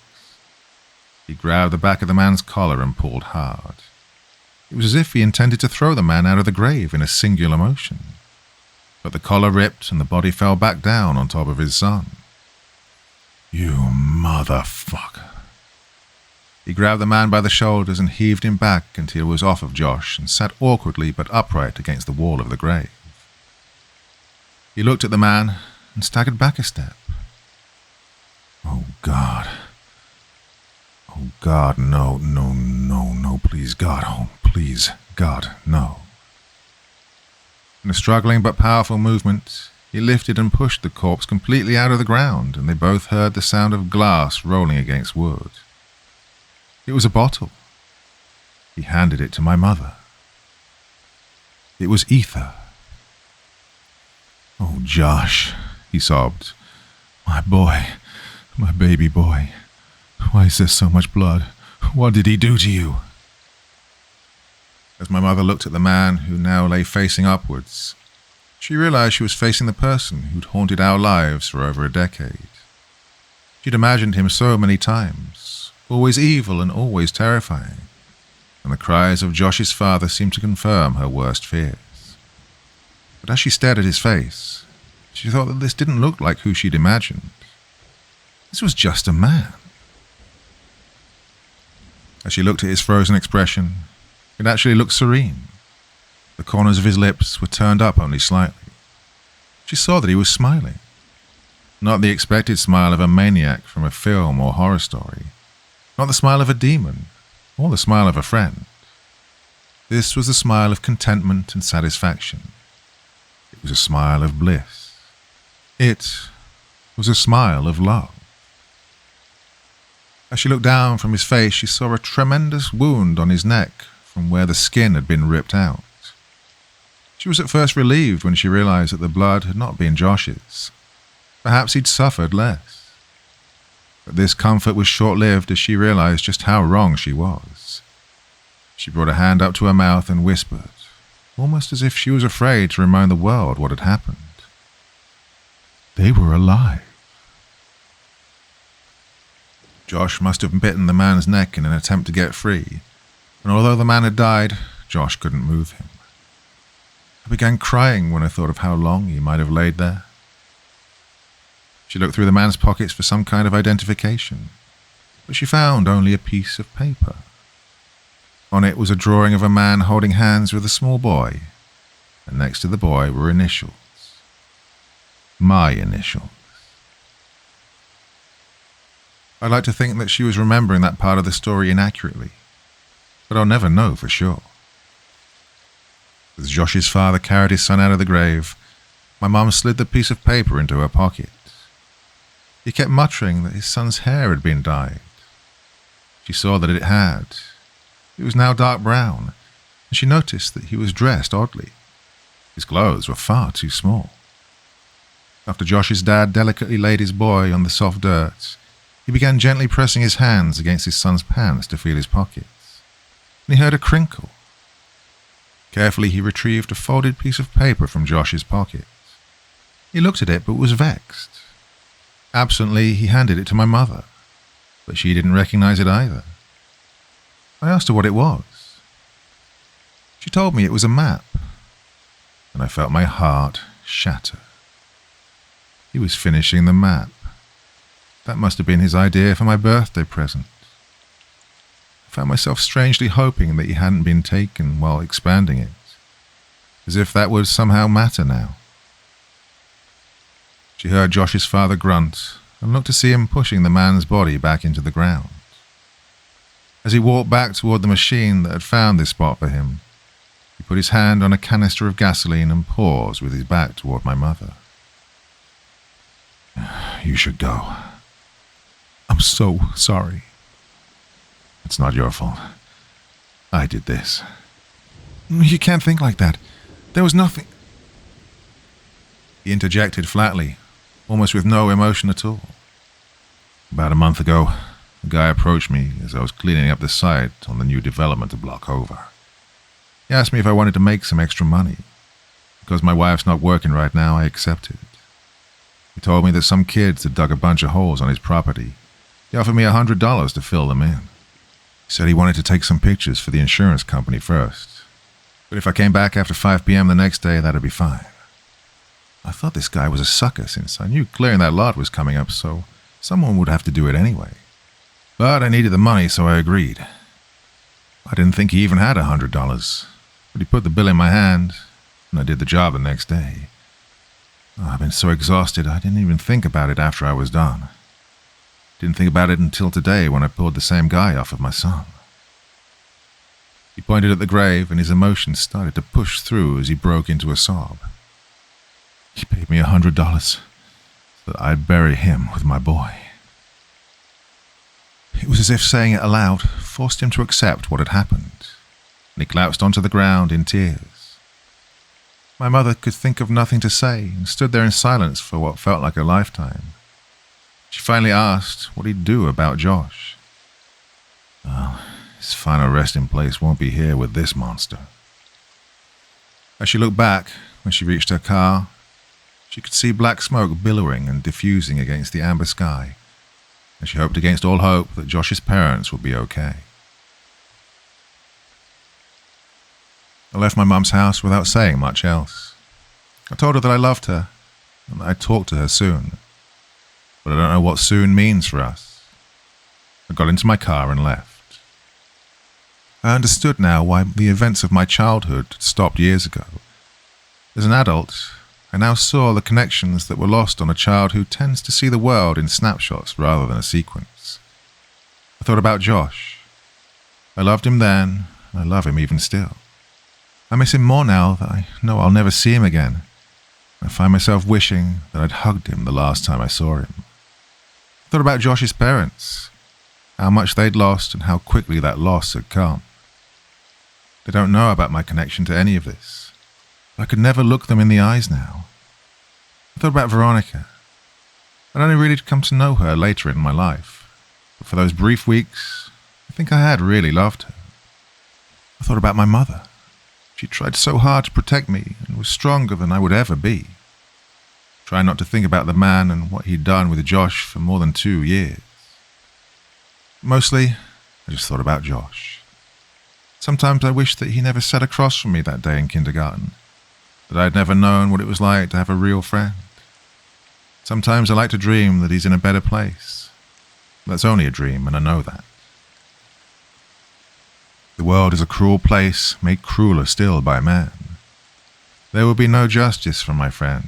He grabbed the back of the man's collar and pulled hard. It was as if he intended to throw the man out of the grave in a singular motion. But the collar ripped and the body fell back down on top of his son. "You motherfucker." He grabbed the man by the shoulders and heaved him back until he was off of Josh and sat awkwardly but upright against the wall of the grave. He looked at the man and staggered back a step. "Oh, God. Oh, God, no, no, no, no, please, God, oh, please, God, no." In a struggling but powerful movement, he lifted and pushed the corpse completely out of the ground, and they both heard the sound of glass rolling against wood. It was a bottle. He handed it to my mother. It was ether. "Oh, Josh," he sobbed. "My boy, my baby boy. Why is there so much blood? What did he do to you?" As my mother looked at the man who now lay facing upwards, she realized she was facing the person who'd haunted our lives for over a decade. She'd imagined him so many times, always evil and always terrifying, and the cries of Josh's father seemed to confirm her worst fears. But as she stared at his face, she thought that this didn't look like who she'd imagined. This was just a man. As she looked at his frozen expression, it actually looked serene. The corners of his lips were turned up only slightly. She saw that he was smiling. Not the expected smile of a maniac from a film or horror story. Not the smile of a demon, or the smile of a friend. This was the smile of contentment and satisfaction. It was a smile of bliss. It was a smile of love. As she looked down from his face, she saw a tremendous wound on his neck from where the skin had been ripped out. She was at first relieved when she realized that the blood had not been Josh's. Perhaps he'd suffered less. But this comfort was short-lived as she realized just how wrong she was. She brought a hand up to her mouth and whispered, almost as if she was afraid to remind the world what had happened. They were alive. Josh must have bitten the man's neck in an attempt to get free, and although the man had died, Josh couldn't move him. I began crying when I thought of how long he might have laid there. She looked through the man's pockets for some kind of identification, but she found only a piece of paper. On it was a drawing of a man holding hands with a small boy, and next to the boy were initials. My initials. I'd like to think that she was remembering that part of the story inaccurately, but I'll never know for sure. As Josh's father carried his son out of the grave, my mum slid the piece of paper into her pocket. He kept muttering that his son's hair had been dyed. She saw that it had. It was now dark brown, and she noticed that he was dressed oddly. His clothes were far too small. After Josh's dad delicately laid his boy on the soft dirt, he began gently pressing his hands against his son's pants to feel his pockets, and he heard a crinkle. Carefully he retrieved a folded piece of paper from Josh's pocket. He looked at it but was vexed. Absently he handed it to my mother, but she didn't recognize it either. I asked her what it was. She told me it was a map, and I felt my heart shatter. He was finishing the map. That must have been his idea for my birthday present. I found myself strangely hoping that he hadn't been taken while expanding it, as if that would somehow matter now. She heard Josh's father grunt and looked to see him pushing the man's body back into the ground. As he walked back toward the machine that had found this spot for him, he put his hand on a canister of gasoline and paused with his back toward my mother. You should go. I'm so sorry. It's not your fault. I did this. You can't think like that. There was nothing. He interjected flatly, almost with no emotion at all. About a month ago, a guy approached me as I was cleaning up the site on the new development a block over. He asked me if I wanted to make some extra money. Because my wife's not working right now, I accepted. He told me that some kids had dug a bunch of holes on his property. He offered me $100 to fill them in. He said he wanted to take some pictures for the insurance company first. But if I came back after 5 p.m. the next day, that'd be fine. I thought this guy was a sucker since I knew clearing that lot was coming up, so someone would have to do it anyway. But I needed the money, so I agreed. I didn't think he even had $100, but he put the bill in my hand, and I did the job the next day. I've been so exhausted, I didn't even think about it after I was done. Didn't think about it until today when I pulled the same guy off of my son. He pointed at the grave, and his emotions started to push through as he broke into a sob. He paid me $100 so that I'd bury him with my boy. It was as if saying it aloud forced him to accept what had happened, and he collapsed onto the ground in tears. My mother could think of nothing to say and stood there in silence for what felt like a lifetime. She finally asked what he'd do about Josh. Well, his final resting place won't be here with this monster. As she looked back, when she reached her car, she could see black smoke billowing and diffusing against the amber sky, and she hoped against all hope that Josh's parents would be okay. I left my mum's house without saying much else. I told her that I loved her, and that I'd talk to her soon. But I don't know what soon means for us. I got into my car and left. I understood now why the events of my childhood stopped years ago. As an adult, I now saw the connections that were lost on a child who tends to see the world in snapshots rather than a sequence. I thought about Josh. I loved him then, and I love him even still. I miss him more now that I know I'll never see him again. I find myself wishing that I'd hugged him the last time I saw him. I thought about Josh's parents, how much they'd lost and how quickly that loss had come. They don't know about my connection to any of this, but I could never look them in the eyes now. I thought about Veronica. I'd only really come to know her later in my life, but for those brief weeks, I think I had really loved her. I thought about my mother. She tried so hard to protect me and was stronger than I would ever be. Trying not to think about the man and what he'd done with Josh for more than 2 years. Mostly, I just thought about Josh. Sometimes I wished that he never sat across from me that day in kindergarten, that I'd never known what it was like to have a real friend. Sometimes I like to dream that he's in a better place. That's only a dream, and I know that. The world is a cruel place, made crueler still by man. There will be no justice for my friend,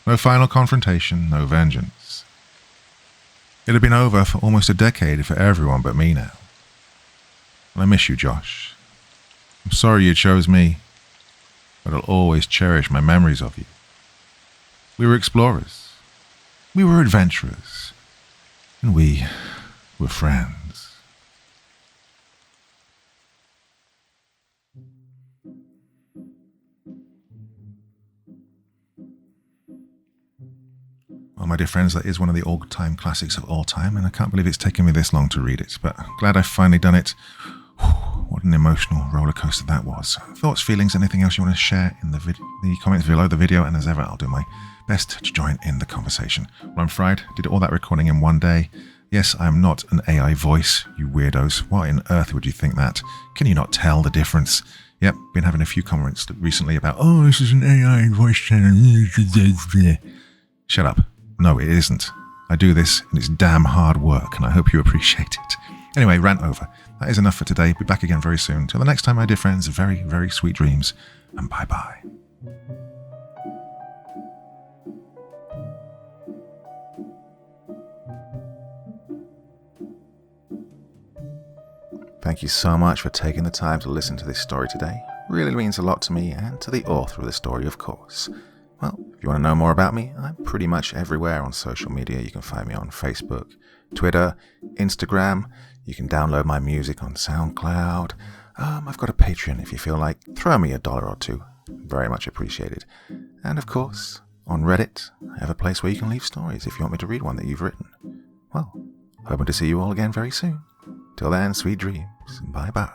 no final confrontation, no vengeance. It had been over for almost a decade for everyone but me now. And I miss you, Josh. I'm sorry you chose me, but I'll always cherish my memories of you. We were explorers. We were adventurers. And we were friends. Well, my dear friends, that is one of the all-time classics of all time, and I can't believe it's taken me this long to read it, but glad I've finally done it. What an emotional roller coaster that was. Thoughts, feelings, anything else you want to share in the comments below the video, and as ever, I'll do my best to join in the conversation. Well, I'm fried, did all that recording in one day. Yes, I am not an AI voice, you weirdos. Why on earth would you think that? Can you not tell the difference? Yep, been having a few comments recently about, oh, this is an AI voice channel. Shut up. No, it isn't. I do this, and it's damn hard work, and I hope you appreciate it. Anyway, rant over. That is enough for today. Be back again very soon. Till the next time, my dear friends, very, very sweet dreams, and bye-bye. Thank you so much for taking the time to listen to this story today. Really means a lot to me and to the author of the story, of course. Well, If you want to know more about me, I'm pretty much everywhere on social media. You can find me on Facebook, Twitter, Instagram. You can download my music on SoundCloud. I've got a Patreon if you feel like. Throw me $1 or $2. Very much appreciated. And of course, on Reddit, I have a place where you can leave stories if you want me to read one that you've written. Well, hoping to see you all again very soon. Till then, sweet dreams. Bye-bye.